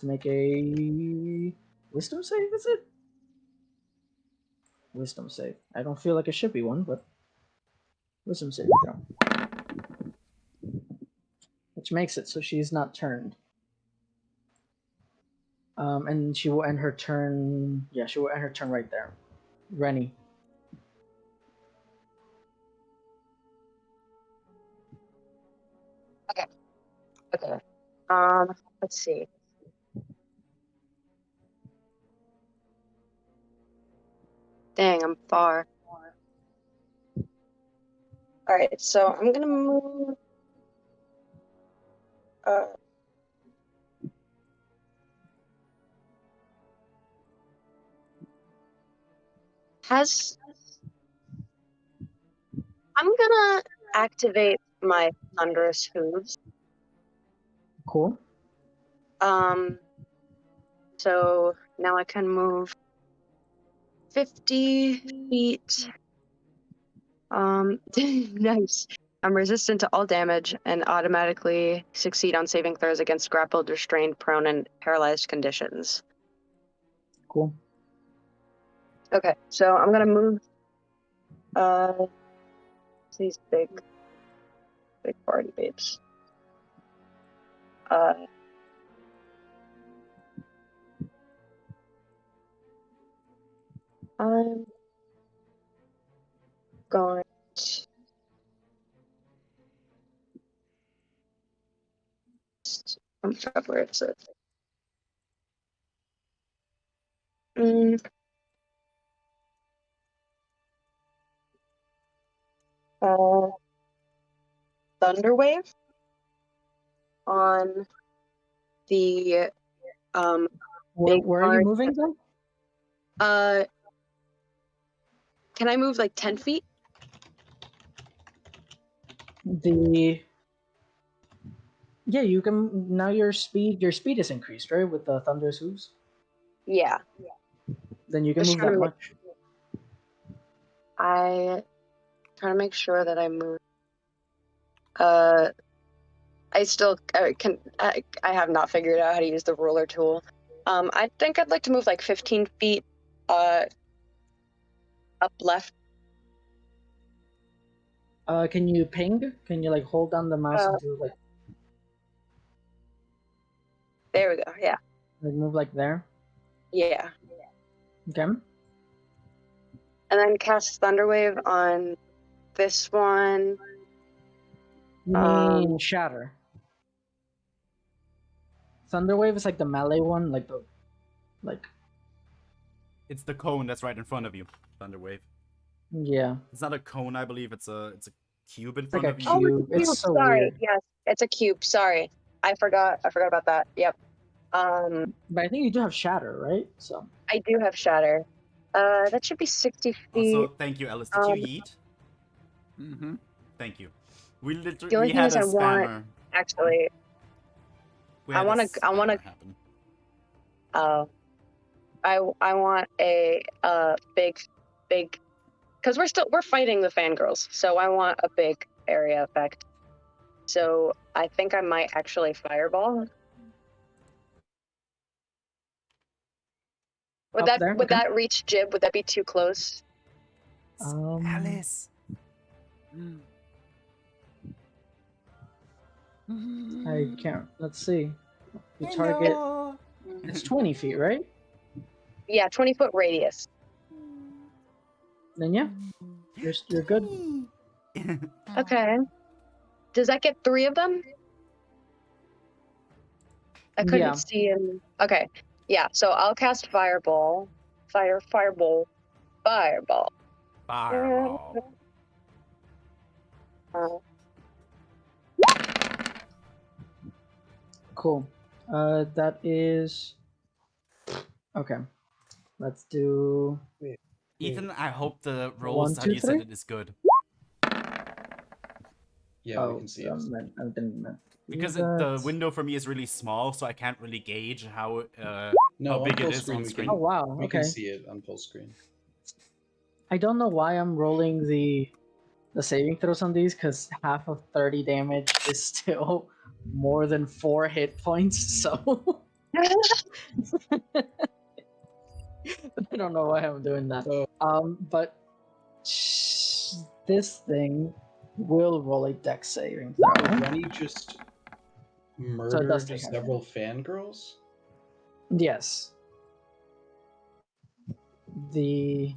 make a wisdom save. Is it wisdom save? I don't feel like it should be one, but wisdom save throw, which makes it so she's not turned. And she will end her turn. Yeah, she will end her turn right there. Rennie. Okay. Let's see. Dang, I'm far. All right, so I'm gonna move. I'm gonna activate my thunderous hooves. Cool. So now I can move 50 feet. Nice. I'm resistant to all damage and automatically succeed on saving throws against grappled, restrained, prone, and paralyzed conditions. Cool. Okay, so I'm gonna move these big party babes. I'm going to where is it? Thunderwave on the Where are you moving then? Can I move like 10 feet? Yeah, you can now. Your speed is increased, right, with the thunderous hooves. Yeah. Then you can Just move trying that to much. I try to make sure that I move. I still can. I have not figured out how to use the ruler tool. I think I'd like to move like 15 feet. Up left. Can you ping? Can you like hold down the mouse and do like? There we go. Yeah. Like move like there. Yeah. Okay. And then cast Thunderwave on this one. You mean Shatter? Thunderwave is like the melee one, like the, like. It's the cone that's right in front of you. Thunderwave. Yeah. It's not a cone, I believe. It's a cube in It's like front a of you. Oh, cube. it's a It's cube. so Sorry. weird. Yes, it's a cube. Sorry. I forgot about that. Yep. But I think you do have Shatter, right? So. I do have Shatter. That should be 60 feet. Also, thank you, Ellis. Did you yeet? Mm-hmm. Thank you. We The literally only we thing had is a I want- spammer. Actually, We I had a wanna- spammer happen. I want a big, because we're fighting the fangirls, so I want a big area effect. So I think I might actually fireball. Would Up there? Okay. that reach Jib? Would that be too close? Alice. I can't. Let's see. You target. Hello. It's 20 feet, right? Yeah, 20-foot radius. Then yeah, you're good. Okay. Does that get 3 of them? I couldn't Yeah. see him. Okay. Yeah, so I'll cast Fireball. Fireball. Fireball. Uh, Cool. That is. Okay. Let's do. Ethan, I hope the One, rolls how two, you said three? it is good. Yeah, we can see it. I didn't meant to do Because that. the window for me is really small, so I can't really gauge how No, how on big full it is screen on we screen. Oh wow. We Okay. can see it on full screen. I don't know why I'm rolling the saving throws on these, because half of 30 damage is still more than 4 hit points. So I don't know why I'm doing that. But this thing will roll a dex saving Did throw. Rennie just murdered take several fangirls? Yes. The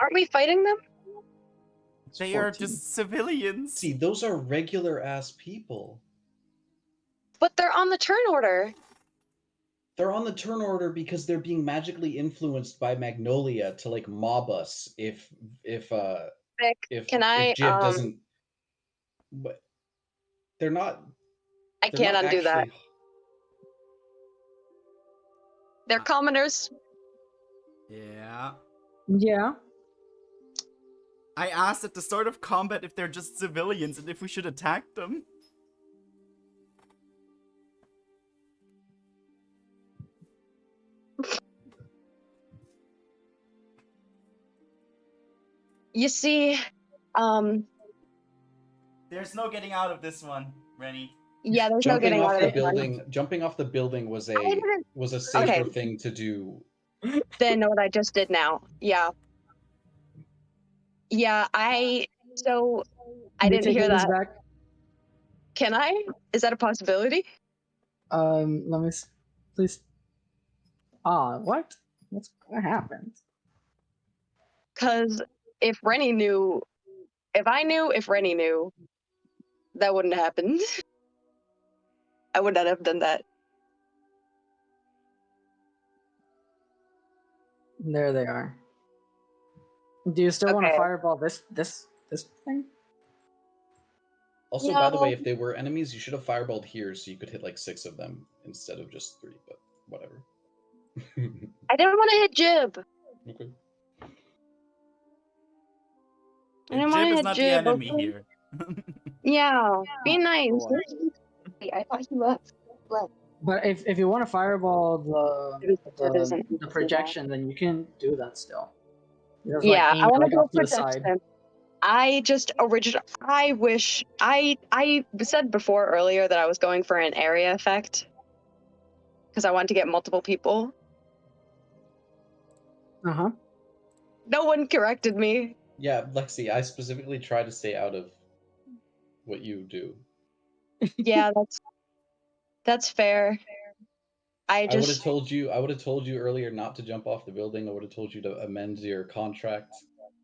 Aren't we fighting them? It's They are 14. just civilians. See, those are regular ass people. But they're on the turn order. They're on the turn order because they're being magically influenced by Magnolia to like mob us if Vic, if can I, Jib doesn't. But they're not. I they're can't not undo that. actually- They're commoners. Yeah. yeah. I asked at the start of combat if they're just civilians and if we should attack them. You see, There's no getting out of this one, Rennie. yeah, there's no Jumping getting off out the of this one. building. Jumping off the building was didn't- a safer Okay. thing to do. Than what I just did now. Yeah. Yeah, so I You didn't take hear Ely's that. back. Can I? Is that a possibility? Let me please. What? What happened? Because if Rennie knew, if Rennie knew, that wouldn't happen. I would not have done that. There they are. Do you still want to Okay. fireball this thing? Also, by the way, No. if they were enemies, you should have fireballed here so you could hit like 6 of them instead of just 3. But whatever. I didn't want to hit Jib. Okay. I didn't Jib want to is hit not the Jib. enemy okay? here. Yeah, be nice. I thought he left. But if you want to fireball It isn't. the projection, then you can do that still. You just, Yeah, aim I it, want to do off a to the side. protection. I wish I said before earlier that I was going for an area effect because I wanted to get multiple people. Uh-huh. No one corrected me. Yeah, Lexi, I specifically try to stay out of what you do. Yeah, That's fair. I I would have just told you. I would have told you earlier not to jump off the building. I would have told you to amend your contract.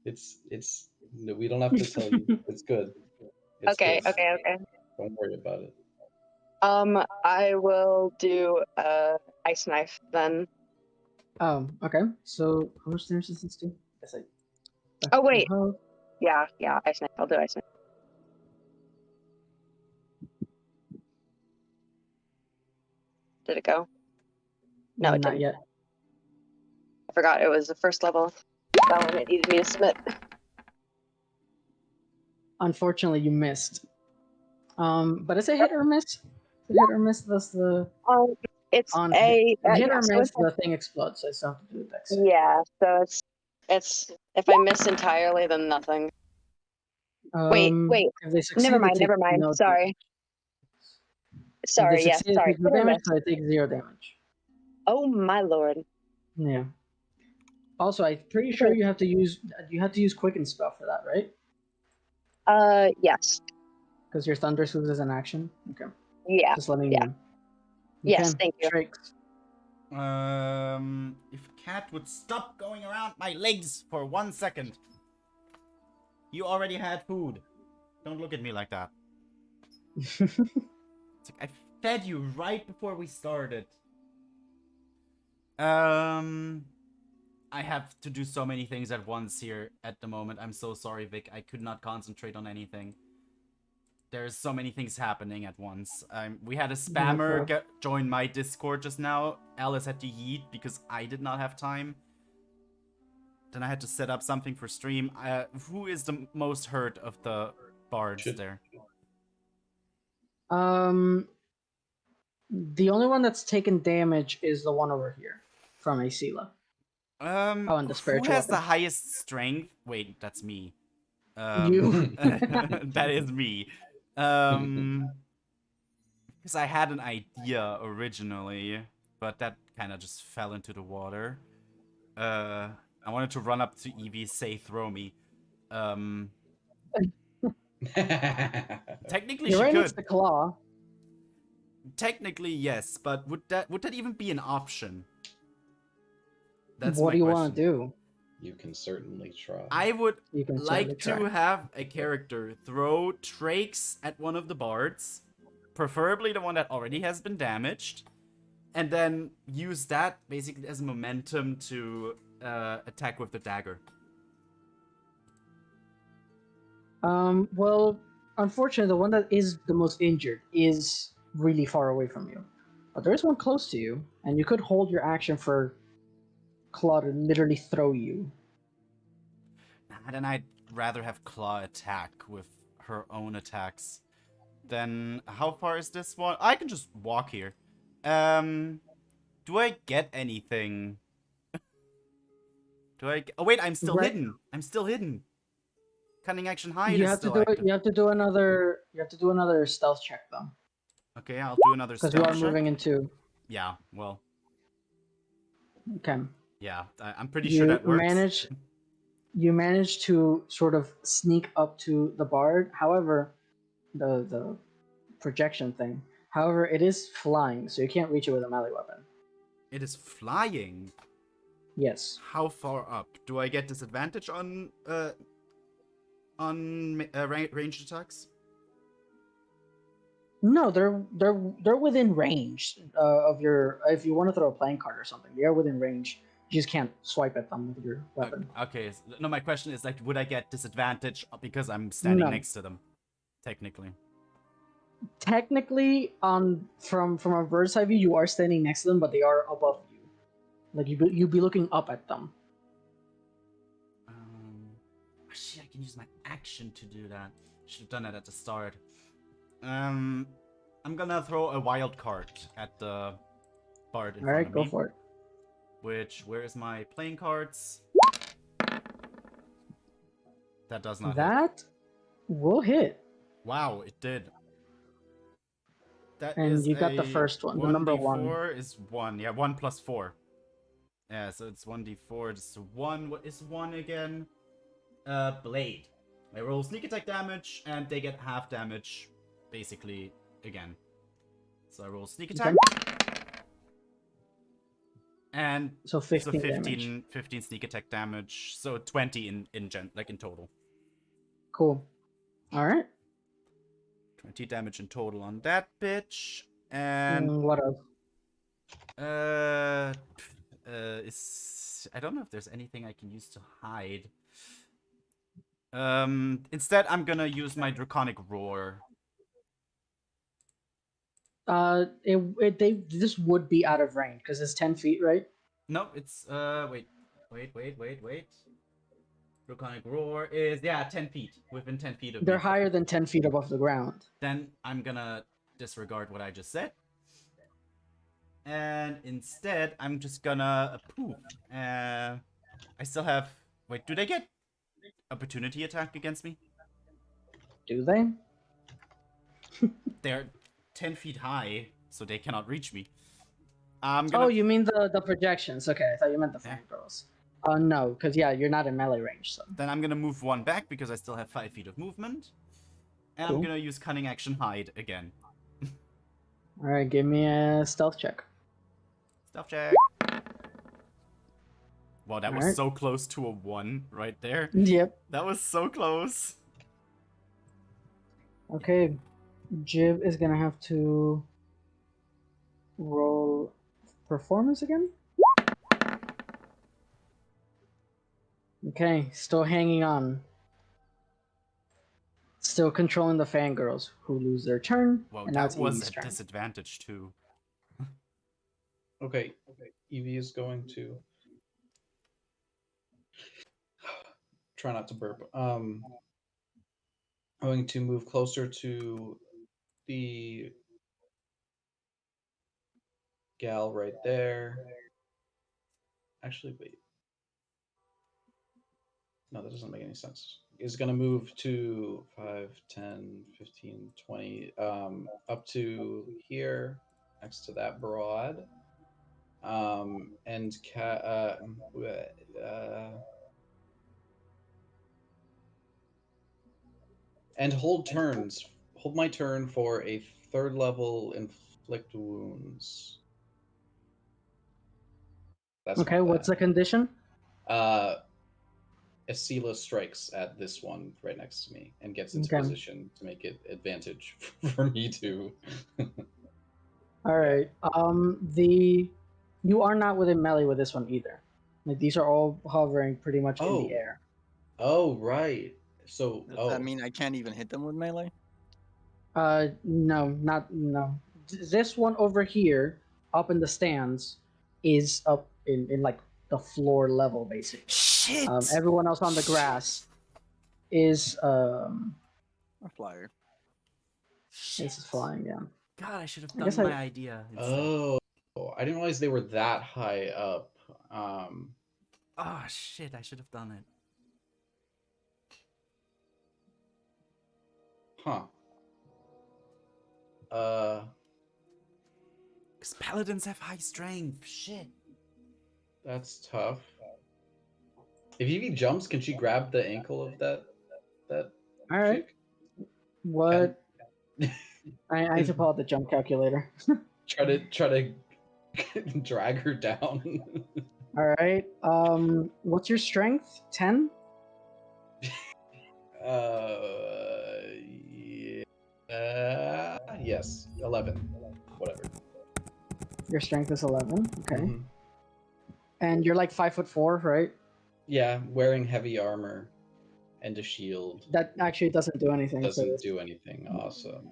It's. No, we don't have to tell you. It's good. It's okay, good. okay, okay. Don't worry about it. I will do ice knife then. Okay. So how much damage does this do? Yes, Oh wait. Yeah, ice knife. I'll do ice knife. Did it go? No, it Not didn't. yet. I forgot it was the first level. That one it needed me to submit. Unfortunately, you missed. But is it hit or miss? Is it hit or miss? That's the It's on a hit yeah, or so miss. it's a- The thing explodes. So I still have to do the dex. yeah, so it's if I miss entirely, then nothing. Wait. If they succeed, Never they mind. take Never mind. no Sorry. damage. If they Sorry. Yes. succeed, they Sorry. take no Hit or damage, miss. so they take 0 damage. Oh my lord. Yeah. Also, I'm pretty sure you have to use Quicken Spell for that, right? Yes. Because your Thunder Swoops is an action. Okay. Yeah. Just letting Yeah. you know. Yes, Okay, thank you. Shrakes. If Cat would stop going around my legs for 1 second. You already had food. Don't look at me like that. It's like I fed you right before we started. I have to do so many things at once here at the moment. I'm so sorry, Vic. I could not concentrate on anything. There's so many things happening at once. We had a spammer join my Discord just now. Alice had to yeet because I did not have time. Then I had to set up something for stream. Who is the most hurt of the bards there? The only one that's taken damage is the one over here from Asila. And the Who spiritual has the weapon. highest strength? Wait, that's me. You. That is me. Because I had an idea originally, but that kind of just fell into the water. I wanted to run up to Evie, say throw me. Technically, You're she right could. next to Claw. Technically, yes, but would that even be an option? That's What my do you question. want to do? You can certainly try. I would You can like certainly to try. have a character throw Trakes at one of the bards, preferably the one that already has been damaged, and then use that basically as momentum to attack with the dagger. Well, unfortunately, the one that is the most injured is really far away from you. But there is one close to you, and you could hold your action for Claw to literally throw you. Nah, then I'd rather have Claw attack with her own attacks. Then, how far is this one? I can just walk here. Do I get anything? Oh wait, I'm still hidden. I'm still hidden. Cunning action hide is still active. You have to do another stealth check though. Okay, I'll do another stealth check. Because you are moving into. Yeah, well. Okay. Yeah, I'm pretty sure that works. You manage to sort of sneak up to the bard. However, the projection thing. However, it is flying, so you can't reach it with a melee weapon. It is flying. Yes. How far up? Do I get disadvantage on ranged attacks? No, they're within range of your. If you want to throw a playing card or something, they are within range. You just can't swipe at them with your weapon. Okay. No, my question is like, would I get disadvantage because I'm standing next to them? Technically. Technically, from a bird's eye view, you are standing next to them, but they are above you. Like you'd be looking up at them. Shit, I can use my action to do that. Should have done that at the start. I'm gonna throw a wild card at the bard in front of me. Alright, go for it. Where is my playing cards? That does not hit. That will hit. Wow, it did. And you got the first one, the number 1. 1d4 is 1. Yeah, 1 plus 4. Yeah, so it's 1d4. Just 1. What is 1 again? Blade. I roll sneak attack damage, and they get half damage, basically, again. So I roll sneak Okay. attack. And So so 15 damage. 15 sneak attack damage. So 20 in total. Cool. All right. 20 damage in total on that bitch. And What else? is I don't know if there's anything I can use to hide. Instead I'm gonna use my draconic roar. This would be out of range because it's 10 feet, right? No, it's wait. Draconic roar is 10 feet within 10 feet of me. They're higher than 10 feet above the ground. Then I'm gonna disregard what I just said. And instead, I'm just gonna poof. I still have. Wait, do they get opportunity attack against me? Do they? They're 10 feet high, so they cannot reach me. I'm gonna. Oh, you mean the projections? Okay, I thought you meant the Yeah. fangirls. No, because you're not in melee range. So Then I'm gonna move one back because I still have 5 feet of movement. And Cool. I'm gonna use cunning action hide again. all right, give me a stealth check. Stealth check. Wow, that was Alright. so close to a 1 right there. Yep. That was so close. Okay, Jib is gonna have to roll performance again. Okay, still hanging on. Still controlling the fangirls who lose their turn. Wow, and now that it's was Evie's a turn. disadvantage too. Okay. Evie is going to try not to burp. Going to move closer to the gal right there. Actually, wait. No, that doesn't make any sense. Is going to move to 5, 10, 15, 20, up to here, next to that broad. And hold turns. Hold my turn for a 3rd level inflict wounds. That's Okay, my what's the plan. condition? Escila strikes at this one right next to me and gets into Okay. position to make it advantage for me to. All right. You are not within melee with this one either. Like these are all hovering pretty much in the air. Oh, right. So, Does that mean I can't even hit them with melee? No. This one over here, up in the stands, is up in like the floor level basically. Shit! Everyone else on the grass is A flyer. is flying down. God, I should have I done guess my idea instead. Oh, I didn't realize they were that high up. Oh shit, I should have done it. Huh. Because paladins have high strength. Shit. That's tough. If Evie jumps, can she grab the ankle of that All right. chick? What? I need to pull out the jump calculator. Try to drag her down. All right. What's your strength? 10? Yes, 11. Whatever. Your strength is 11. Okay. Mhm. And you're like 5'4", right? Yeah, wearing heavy armor and a shield That actually doesn't do anything. for doesn't this. do anything. Awesome.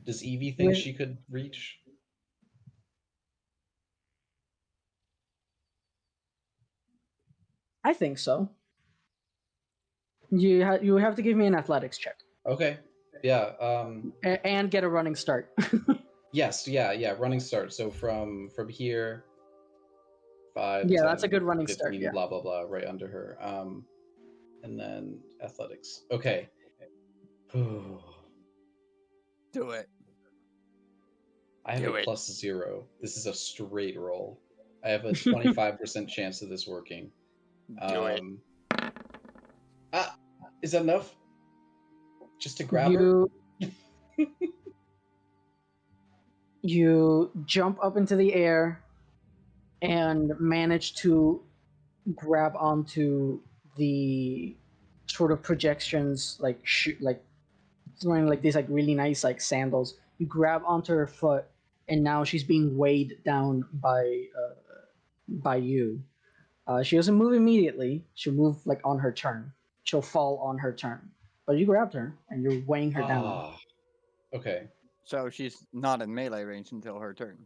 Does Evie think With- she could reach? I think so. You have to give me an athletics check Okay. Yeah. and get a running start. Yes. Yeah. Running start. So from here, 5. Yeah, 10, that's a good running 15, start, yeah. Blah blah blah. Right under her. And then athletics. Okay. Do it. I have Do a it. +0. This is a straight roll. I have a 25% chance of this working. Do it. Is that enough? Just to grab her? You jump up into the air and manage to grab onto the sort of projections, like wearing like these like really nice like sandals. You grab onto her foot, and now she's being weighed down by you. She doesn't move immediately. She'll move like on her turn. She'll fall on her turn. But you grabbed her, and you're weighing her down. Ah, okay. So she's not in melee range until her turn.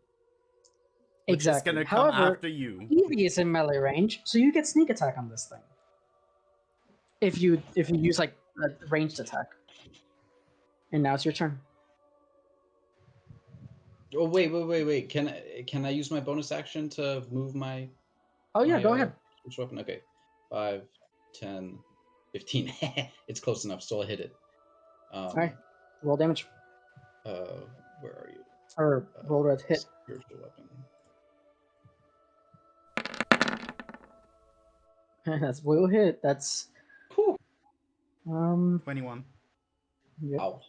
Which is Exactly. gonna come However, after you. Evie is in melee range, so you get sneak attack on this thing. If you use like a ranged attack. And now it's your turn. Oh wait. Can I use my bonus action to move my? Oh yeah, my, go ahead. Switch weapon. Okay, 5, 10, 15. It's close enough. Still hit it. All right, roll damage Where are you? or roll red hit. Spiritual weapon. That's will hit. That's Whew. 21. Yep. Ow.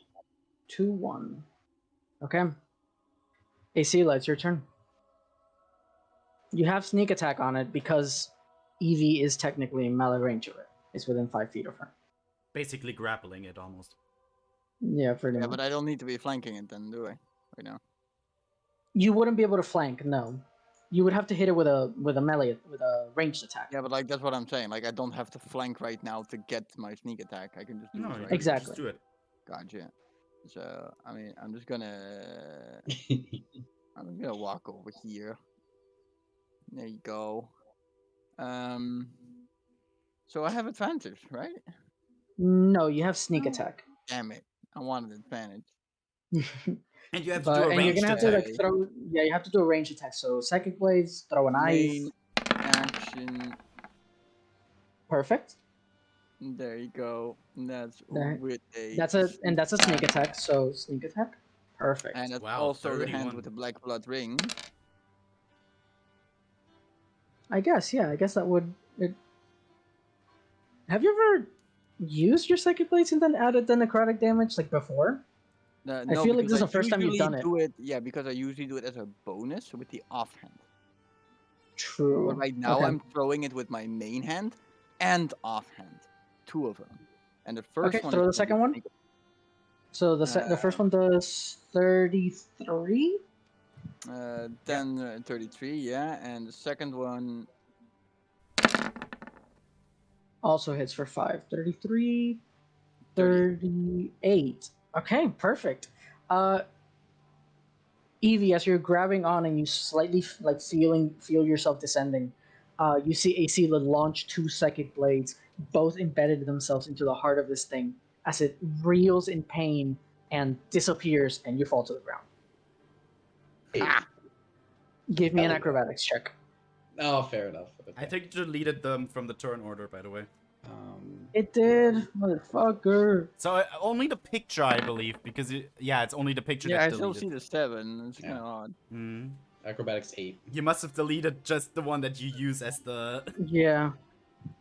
2-1. Okay. Acela, it's your turn. You have sneak attack on it because Evie is technically in melee range of it. It's within 5 feet of her. Basically grappling it almost. Yeah, pretty Yeah, much. but I don't need to be flanking it then, do I? Right now. You wouldn't be able to flank. No, you would have to hit it with a ranged attack. Yeah, but like that's what I'm saying. Like I don't have to flank right now to get my sneak attack. I can just do No, it you right. can Exactly. just do it. Gotcha. So I mean, I'm just gonna walk over here. There you go. So I have advantage, right? No, you have sneak attack. Damn it! I wanted advantage. And you have to do a And you're ranged gonna have to attack. like throw. Yeah, you have to do a ranged attack. So psychic blades, throw an ice. Main action. Perfect. There you go. That's There. with a. That's a sneak attack. So sneak attack. Perfect. And that's Wow, also the 31. hand with the black blood ring. I guess, yeah. I guess that would. Have you ever used your psychic blades and then added the necrotic damage like before? No, I feel like because this is the first time you've usually done it. do it. Yeah, because I usually do it as a bonus with the offhand. True. But right now Okay. I'm throwing it with my main hand and offhand, 2 of them. And the first Okay, one. throw is the second gonna one. be- So the first one does 33. Then 33, yeah, and the second one. Also hits for 5. 33, 38. 38. Okay, perfect. Evie, as you're grabbing on and you slightly like feel yourself descending, you see Acela launch 2 psychic blades, both embedded themselves into the heart of this thing as it reels in pain and disappears, and you fall to the ground. Ah! Give me an Hell yeah. acrobatics check. Oh, fair enough. I Okay. think you deleted them from the turn order, by the way. It did, motherfucker. So only the picture, I believe, because it's only the picture Yeah, I that's still deleted. see the 7. It's kind Yeah. of odd. Mhm. Acrobatics 8. You must have deleted just the one that you use as the Yeah.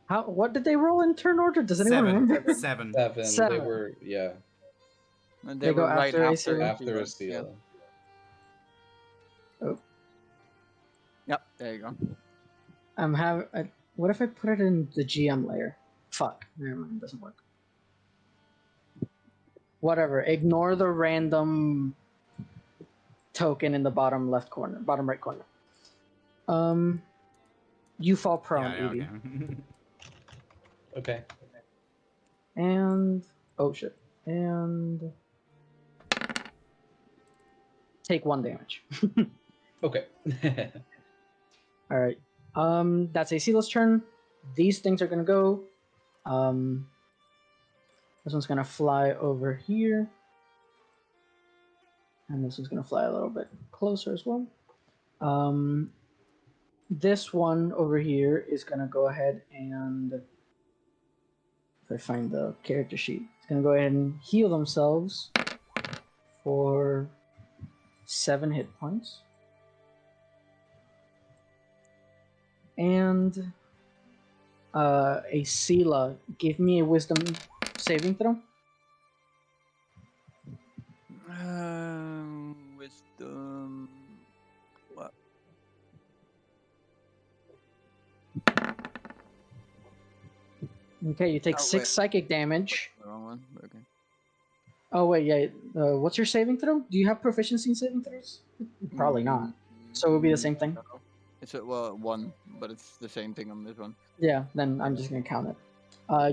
What did they roll in turn order? Does anyone remember? 7. 7. They Seven. were And They they go were right after after Acela. after Acela. Acela. Oh, Yep, there you go. what if I put it in the GM layer? Fuck. Never mind. It doesn't work. Whatever. Ignore the random token in the bottom right corner. You fall prone, Yeah, Evie. okay. Okay. And oh shit. And take 1 damage. Okay. All right. That's Acela's turn. These things are gonna go. This one's gonna fly over here, and this one's gonna fly a little bit closer as well. This one over here is gonna go ahead and, if I find the character sheet, it's gonna go ahead and heal themselves for 7 hit points. And Acela, give me a wisdom saving throw. Wisdom. What? Okay, you take Oh, 6 wait. psychic damage. The wrong one. Okay. Oh wait, yeah. What's your saving throw? Do you have proficiency in saving throws? Probably not. So it would be the same thing. No. It's a, well, 1, but it's the same thing on this one. Yeah, then I'm just gonna count it.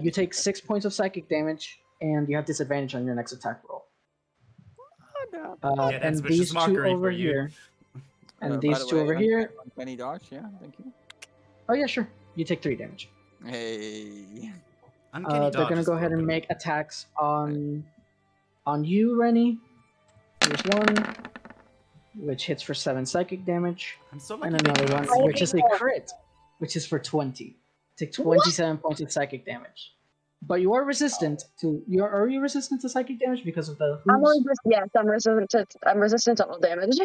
You take 6 points of psychic damage, and you have disadvantage on your next attack roll. Oh, Get And suspicious these two mockery over for you. here, and by these the two way, over here. Uncanny dodge, yeah, thank you. Oh yeah, sure. You take 3 damage. Hey. Uncanny They're dodge gonna is go ahead and broken. make attacks on you, Rennie. Here's one, which hits for 7 psychic damage, I'm so lucky and they another cannot one, see which me. is a crit, which is for 20. Take 27 points of psychic damage. But you are resistant to. Are you resistant to psychic damage because of the I'm hooves? yes, I'm resistant to all damage.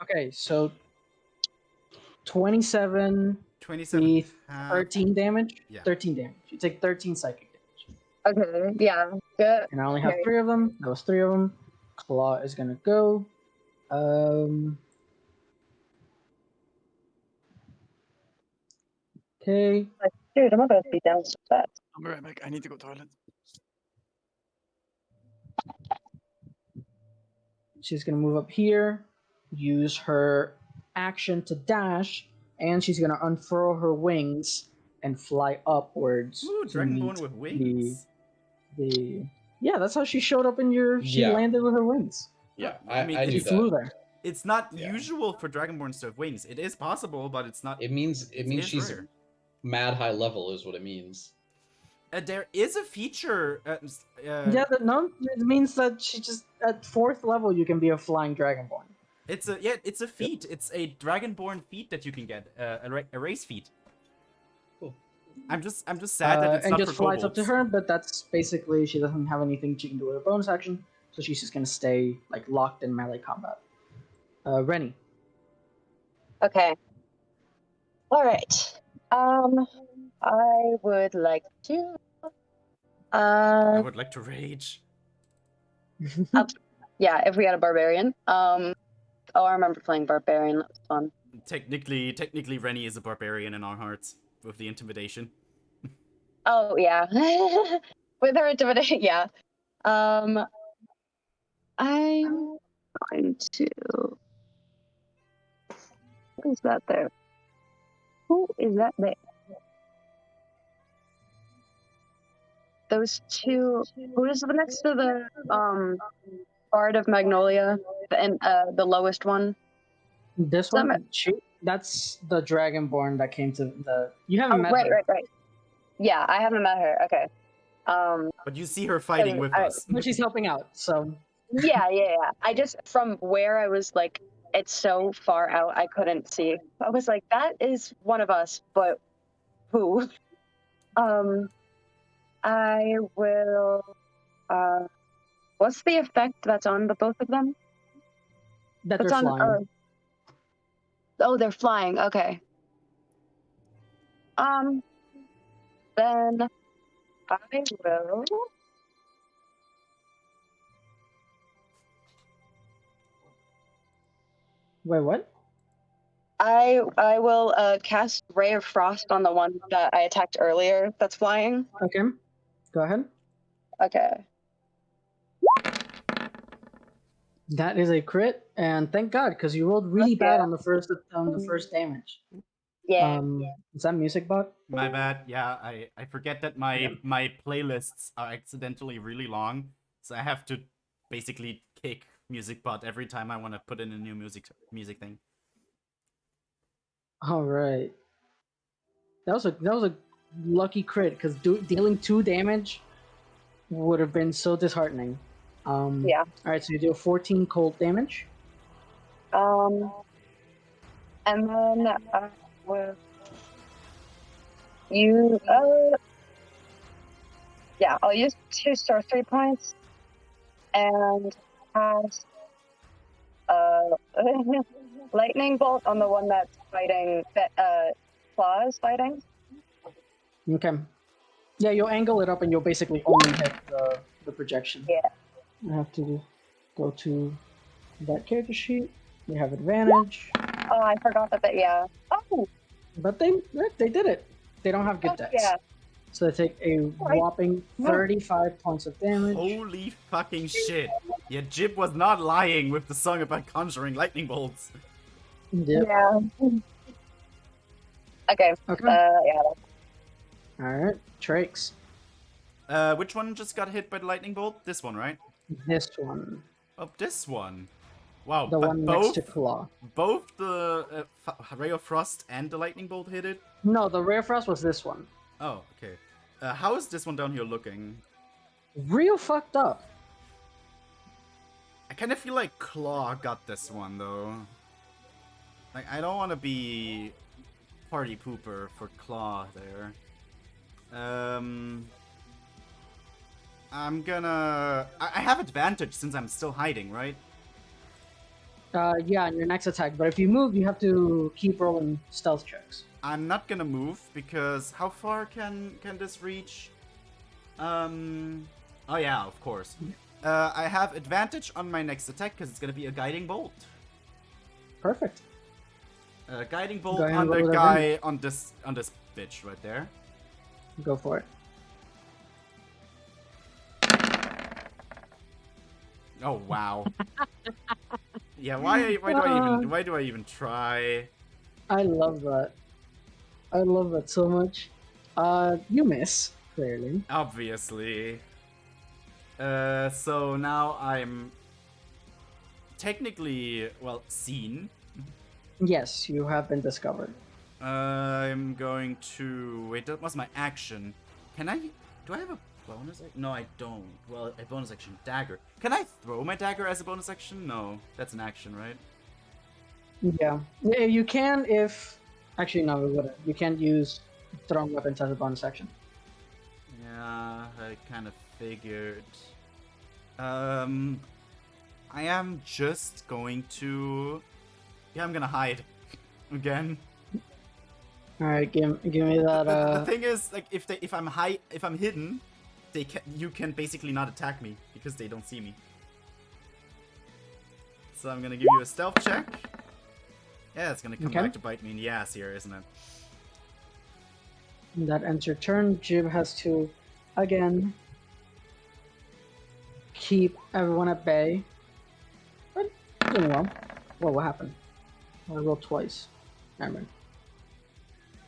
Okay, so 27, 27. the half. 13 damage. Yeah. 13 damage. You take 13 psychic damage. Okay, yeah, good. And I only have Okay. 3 of them. That was 3 of them. Claw is gonna go. Okay. Dude, I'm about to be down so fast. I'll be right back. I need to go toilet. She's gonna move up here, use her action to dash, and she's gonna unfurl her wings and fly upwards. Ooh, to Dragonborn meet with wings. Yeah, that's how she showed up in your. She Yeah. landed with her wings. Yeah, I mean, I She knew flew that. there. It's not Yeah. usual for Dragonborns to have wings. It is possible, but it's not. It means is she's rare. mad high level is what it means. There is a feature. Yeah, no, it means that she just at 4th level you can be a flying dragonborn. It's a feat. It's a Dragonborn feat that you can get. A race feat. Cool. I'm just sad that it's and not just for flies up to kobolds. her, but that's basically she doesn't have anything she can do with her bonus action, so she's just gonna stay like locked in melee combat. Rennie. Okay. All right. I would like to. I would like to rage. Yeah, if we had a barbarian. Oh, I remember playing barbarian. That was fun. Technically, Rennie is a barbarian in our hearts with the intimidation. Oh yeah, with her intimidation. Yeah. I'm going to. Who is that there? Who is that there? Those two. Who is the next to the Bard of Magnolia, and the lowest one? This Some- one, that's the Dragonborn that came to the. You haven't Oh, met her, right. Yeah, I haven't met her. Okay. But you see her fighting with us. but she's helping out. So Yeah. I just, from where I was, like, it's so far out, I couldn't see. I was like, that is one of us, but who? I will. What's the effect that's on the both of them? that That's they're on. flying. Oh, they're flying. Okay. Then I will. Wait, what? I will cast Ray of Frost on the one that I attacked earlier that's flying. Okay, go ahead. Okay. That is a crit, and thank God, because you rolled really bad Yeah. on the first damage. Yeah. Is that music bot? My bad. Yeah, I forget that my playlists are accidentally really long, so I have to basically kick MusicBot every time I want to put in a new music thing. All right. That was a lucky crit because dealing 2 damage would have been so disheartening. Yeah. All right, so you do 14 cold damage. And then I will. Yeah, I'll use 2 sorcery points and cast lightning bolt on the one that's fighting. Claws fighting. Okay. Yeah, you'll angle it up and you'll basically only hit the projection. Yeah. I have to go to that character sheet. They have advantage, Oh, I forgot that. Yeah. Oh, but they did it. They don't have good decks. yeah. So they take a whopping 35 points of damage. Holy fucking shit. Yeah, Jib was not lying with the song about conjuring lightning bolts. Yep. Yeah. Okay. Okay. Yeah. Alright, Trakes. Which one just got hit by the lightning bolt? This one, right? This one. Oh, this one. Wow, The but one both, next to Claw. both the Ray of Frost and the lightning bolt hit it? No, the Rare Frost was this one. Oh, okay. How is this one down here looking? Real fucked up. I kind of feel like Claw got this one, though. Like, I don't want to be party pooper for Claw there. I'm gonna... I have advantage since I'm still hiding, right? Yeah, on your next attack. But if you move, you have to keep rolling stealth checks. I'm not gonna move because how far can this reach? Oh yeah, of course. I have advantage on my next attack because it's gonna be a guiding bolt. Perfect. Guiding bolt Go ahead on and the roll that guy on this bitch right there. Go for it. Oh wow. Yeah, why do I even try? I love that. I love that so much. You miss, clearly. Obviously. So now I'm technically, well, seen. Yes, you have been discovered. I'm going to... Wait, that was my action. Can I... Do I have a bonus action? No, I don't. Well, a bonus action dagger. Can I throw my dagger as a bonus action? No, that's an action, right? Yeah. Yeah, you can if... Actually, no, we wouldn't. You can't use thrown weapons as a bonus action. Yeah, I kind of figured. I am just going to... Yeah, I'm gonna hide. Again. Alright, give me that, The thing is, like, if I'm hidden, you can basically not attack me because they don't see me. So I'm gonna give you a stealth check. Yeah, it's gonna come Okay. back to bite me in the ass here, isn't it? That ends your turn. Jib has to, again, keep everyone at bay. But doing well. Whoa, what happened? I rolled twice. Never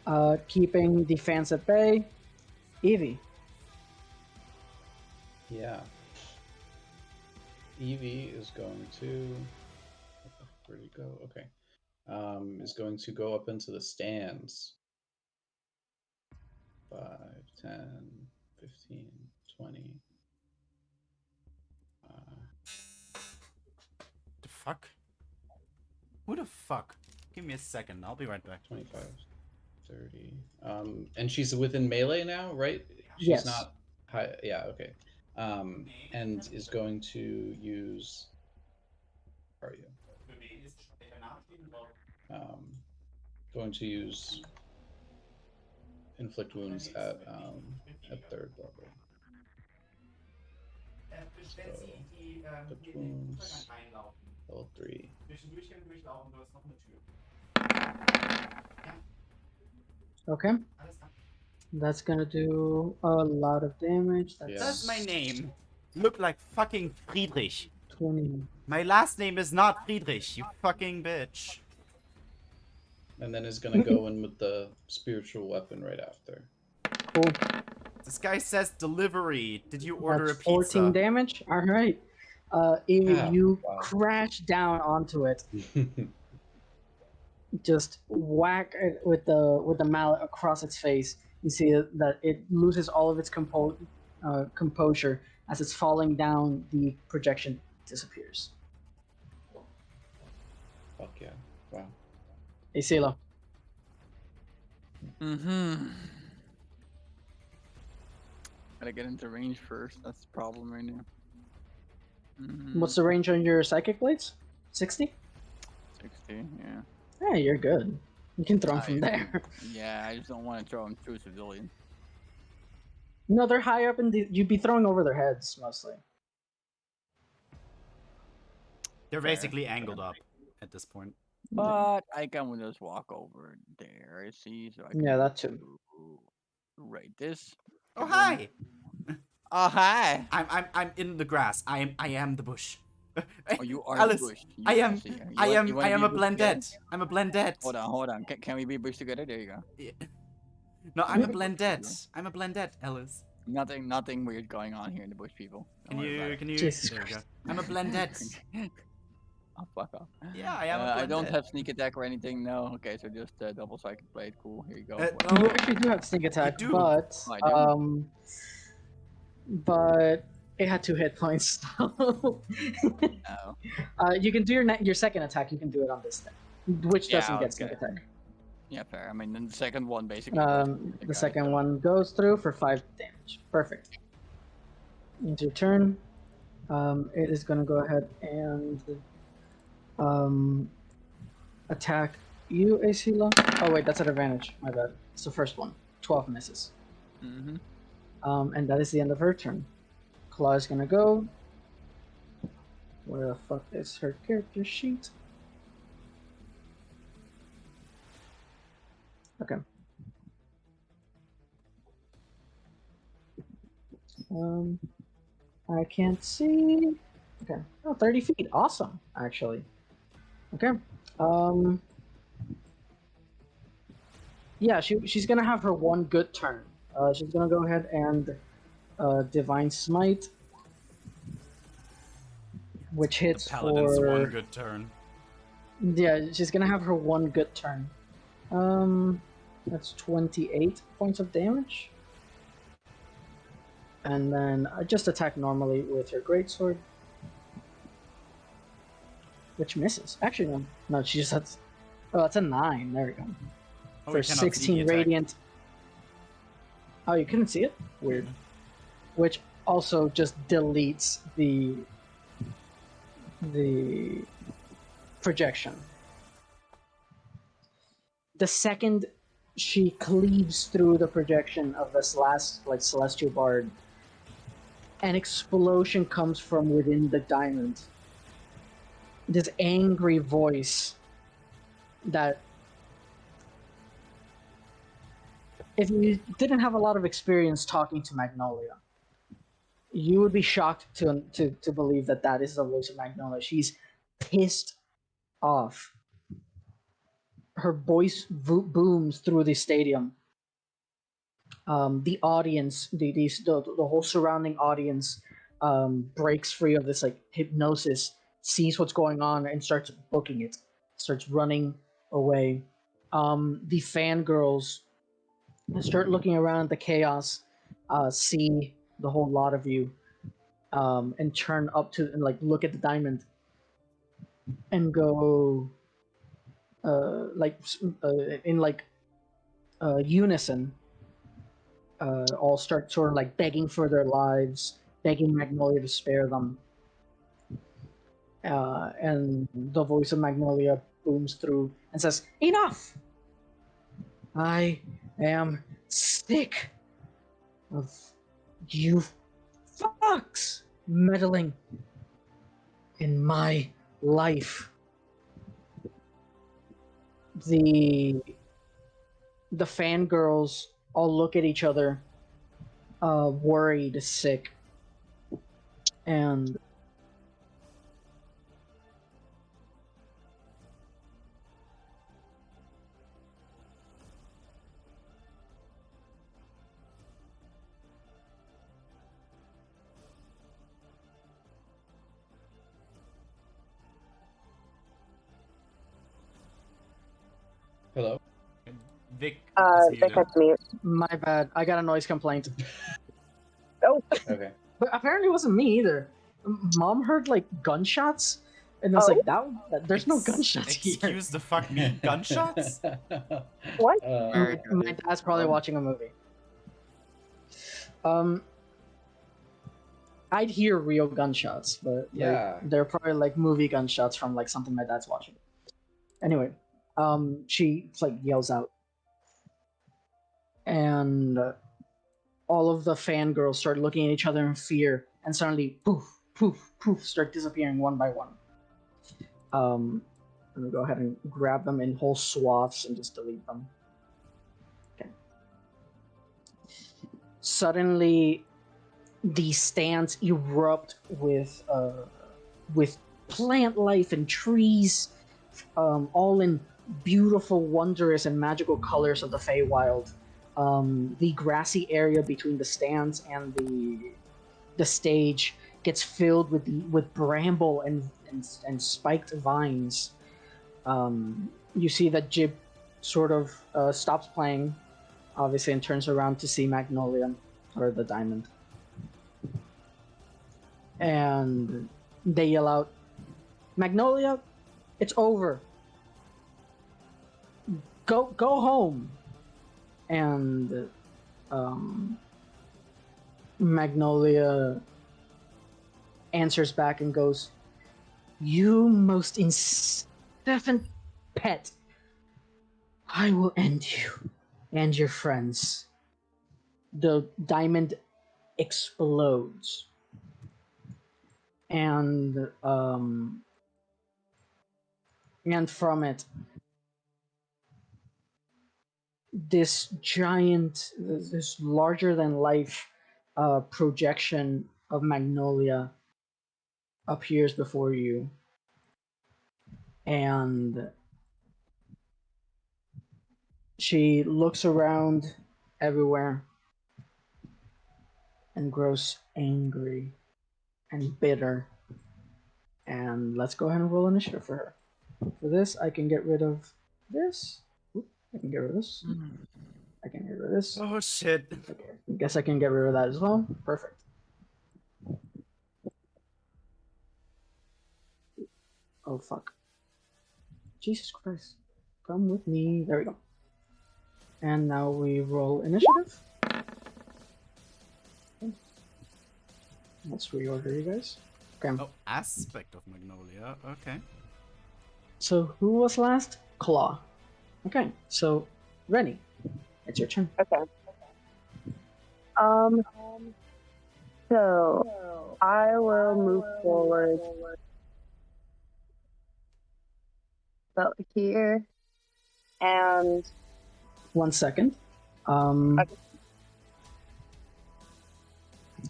mind. Keeping the fans at bay. Evie. Yeah. Evie is going to... Where'd he go? Okay. Is going to go up into the stands. 5, 10, 15, 20. The fuck? Who the fuck? Give me a second, I'll be right back. 25, 30. And she's within melee now, right? She's Yes. not high. Yeah, okay. And is going to use. Where are you? Going to use inflict wounds at third level. So, inflict wounds, level 3. Okay. That's gonna do a lot of damage. That's Yeah. Does my name look like fucking Friedrich? 20. My last name is not Friedrich, you fucking bitch. And then is gonna go in with the spiritual weapon right after. Cool. This guy says delivery. Did you order That's a pizza? 14 damage. All right. Evie, Ah, you wow. crash down onto it. Just whack it with the mallet across its face. You see that it loses all of its composure as it's falling down. The projection disappears. Fuck yeah! Wow. Hey, Silo. Mm-hmm. Gotta get into range first. That's the problem right now. What's the range on your psychic blades? 60? 60, yeah. Yeah, you're good. You can throw them from Nice. there. Yeah, I just don't want to throw them through civilians. No, they're high up, and you'd be throwing over their heads mostly. They're Fair, basically fair. angled up at this point. But I can just walk over there, see, so I can Yeah, that too. rate this. Oh Everyone- hi! Oh hi! I'm in the grass. I am the bush. Oh, you are Alice, the bush. I You- am see, you I want- am you I wanna am be a bush together? blendette. I'm a blendette. Hold on. Can we be bush together? There you go. Yeah. No, I'm a Yeah. blendette. I'm a blendette, Alice. Nothing weird going on here in the bush, people. Can Don't worry about you it. can you? Jesus There you go. Christ. I'm a blendette. Oh, fuck off. Yeah, I am a I don't blendette. have sneak attack or anything. No. Okay, so just double psychic blade. Cool. Here you go. Uh, Well, You actually do have sneak attack, do. but Oh, I do? but it had 2 hit points. So no. you can do your second attack. You can do it on this thing, which Yeah, doesn't get sneak okay. attack. Yeah, fair. I mean, then the second one basically. goes to The guy, second so- one goes through for 5 damage. Perfect. It's your turn. It is going to go ahead and attack you, Asila. Oh wait, that's at advantage. My bad. It's the first one. 12 misses. Mhm. And that is the end of her turn. Claw is gonna go. Where the fuck is her character sheet? Okay. I can't see. Okay. Oh, 30 feet. Awesome, actually. Okay. Yeah, she's gonna have her one good turn. She's gonna go ahead and Divine Smite, which hits Paladin's for one good turn. yeah. She's gonna have her one good turn. That's 28 points of damage, and then I just attack normally with her greatsword, which misses. Actually, no, she just has. Oh, it's a 9. There we go. Oh, For we cannot 16 sneaky attack. radiant. Oh, you couldn't see it? Weird. Which also just deletes the projection. The second she cleaves through the projection of this last celestial bard, an explosion comes from within the diamond. This angry voice that, if you didn't have a lot of experience talking to Magnolia, you would be shocked to believe that that is the voice of Magnolia. She's pissed off. Her voice booms through the stadium. The audience, the whole surrounding audience, breaks free of this hypnosis, sees what's going on, and starts booking it. Starts running away. The fangirls start looking around the chaos, see the whole lot of you, and turn up to and look at the diamond, and go in unison. All start sort of begging for their lives, begging Magnolia to spare them. And the voice of Magnolia booms through and says, "Enough! I am sick of you fucks meddling in my life." The fangirls all look at each other, worried, sick, and Hello? Vic is They muted. cut mute. my bad. I got a noise complaint. Okay. But apparently it wasn't me either. Mom heard gunshots, and it's Oh? that there's no gunshots here. Excuse the fuck me. Gunshots? What? Very My good. dad's probably watching a movie. I'd hear real gunshots, but Yeah. they're probably movie gunshots from something my dad's watching. Anyway, she yells out, and all of the fangirls start looking at each other in fear, and suddenly, poof, poof, poof, start disappearing one by one. Let me go ahead and grab them in whole swaths and just delete them. Okay. Suddenly, these stands erupt with plant life and trees, all in beautiful, wondrous, and magical colors of the Feywild. The grassy area between the stands and the stage gets filled with bramble and spiked vines. You see that Jib sort of stops playing, obviously, and turns around to see Magnolia, or the diamond. And they yell out, "Magnolia, it's over. Go home." And Magnolia answers back and goes, "You most insufferent pet. I will end you and your friends." The diamond explodes. And from it, this giant, this larger than life projection of Magnolia appears before you. And she looks around everywhere and grows angry and bitter. And let's go ahead and roll initiative for her. For this, I can get rid of this. Oop, I can get rid of this. I can get rid of this. Oh shit. Okay, I guess I can get rid of that as well. Perfect. Oh, fuck. Jesus Christ. Come with me. There we go. And now we roll initiative. Okay. Let's reorder you guys. Okay. Oh, aspect of Magnolia. Okay. So who was last? Claw. Okay, so Rennie, it's your turn. Okay. So I will move forward about here, and 1 second. Okay.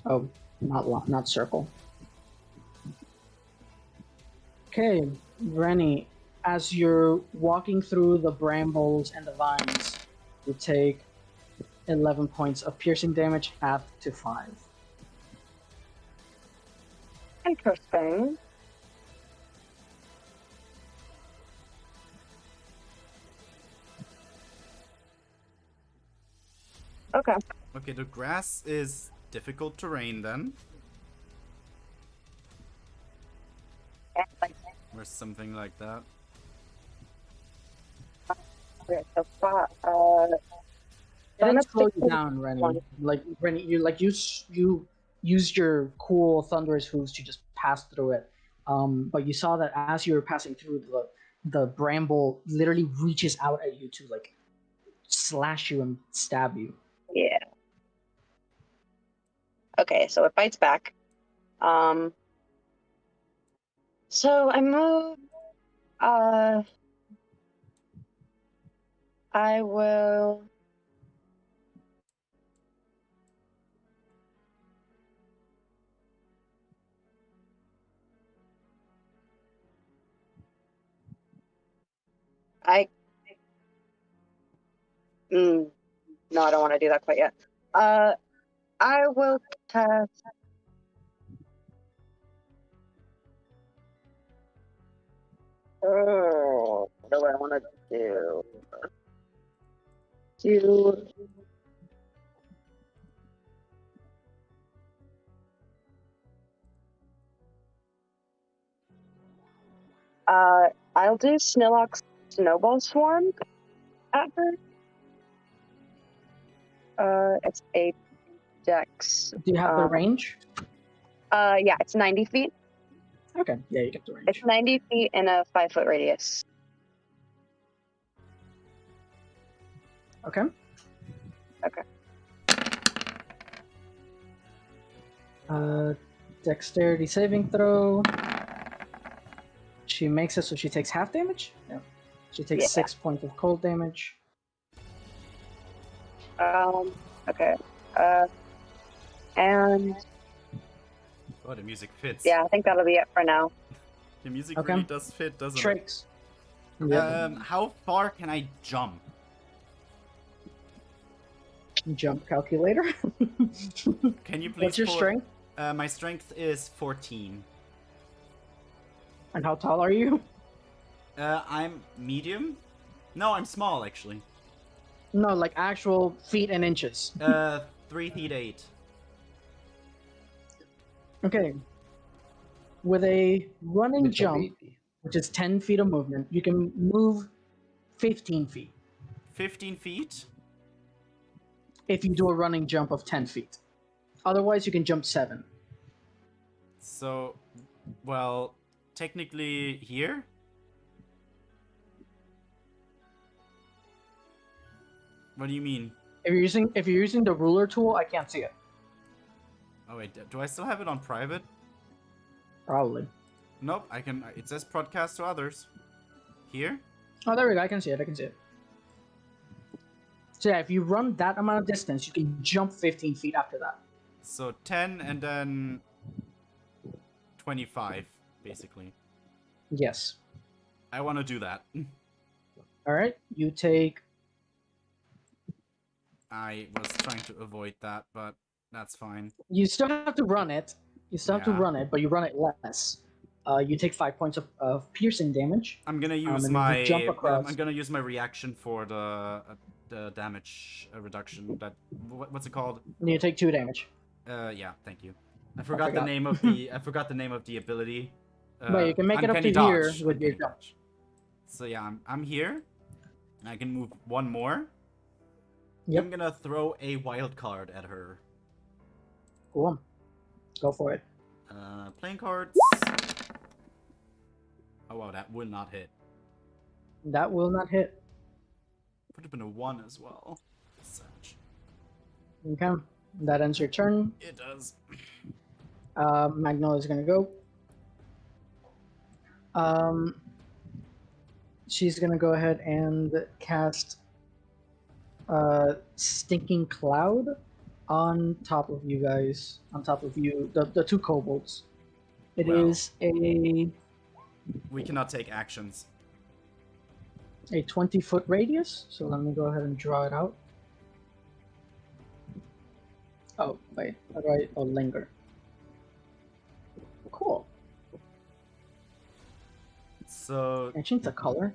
Oh, not circle. Okay, Rennie, as you're walking through the brambles and the vines, you take 11 points of piercing damage, half to 5. interesting. Okay. Okay, the grass is difficult terrain then. Or something like that. Okay, so It didn't Bonus slow you 16. down, Rennie. Like Rennie, you used your cool thunderous hooves to just pass through it. But you saw that as you were passing through, the bramble literally reaches out at you to like slash you and stab you. Yeah. Okay, so it bites back. So I move. I will. No, I don't want to do that quite yet. I will cast. Oh, what do I want to do? I'll do Snillock's Snowball Swarm at her. It's a dex. Do you have the range? Yeah, it's 90 feet. Okay, yeah, you get the range. It's 90 feet in a 5-foot radius. Okay. Okay. Dexterity saving throw. She makes it so she takes half damage. Yeah. She takes Yeah. 6 points of cold damage. Okay. And Oh, the music fits. yeah, I think that'll be it for now. The music Okay. really does fit, doesn't Tricks. it? Yep. How far can I jump? Jump calculator. Can you please What's your pull- strength? My strength is 14. And how tall are you? I'm medium? No, I'm small, actually. No, like actual feet and inches. 3 feet 8. Okay. With a running Little jump, baby. which is 10 feet of movement, you can move 15 feet 15 feet? if you do a running jump of 10 feet. Otherwise, you can jump 7. So, well, technically here? What do you mean? If you're using the ruler tool, I can't see it. Oh wait, do I still have it on private? Probably. Nope, I can. It says broadcast to others. Here? Oh, there we go. I can see it. I can see it. So yeah, if you run that amount of distance, you can jump 15 feet after that. So 10 and then 25, basically. Yes. I want to do that. All right. You take. I was trying to avoid that, but that's fine. You still have to run it. You still have to Yeah. run it, but you run it less. You take 5 points of piercing damage. I'm gonna and use then you my jump across. I'm gonna use my reaction for the damage reduction. That what's it called? And you take 2 damage. Yeah, thank you. I forgot the forgot. name of the I forgot the name of the ability. But you can make it up Uncanny to here Dodge, with your Uncanny jump. Dodge. So yeah, I'm here, and I can move one more. Yep. I'm gonna throw a wild card at her. Cool. Go for it. Playing cards. Oh wow, that will not hit. That will not hit. Would have been a 1 as well. Such. Okay. That ends your turn. It does. Magnolia's gonna go. She's gonna go ahead and cast Stinking Cloud on top of you guys. On top of you, the 2 kobolds. It Well. is a We cannot take actions. 20-foot radius. So let me go ahead and draw it out. Oh wait, how do I? Oh, linger. Cool. So Can I change the color?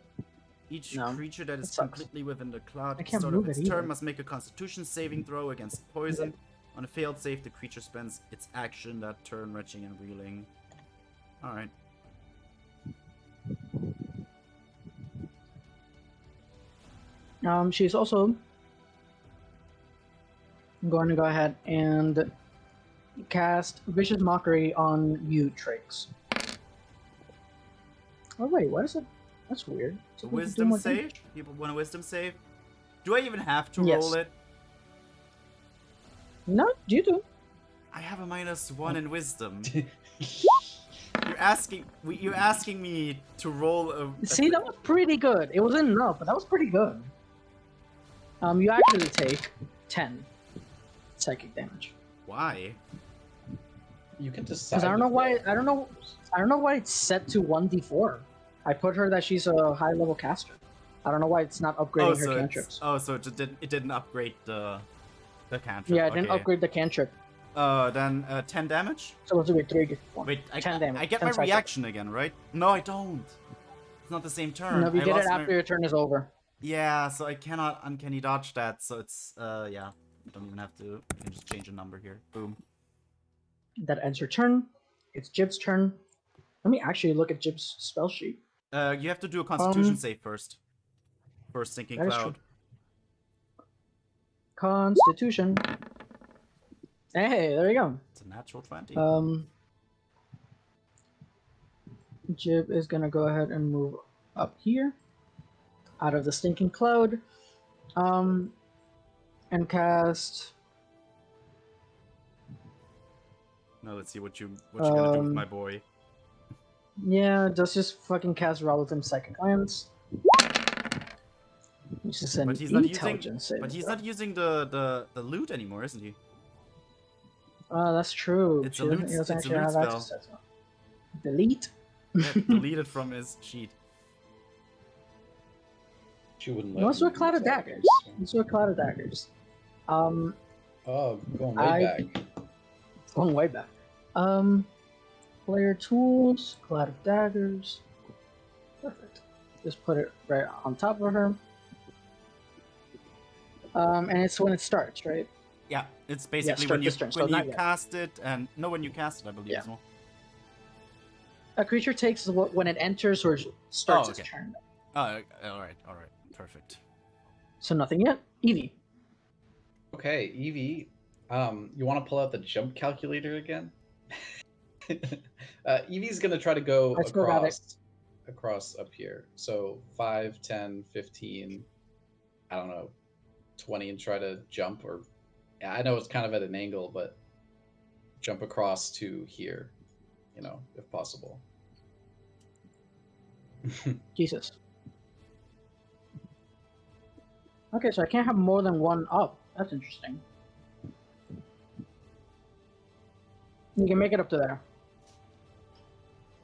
each No, creature that is that sucks. completely within the cloud I at the can't start of move its it turn either. must make a Constitution saving throw against poison. On a failed save, the creature spends its action that turn retching and reeling. All right. She's also going to go ahead and cast Vicious Mockery on you, Trix. Oh wait, what is it? That's weird. A So we can do wisdom more save? damage. People want a wisdom save? Do I even have to Yes. roll it? No, you do. I have a -1 in wisdom. You're asking me to roll a See, that was pretty good. It wasn't enough, but that was pretty good. You actually take 10 psychic damage. Why? You can decide. Because I don't know with why. the- I don't know why it's set to 1d4. I put her that she's a high level caster. I don't know why it's not upgrading her cantrips. so it didn't upgrade the cantrip. Yeah, I didn't okay. upgrade the cantrip. Then 10 damage? So let's do it 3d4. Wait, I 10 damage. I get 10 my psychic. reaction again, right? No, I don't. It's not the same turn. No, you I get it lost my- after your turn is over. Yeah, so I cannot uncanny dodge that, so it's yeah. I don't even have to. I can just change a number here. Boom. That ends your turn. It's Jib's turn. Let me actually look at Jib's spell sheet. You have to do a Constitution Um, save first. For Stinking that is true. Cloud. Constitution. Hey, there you go. It's a natural 20. Jib is gonna go ahead and move up here, out of the Stinking Cloud, and cast. Now let's see what you're gonna do with um, my boy. Yeah, just fucking cast Relative Psychic Lens. Which is an But he's not using. intelligence saving But he's throw. not using the loot anymore, isn't he? That's true. It's She a doesn't, loot- he doesn't it's a actually loot have access spell. to that. Delete. Yeah, deleted from his sheet. She wouldn't He let wants me to a cloud of use that. daggers. Let's do a cloud of daggers. Oh, going way I- back. It's going way back. Player tools, cloud of daggers. Perfect. Just put it right on top of her. And it's when it starts, right? Yeah, it's basically start when you this turn, so when you not yet. cast it and no, when you cast it, I believe Yeah. as well. A creature takes when it enters or starts its okay. turn. Oh, all right, perfect. So nothing yet. Eevee. Okay, Evie, you want to pull out the jump calculator again? Evie's gonna try to go I still got it. across up here. So 5, 10, 15, I don't know, 20, and try to jump. Or yeah, I know it's kind of at an angle, but jump across to here, if possible. Jesus. Okay, so I can't have more than one up. That's interesting. You can make it up to there.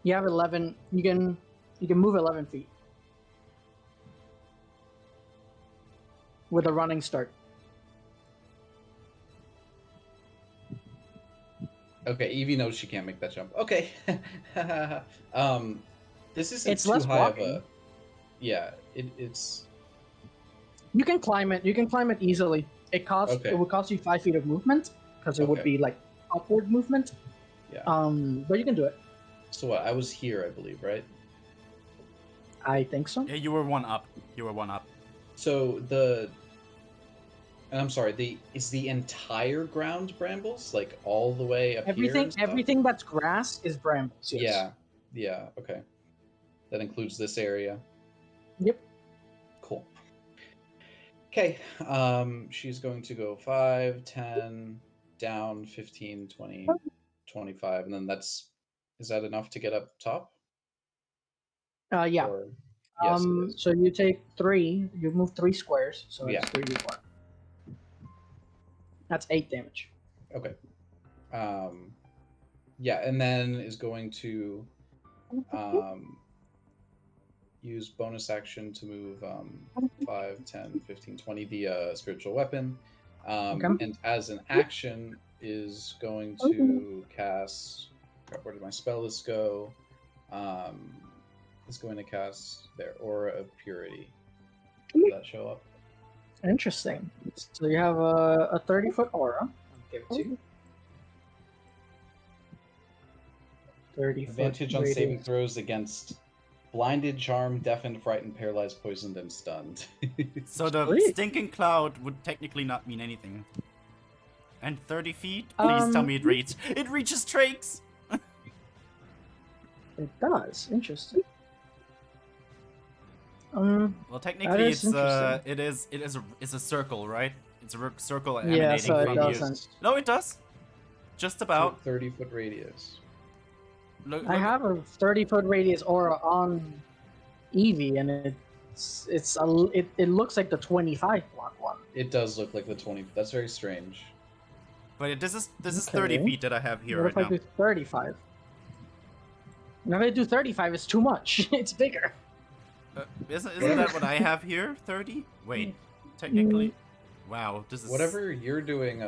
You have 11. You can move 11 feet with a running start. Okay, Evie knows she can't make that jump. Okay. This isn't It's too less high of walking. a. Yeah, it's. You can climb it. You can climb it easily. It costs. Okay. It would cost you 5 feet of movement because it would Okay. be like upward movement. Yeah. But you can do it. So what? I was here, I believe, right? I think so. Yeah, you were one up. You were one up. So and I'm sorry, is the entire ground brambles, like all the way up here? Everything. and stuff? Everything that's grass is brambles. Yes. Yeah. Yeah. Okay. That includes this area. Yep. Cool. Okay. She's going to go 5, 10, down 15, 20, 25, and then is that enough to get up top? Yeah. Or, yes, it is. So you take 3. You move 3 squares. So Yeah. it's 3d4. That's 8 damage. Okay. Yeah, and then is going to use bonus action to move 5, 10, 15, 20, the spiritual weapon. Okay. And as an action is going to cast, where did my spell list go? Is going to cast their Aura of Purity. Did that show up? Interesting. So you have a 30-foot aura. I'll give it to you. 30-foot Advantage on saving radius. throws against blinded, charmed, deafened, frightened, paralyzed, poisoned, and stunned. So the Sweet. stinking cloud would technically not mean anything. And 30 feet? Please tell me it reaches. It reaches Trakes! It does. Interesting. Um. Well, technically, is interesting. it's a circle, right? It's a circle Yeah, emanating so it from does. you. doesn't. No, it does. Just about. 30-foot radius. Look, I have a 30-foot radius aura on Eevee, and it looks like the 25 block one. It does look like the 20. That's very strange. But this is 30 Okay. feet that I have here What right if I now. do 35? Now if I do 35, it's too much. It's bigger. Isn't that what I have here? 30? Wait, technically. Wow, this is. Whatever you're doing,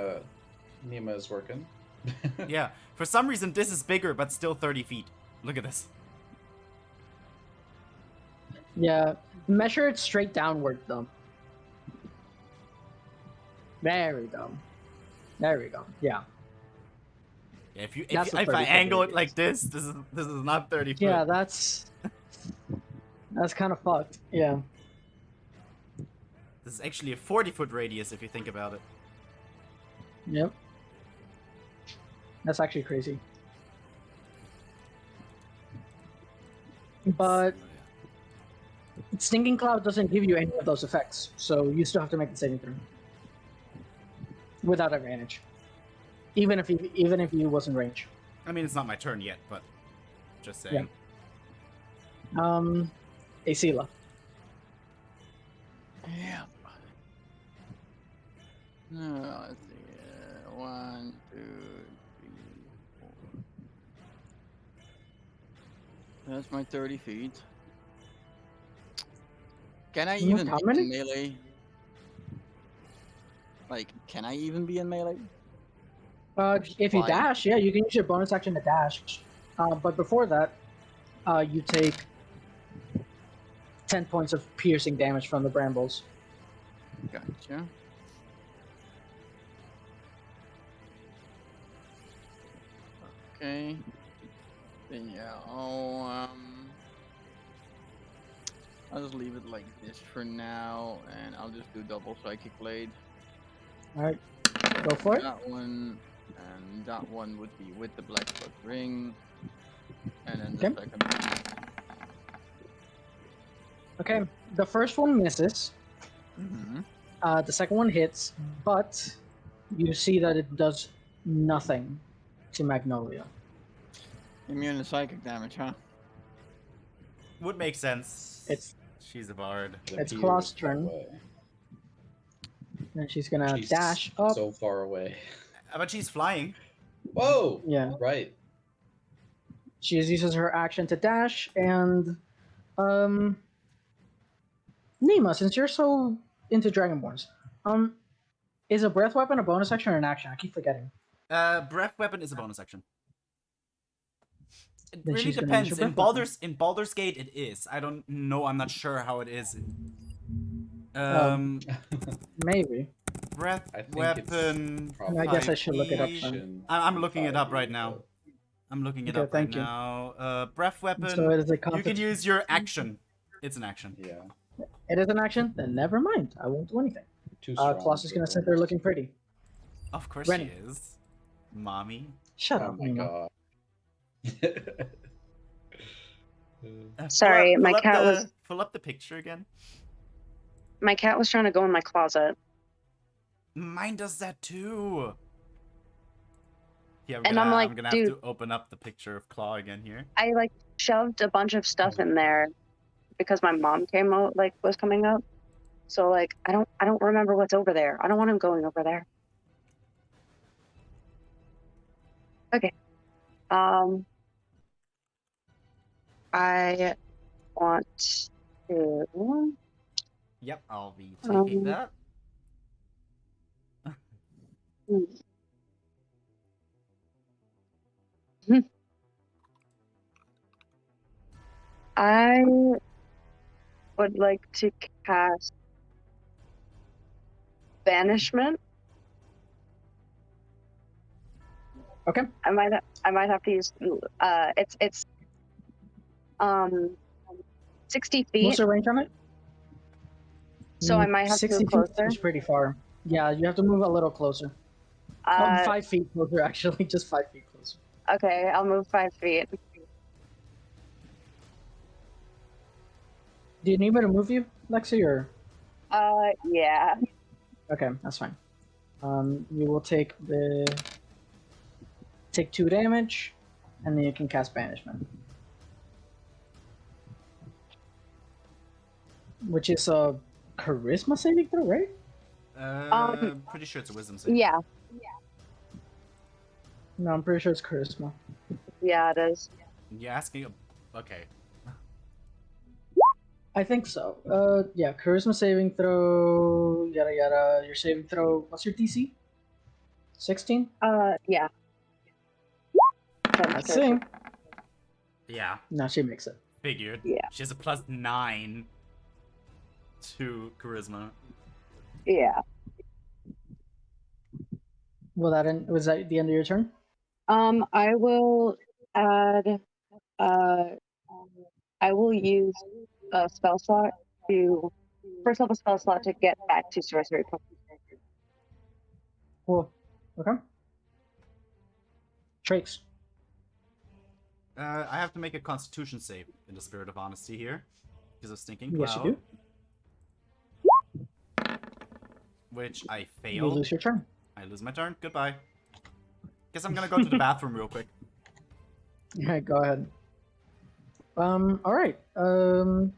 Nima is working. Yeah, for some reason this is bigger, but still 30 feet. Look at this. Yeah, measure it straight downward though. There we go. There we go. Yeah. Yeah, That's a if I 30 angle foot it like this is not 30 foot. Yeah, that's kind of fucked. Yeah. This is actually a 40-foot radius if you think about it. Yep. That's actually crazy. But Stinking Cloud doesn't give you any of those effects, so you still have to make the saving throw without advantage, even if he was in range. I mean, it's not my turn yet, but just saying. Yeah. Acela. Yeah. Let's see. 1, 2, 3, 4. That's my 30 feet. Can I even How be many? in melee? Like, can I even be in melee? If you Flying? dash, yeah, you can use your bonus action to dash. But before that, you take 10 points of piercing damage from the brambles. Gotcha. Okay. Then yeah, I'll just leave it like this for now, and I'll just do double psychic blade. All right, go for it. That one, and that one would be with the black blood ring, and then the Okay. second one. Okay, the first one misses. Mm-hmm. The second one hits, but you see that it does nothing to Magnolia. Immune to psychic damage, huh? Would make sense. She's a bard. It It's appears Claw's that turn. way. And she's gonna She's dash up. so far away. But she's flying. Whoa! Yeah. Right. She uses her action to dash, and Nima, since you're so into Dragonborns, is a breath weapon a bonus action or an action? I keep forgetting. Breath weapon is a bonus action. It Then really she's gonna use depends. her In breath weapon. Baldur's Gate, it is. I don't know. I'm not sure how it is. Maybe. Breath I think weapon. it's probably I guess I should look it up five then. action I'm looking it up 5e, right now. but- I'm looking it Okay, up right thank you. now. Breath weapon. So it is a You can constitution. use your action. It's an action. Yeah. It is an action? Then never mind. I won't do anything. Too strong. Klaus is for gonna sit there bonus. looking pretty. Of course Rennie. she is. Mommy. Shut Oh up, my Nima. god. Sorry, my cat was- Pull up the picture again. My cat was trying to go in my closet. Mine does that too. Yeah, And I'm like, I'm gonna dude. have to open up the picture of Claw again here. I like shoved a bunch of stuff in there because my mom came out, like, was coming up. So like I don't remember what's over there. I don't want him going over there. Okay. I want to Yep, I'll be taking that. I would like to cast Banishment. Okay. I might have to use it's 60 feet. What's the range on it? So I might have to 60 move closer. feet is pretty far. Yeah, you have to move a little closer. 5 feet closer, actually. Just 5 feet closer. Okay, I'll move 5 feet. Do you need me to move you, Lexi, or? Yeah. Okay, that's fine. You will take 2 damage, and then you can cast Banishment. Which is a Charisma saving throw, right? Pretty sure it's a wisdom save. Yeah. No, I'm pretty sure it's Charisma. Yeah, it is. You're asking. Okay. I think so. Yeah, Charisma saving throw, yada yada. Your saving throw, what's your DC? 16? Yeah. Let's see. Yeah, No, she makes it. figured. Yeah. She has a +9 to charisma. Yeah. Was that the end of your turn? I will add. I will use a spell slot to first level spell slot to get back to sorcery point. Cool. Okay. Trakes. I have to make a Constitution save in the spirit of honesty here, because of stinking Yes, cloud. you do. Which I You failed. lose your turn. I lose my turn. Goodbye. Guess I'm gonna go to the bathroom real quick. Alright, go ahead. All right. Let's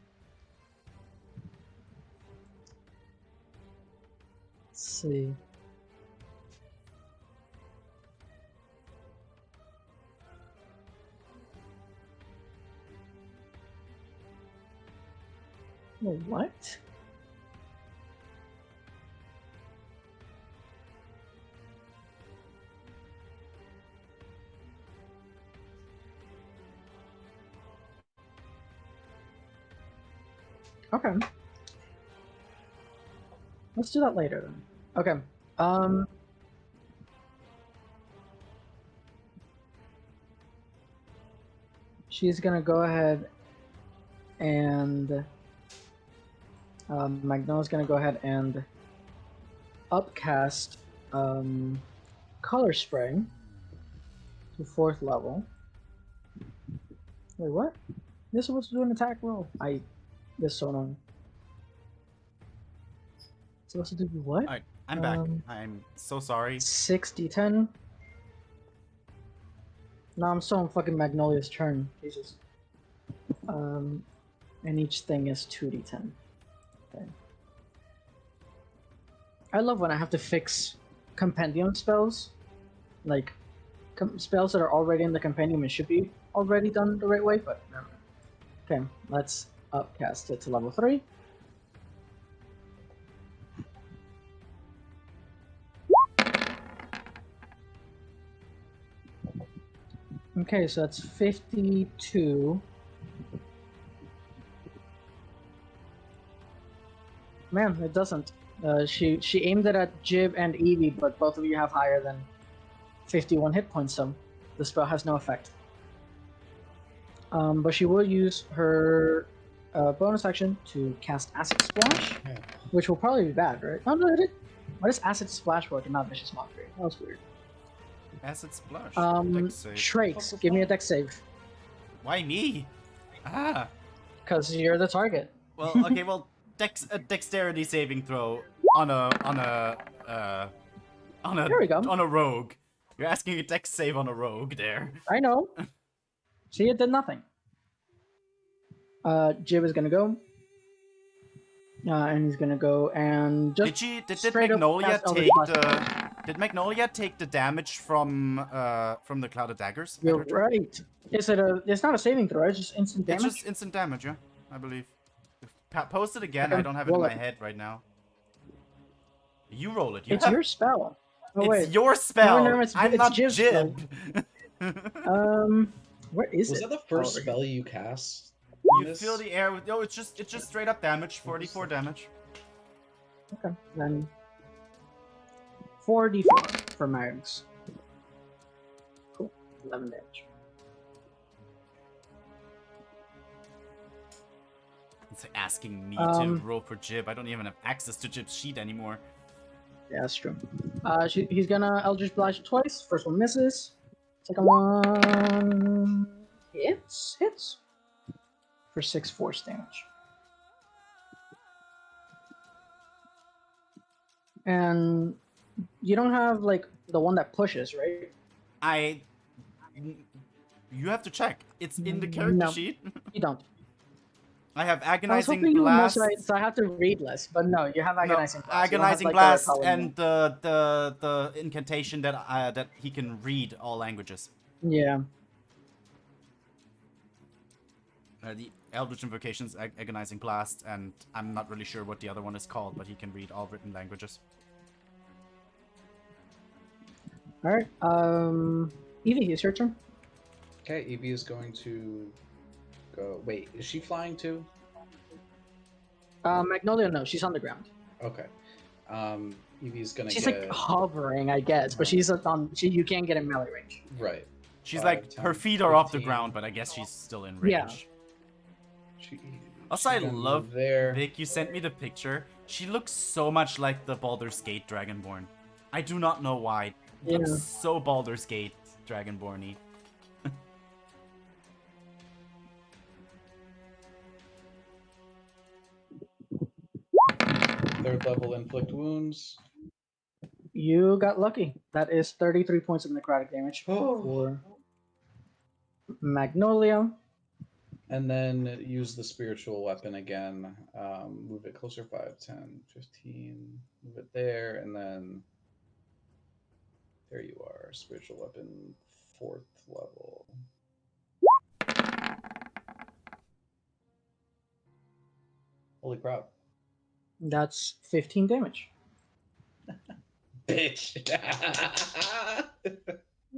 see. Wait, what? Okay. Let's do that later then. Okay. She's gonna go ahead and Magnolia's gonna go ahead and upcast Color Spray to 4th level. Wait, what? This is supposed to do an attack roll. This is so annoying. Supposed to do what? Alright, I'm back. I'm so sorry. 6d10. No, I'm still on fucking Magnolia's turn. Jesus. And each thing is 2d10. Okay. I love when I have to fix compendium spells. Like, spells that are already in the compendium and should be already done the right way, but never mind. Okay, let's upcast it to level 3. Okay, so that's 52. Man, it doesn't. She aimed it at Jib and Evie, but both of you have higher than 51 hit points, so the spell has no effect. But she will use her bonus action to cast Acid Splash, which will probably be bad, right? Oh, no, it did. Why does Acid Splash work and not Vicious Mockery? That was weird. Acid Splash. Dex save. Shrakes, give me a dex save. Why me? Ah. Because you're the target. Well, okay, well, a dexterity saving throw on a There we go. on a rogue. You're asking a dex save on a rogue there. I know. See, it did nothing. Jib is gonna go. And he's gonna go and just Did straight up Magnolia cast Eldritch take Blast. Did Magnolia take the damage from the Cloud of Daggers? at You're her turn? right. It's not a saving throw, it's just instant damage. It's just instant damage, yeah, I believe. Post it again, Okay, I don't have it in roll my it. head right now. You roll it. It's your spell. Oh, It's wait. your spell. No, it's I'm not Jib's spell. Jib. Where is Was it? that the first Oh, spell you cast? You fill the air with it's just straight up damage, 44 damage. Okay, then 4d4 for Mags. Cool. 11 damage. It's like asking me to roll for Jib. I don't even have access to Jib's sheet anymore. Yeah, that's true. He's gonna Eldritch Blast twice. First one misses. Second one hits for 6 force damage. And you don't have like the one that pushes, right? You have to check. It's in the character No. sheet. You don't. I have I was agonizing hoping you would know, blast. so I have to read less. But no, you have No, agonizing blast. You don't have, agonizing like, blast the repelling and the incantation that he can read all languages. one. Yeah. The Eldritch Invocations, Agonizing Blast, and I'm not really sure what the other one is called, but he can read all written languages. All right. Evie, it's your turn. Okay, Evie is going to go. Wait, is she flying too? Magnolia, no, she's on the ground. Okay. Evie's gonna She's get like hovering, I guess, but she's on. You can't get in melee range. right. She's 5, like, 10, her feet are off the 15. ground, but I guess she's still in range. Yeah. Also, I she's gonna love move there. Vic, you sent me the picture. She looks so much like the Baldur's Gate Dragonborn. I do not know why. Yeah. Looks so Baldur's Gate Dragonborn-y. Third level inflict wounds. You got lucky. That is 33 points of necrotic damage Oh. for Magnolia. And then use the spiritual weapon again. Move it closer 5, 10, 15. Move it there, and then there you are. Spiritual weapon, 4th level. Holy crap. That's 15 damage. Bitch.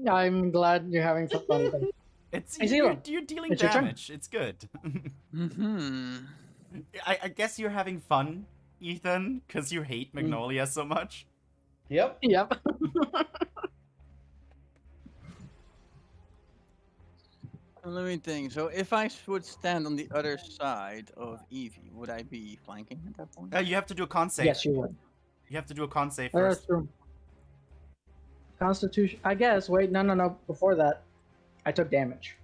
I'm glad you're having fun with it. It's Hey, you're, Zero, you're dealing it's your turn. damage. It's good. Mm-hmm. I guess you're having fun, Ethan, because you hate Magnolia so much. Yep. Yep. Let me think. So if I would stand on the other side of Evie, would I be flanking at that point? You have to do a con save. Yes, you would. You have to do a con save Oh, that's first. true. Constitution. I guess. Wait, no. Before that, I took damage.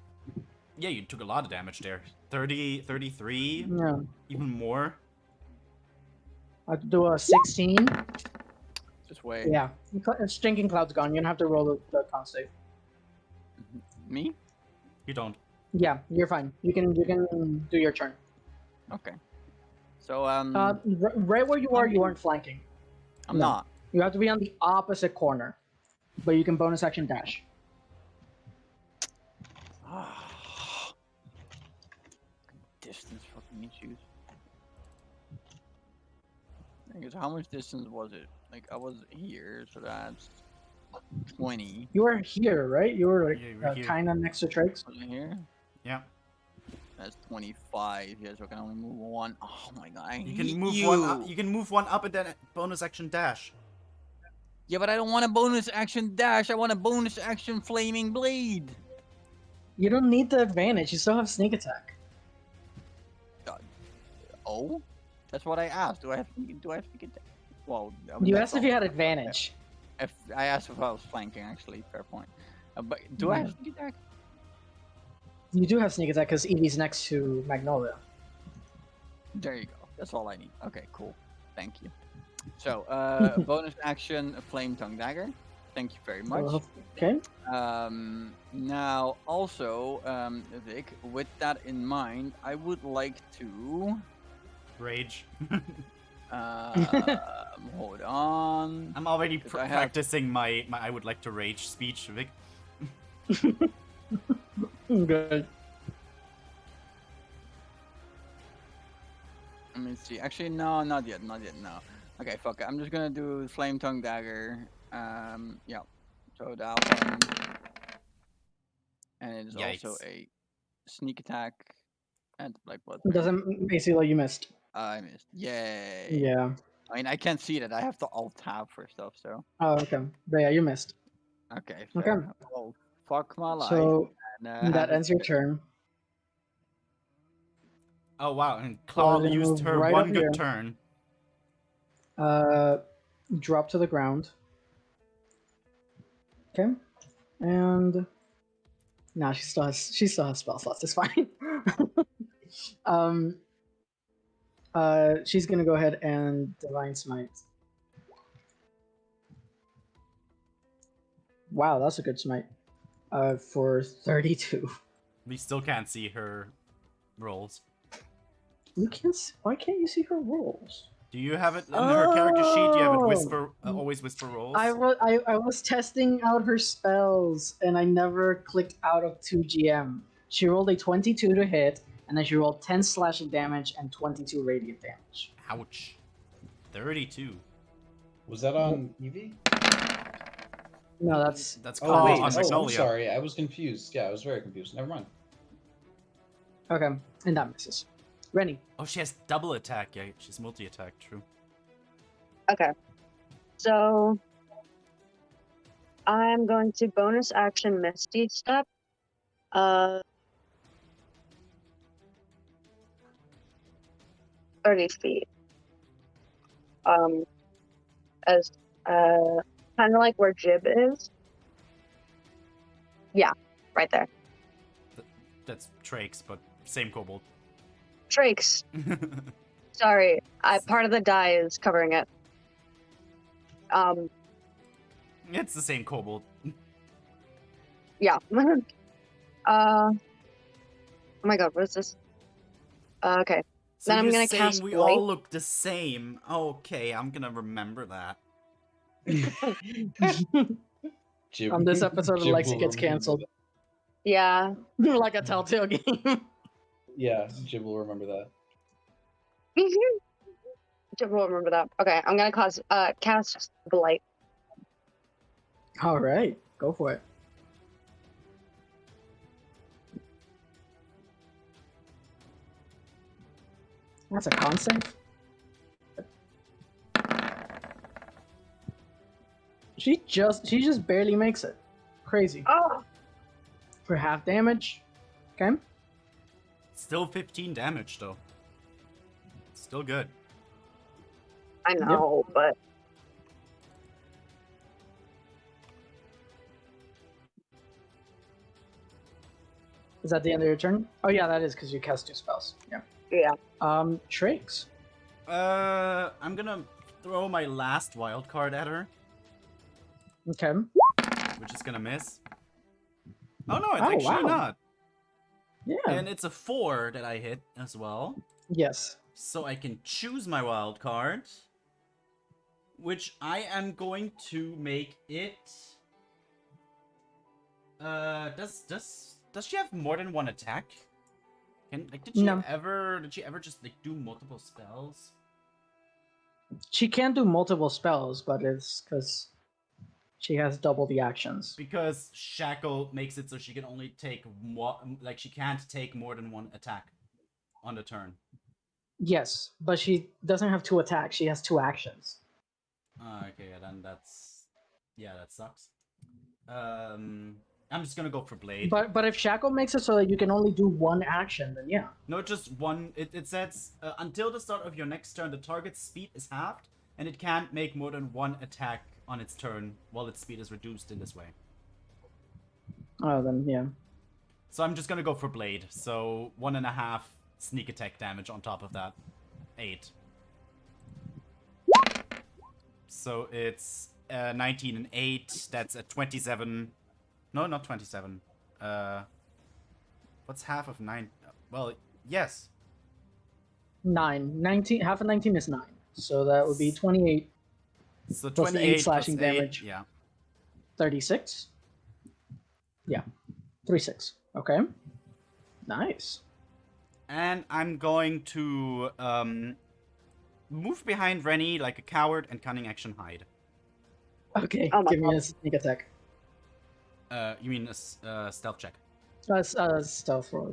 Yeah, you took a lot of damage there. 30, 33, Yeah. even more. I have to do a 16. Just wait. Yeah. Stinking Cloud's gone. You don't have to roll the con save. Me? You don't. Yeah, you're fine. You can do your turn. Okay. So Right where you are, you aren't flanking. I'm no. not. You have to be on the opposite corner, but you can bonus action dash. Distance fucking issues. Thing is, how much distance was it? Like I was here, so that's 20. You were here, right? You were like Yeah, you were here. kind of next to Trix. Was it here? Yeah. That's 25. Yeah, so I can only move one. Oh my god, I You hate can move you. one up. You can move one up and then bonus action dash. Yeah, but I don't want a bonus action dash. I want a bonus action flaming blade. You don't need the advantage. You still have sneak attack. Oh, that's what I asked. Do I have sneak attack? Well, You that's asked if you all. had advantage. If I asked if I was flanking, actually, fair point. But do I have sneak attack? You do have sneak attack because Eevee's next to Magnolia. There you go. That's all I need. Okay, cool. Thank you. So, bonus action, a flame tongue dagger. Thank you very much. Okay. Now, also, Vic, with that in mind, I would like to. Rage. Hold on. I'm already 'Cause I have- practicing my I would like to rage speech, Vic. Good. Let me see. Actually, no, not yet. No. Okay, fuck it. I'm just gonna do flame tongue dagger. Yeah. So that one, and it is also Yikes. a sneak attack and black blood. Doesn't basically you missed. I missed. Yay. Yeah. I mean, I can't see that. I have to alt tab for stuff. So. Oh, okay. But yeah, you missed. Okay. Okay. Fair. Well, fuck my life. So and, that ends your turn. Oh wow, and Claw then used move her right one up good here. turn. Drop to the ground. Okay. And now she still has spell slots. It's fine. She's gonna go ahead and Divine Smite. Wow, that's a good smite. For 32. We still can't see her rolls. You can't. Why can't you see her rolls? Do you have it on her character sheet? Do you have it Oh! whisper, always whisper rolls? I was testing out her spells and I never clicked out of 2GM. She rolled a 22 to hit, and then she rolled 10 slashing damage and 22 radiant damage. Ouch. 32. Was that on Eevee? No, that's That's Oh, Claw wait. on Oh, I'm Magnolia. sorry. I was confused. Yeah, I was very confused. Never mind. okay, and that misses. Rennie. Oh, she has double attack. Yeah, she's multi-attack. True. Okay. So I'm going to bonus action Misty Step. 30 feet. As kind of like where Jib is. Yeah, right there. That's Trakes, but same kobold. Trakes. Sorry, part of the die is covering it. It's the same kobold. Yeah. Oh my god, what is this? Okay. So Then I'm you're gonna saying cast we Blight. all look the same? Okay, I'm gonna remember that. Jib, On this episode, Jib Alexi will gets remember canceled. that. Yeah. Like a Telltale game. Yeah, Jib will remember that. Jib will remember that. Okay, I'm gonna cast Blight. All right, go for it. That's a con save. She just barely makes it. Crazy. Oh! For half damage. Okay. Still 15 damage though. Still good. I know, but Is that the end of your turn? Oh yeah, that is because you cast 2 spells. Yeah. yeah. Triggs. I'm gonna throw my last wild card at her, Okay. which is gonna miss. Oh no, it's Oh, actually wow. not. Yeah. And it's a 4 that I hit as well. Yes. So I can choose my wild card, which I am going to make it. Does she have more than one attack? Did she No. ever just like do multiple spells? She can do multiple spells, but it's because she has double the actions. Because Shackle makes it so she can only take one, like she can't take more than one attack on the turn. Yes, but she doesn't have 2 attacks. She has 2 actions. Okay, then that sucks. I'm just gonna go for Blade. But if Shackle makes it so that you can only do 1 action, then yeah. No, just one. It says until the start of your next turn, the target's speed is halved, and it can't make more than 1 attack on its turn while its speed is reduced in this way. Oh, then yeah. So I'm just gonna go for Blade. So 1.5 sneak attack damage on top of that. 8. So it's 19 and 8. That's a 27. No, not 27. What's half of 9? Well, yes. 9. 19. Half of 19 is 9. So that would be 28. So Plus the 8 28 slashing plus 8, damage. yeah. 36? Yeah. 36. Okay. Nice. And I'm going to move behind Rennie like a coward and cunning action hide. Okay, Oh my give me a God. sneak attack. You mean a stealth check? That's stealth roll.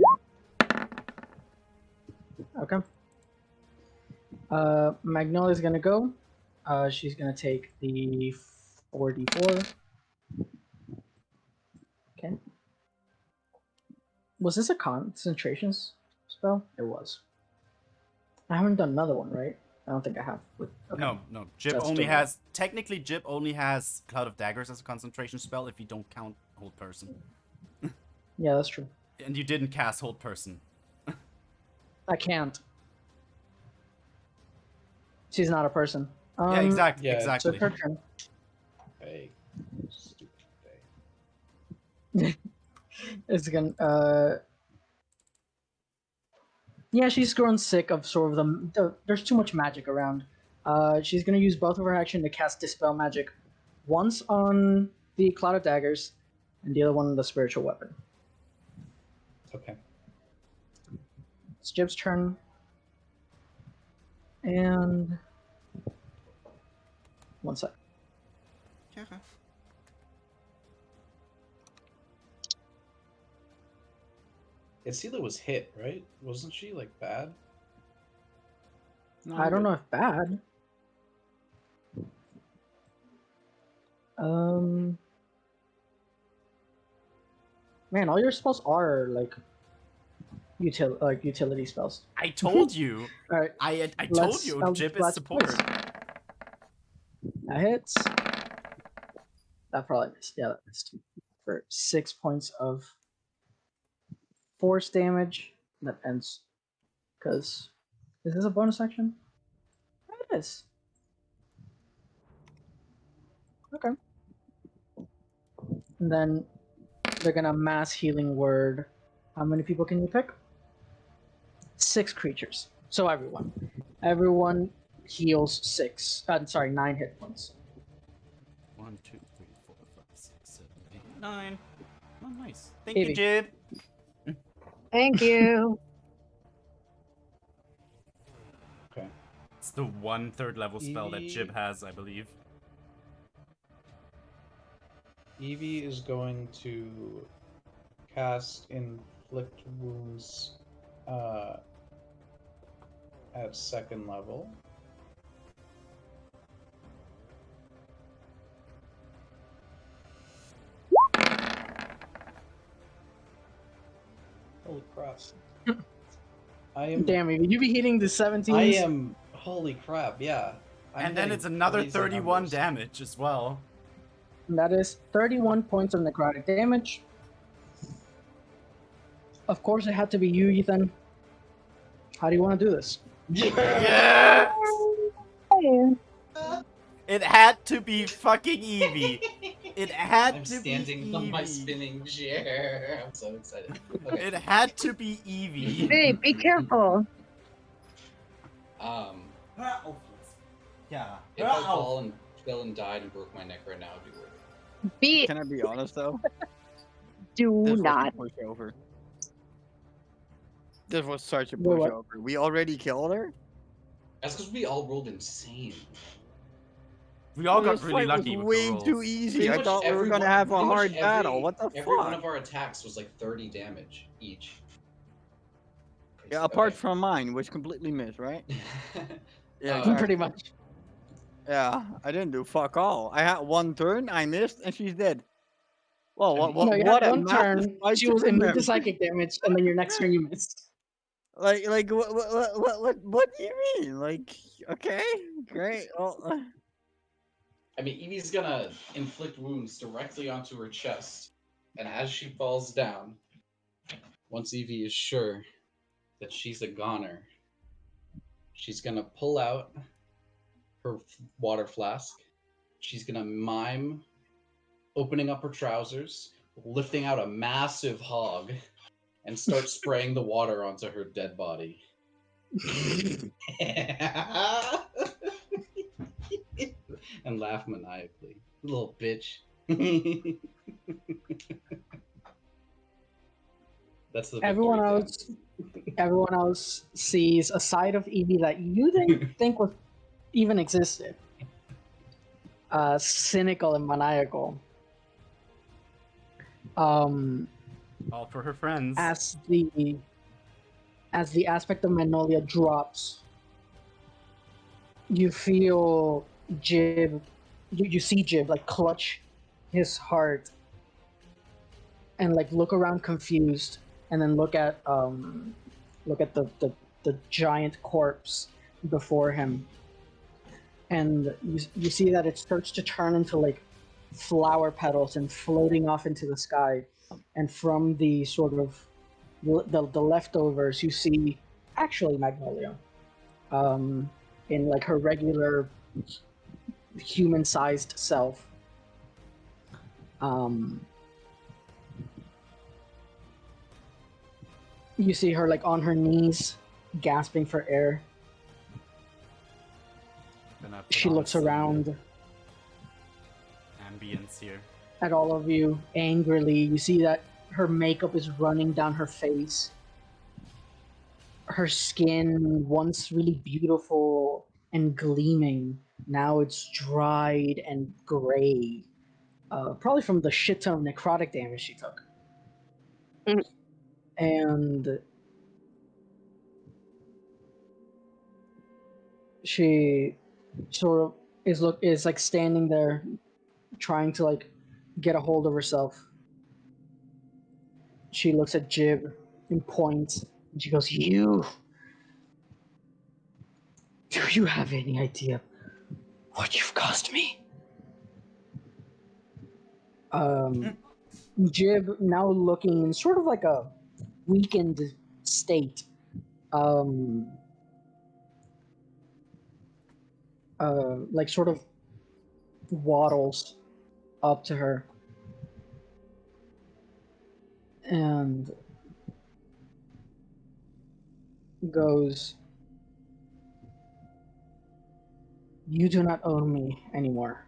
Okay. Magnolia's gonna go. She's gonna take the 44. Okay. Was this a concentration spell? It was. I haven't done another one, right? I don't think I have. Okay. No. Jib That's only still- has... Technically, Jib only has Cloud of Daggers as a concentration spell if you don't count Hold Person. Yeah, that's true. And you didn't cast Hold Person. I can't. She's not a person. Yeah, exactly. yeah, So exactly. it's her turn. Hey, stupid thing. It's gonna. Yeah, she's grown sick of sort of there's too much magic around. She's gonna use both of her action to cast Dispel Magic, once on the Cloud of Daggers, and the other one on the Spiritual Weapon. Okay. It's Jib's turn. And... one sec. Okay. Isila was hit, right? Wasn't she like bad? I don't know if bad. Man, all your spells are like utility spells. I told you. All right, I told Let's- you Jib is let's support. place. That hits. That probably missed. Yeah, that missed. For 6 points of force damage. That ends. Because. Is this a bonus action? It is. Okay. And then they're gonna mass healing word. How many people can you pick? 6 creatures. So everyone heals 6. Sorry, 9 hit points. 1, 2, 3, 4, 5, 6, 7, 8, 9. Oh, nice. Thank you, Evie. Jib. Thank you. Okay. It's the 1 third level spell that Evie- Jib has, I believe. Evie is going to cast Inflict Wounds at 2nd level. Holy crap. I am Damn, Evie, you be hitting the 17s? I am holy crap, yeah. I'm And then getting it's another crazy 31 numbers. damage as well. And that is 31 points of necrotic damage. Of course, it had to be you, Ethan. How do you want to do this? Yes! It had to be fucking Evie. It had I'm to standing be on my Evie. spinning chair. I'm so excited. Okay. It had to be Evie. Hey, be careful. Yeah. If I fall and fell and died and broke my neck right now, it'd be worth it. Be Can I be honest though? do This was not. a pushover. This was such a Wait, what? pushover. We already killed her. That's because we all rolled insane. We all got This really fight was lucky with way the rolls. too easy. Pretty I much thought we were every gonna one- have a pretty much hard battle. What the Every one fuck? of our attacks was like 30 damage each. Yeah, apart Okay. from mine, which completely missed, right? Yeah, Uh, exactly. Pretty much. Yeah, I didn't do fuck all. I had 1 turn, I missed, and she's dead. Well, what, No, what, You what had a one massive turn, fight she to was immune remember. to psychic damage, and then your next turn you missed. Like, what do you mean? Like, okay, great. Well, I mean, Evie's gonna inflict wounds directly onto her chest, and as she falls down, once Evie is sure that she's a goner, she's gonna pull out her water flask. She's gonna mime opening up her trousers, lifting out a massive hog, and start spraying the water onto her dead body. And laugh maniacally. Little bitch. That's the Everyone victory else, everyone else sees a side of Evie that you didn't think was even existed. Cynical and maniacal. All for her friends. As the aspect of Magnolia drops, you feel Jib. You see Jib like clutch his heart and like look around confused, and then look at the giant corpse before him, and you see that it starts to turn into like flower petals and floating off into the sky, and from the sort of the leftovers you see actually Magnolia, in like her regular human-sized self. You see her like on her knees, gasping for air. Gonna put She on looks some around ambience here. at all of you angrily. You see that her makeup is running down her face. Her skin, once really beautiful and gleaming, now it's dried and gray. Probably from the shit ton of necrotic damage she took. Mhm. And she sort of is like standing there, trying to like get a hold of herself. She looks at Jib and points, and she goes, "You. Do you have any idea what you've cost me?" Jib, now looking in sort of like a weakened state, like sort of waddles up to her, and goes, "You do not own me anymore.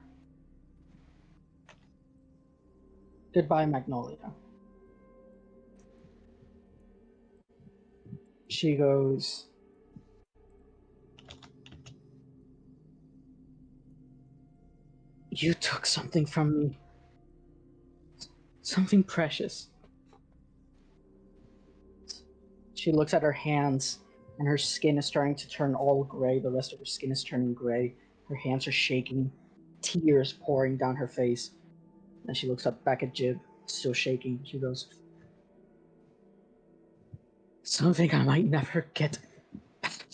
Goodbye, Magnolia." She goes, "You took something from me. Something precious." She looks at her hands, and her skin is starting to turn all gray. The rest of her skin is turning gray. Her hands are shaking, tears pouring down her face. Then she looks up back at Jib, still shaking. She goes, "Something I might never get back."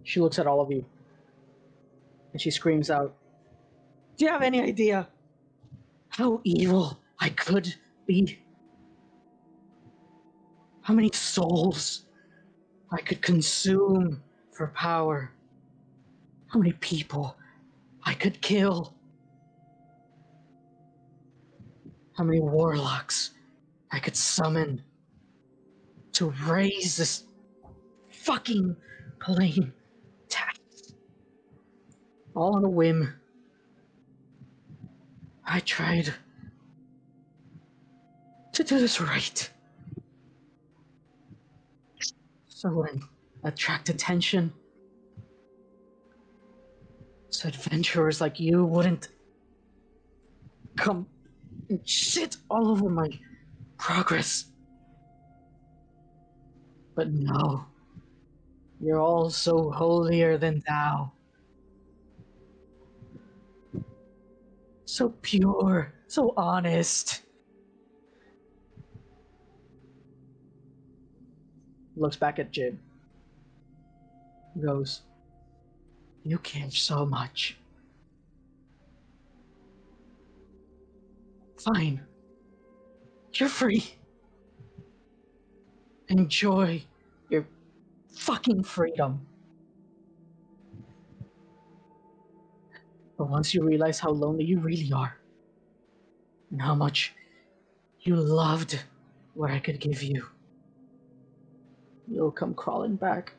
She looks at all of you, and she screams out, "Do you have any idea how evil I could be? How many souls I could consume for power? How many people I could kill? How many warlocks I could summon to raise this fucking plane tax? All on a whim. I tried to do this right, so it wouldn't attract attention, so adventurers like you wouldn't come and shit all over my progress. But no, you're all so holier than thou. So pure, so honest." Looks back at Jib. Goes, "You care so much. Fine. You're free. Enjoy your fucking freedom. But once you realize how lonely you really are, and how much you loved what I could give you, you'll come crawling back."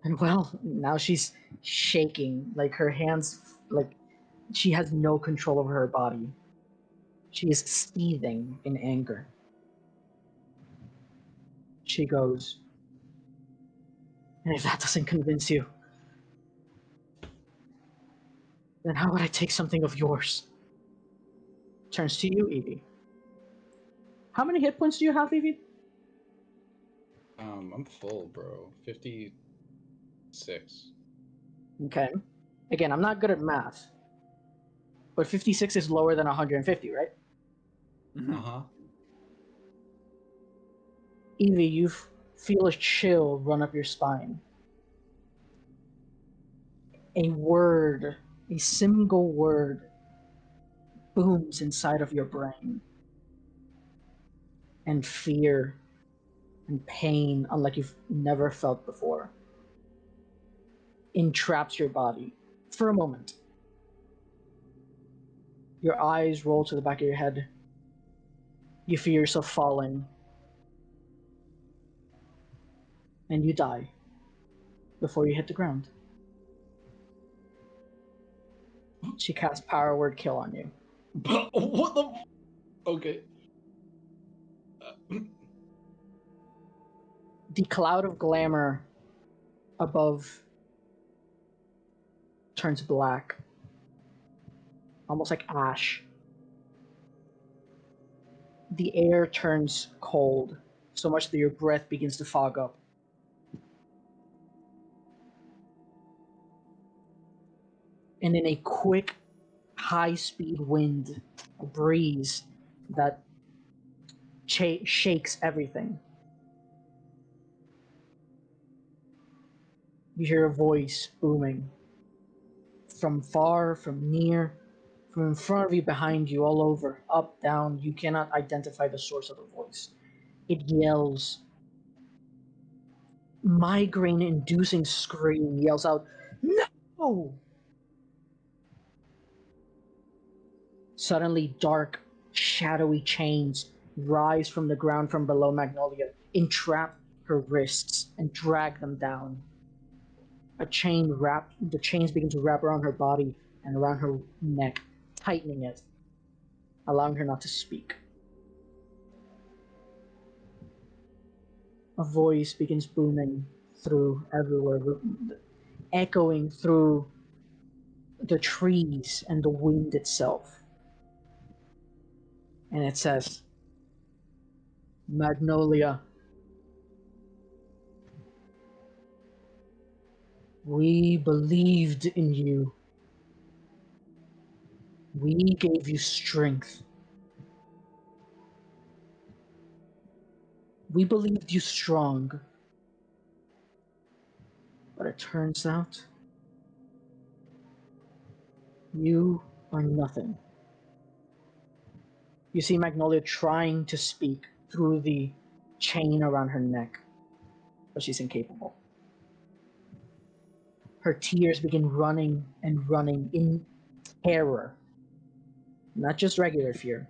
And well, now she's shaking, like her hands, like she has no control over her body. She is seething in anger. She goes, "And if that doesn't convince you, then how would I take something of yours?" Turns to you, Evie. How many hit points do you have, Evie? I'm full, bro. 56. Okay. Again, I'm not good at math, but 56 is lower than 150, right? Mhm. Uh-huh. Evie, you feel a chill run up your spine. A word, a single word, booms inside of your brain. And fear and pain, unlike you've never felt before, entraps your body for a moment. Your eyes roll to the back of your head. You feel yourself falling. And you die before you hit the ground. She casts Power Word Kill on you. What the? Okay. The cloud of glamour above turns black, almost like ash. The air turns cold, so much that your breath begins to fog up. And in a quick, high-speed wind, a breeze that shakes everything, you hear a voice booming from far, from near, from in front of you, behind you, all over, up, down. You cannot identify the source of the voice. It yells. Migraine-inducing scream yells out, "No!" Suddenly, dark, shadowy chains rise from the ground from below Magnolia, entrap her wrists, and drag them down. The chains begin to wrap around her body and around her neck, tightening it, allowing her not to speak. A voice begins booming through everywhere, echoing through the trees and the wind itself. And it says, Magnolia, we believed in you. We gave you strength. We believed you strong. But it turns out, you are nothing. You see Magnolia trying to speak through the chain around her neck, but she's incapable. Her tears begin running and running in terror. Not just regular fear,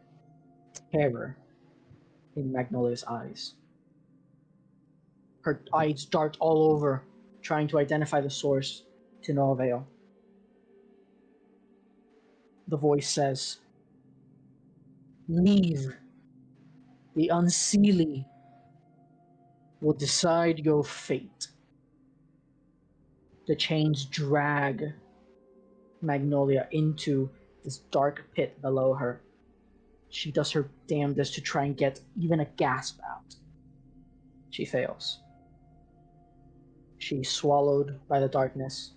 terror in Magnolia's eyes. Her eyes dart all over, trying to identify the source, to no avail. The voice says, leave. The Unseelie will decide your fate. The chains drag Magnolia into this dark pit below her. She does her damnedest to try and get even a gasp out. She fails. She's swallowed by the darkness.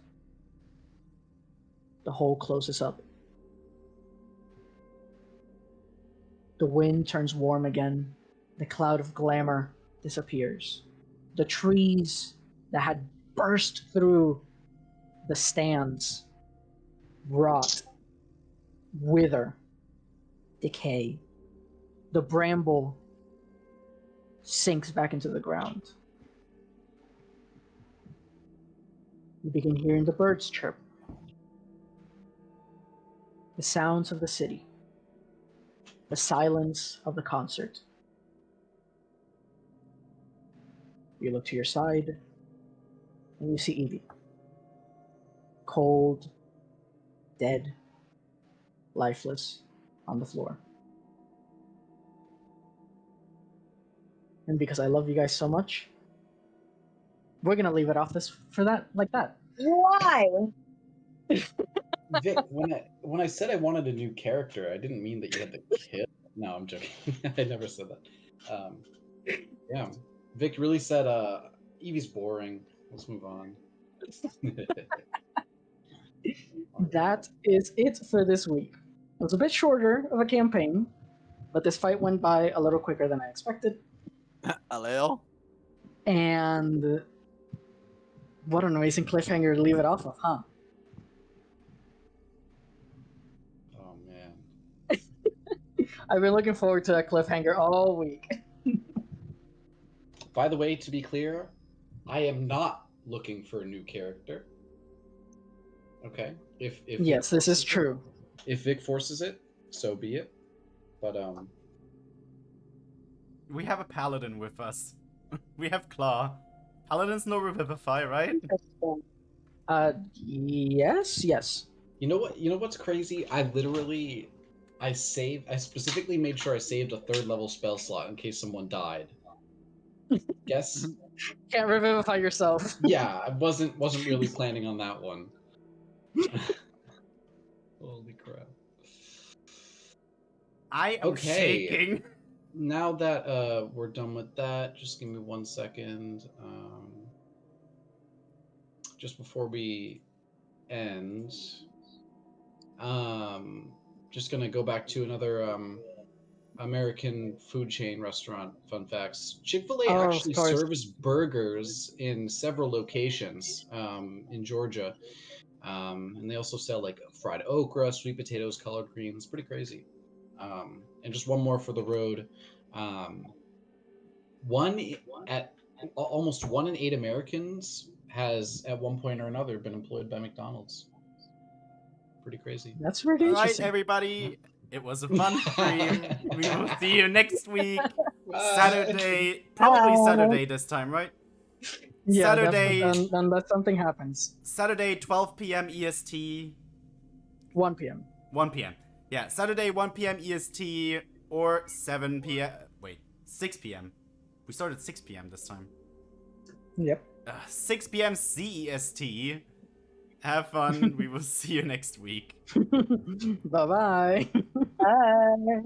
The hole closes up. The wind turns warm again. The cloud of glamour disappears. The trees that had burst through the stands rot, wither, decay. The bramble sinks back into the ground. You begin hearing the birds chirp. The sounds of the city. The silence of the concert. You look to your side, and you see Evie. Cold, dead, lifeless, on the floor. And because I love you guys so much, we're gonna leave it off like that. Why? Vic, when I said I wanted a new character, I didn't mean that you had to kill. No, I'm joking. I never said that. Yeah, Vic really said, Evie's boring. Let's move on. That is it for this week. It was a bit shorter of a campaign, but this fight went by a little quicker than I expected. Aleo? And what an amazing cliffhanger to leave it off of, huh? Oh man. I've been looking forward to that cliffhanger all week. By the way, to be clear, I am not looking for a new character. Okay? If Yes, Vic this is forces it- true. If Vic forces it, so be it. But We have a paladin with us. We have Claw. Paladins know Revivify, right? Yes. you know what? You know what's crazy? I specifically made sure I saved a 3rd level spell slot in case someone died. Guess? Can't revivify yourself. Yeah, I wasn't really planning on that one. Holy crap. I am Okay. shaking. Now that we're done with that, just give me 1 second. Just before we end, just gonna go back to another American food chain restaurant. Fun facts: Chick-fil-A Oh, of actually course. serves burgers in several locations in Georgia, and they also sell like fried okra, sweet potatoes, collard greens. Pretty crazy. And just one more for the road. Almost 1 in 8 Americans has at one point or another been employed by McDonald's. Pretty crazy. That's pretty All right, interesting. everybody. It was a fun stream. We will see you next week. Bye. Saturday. Probably Bye. Saturday this time, right? Yeah, Saturday. definitely, unless something happens. Saturday, 12 p.m. EST. 1 p.m. 1 p.m. Yeah, Saturday, 1 p.m. EST or 7 p.m. Wait, 6 p.m. We started 6 p.m. this time. Yep. 6 p.m. CEST. Have fun. We will see you next week. Bye-bye. Bye.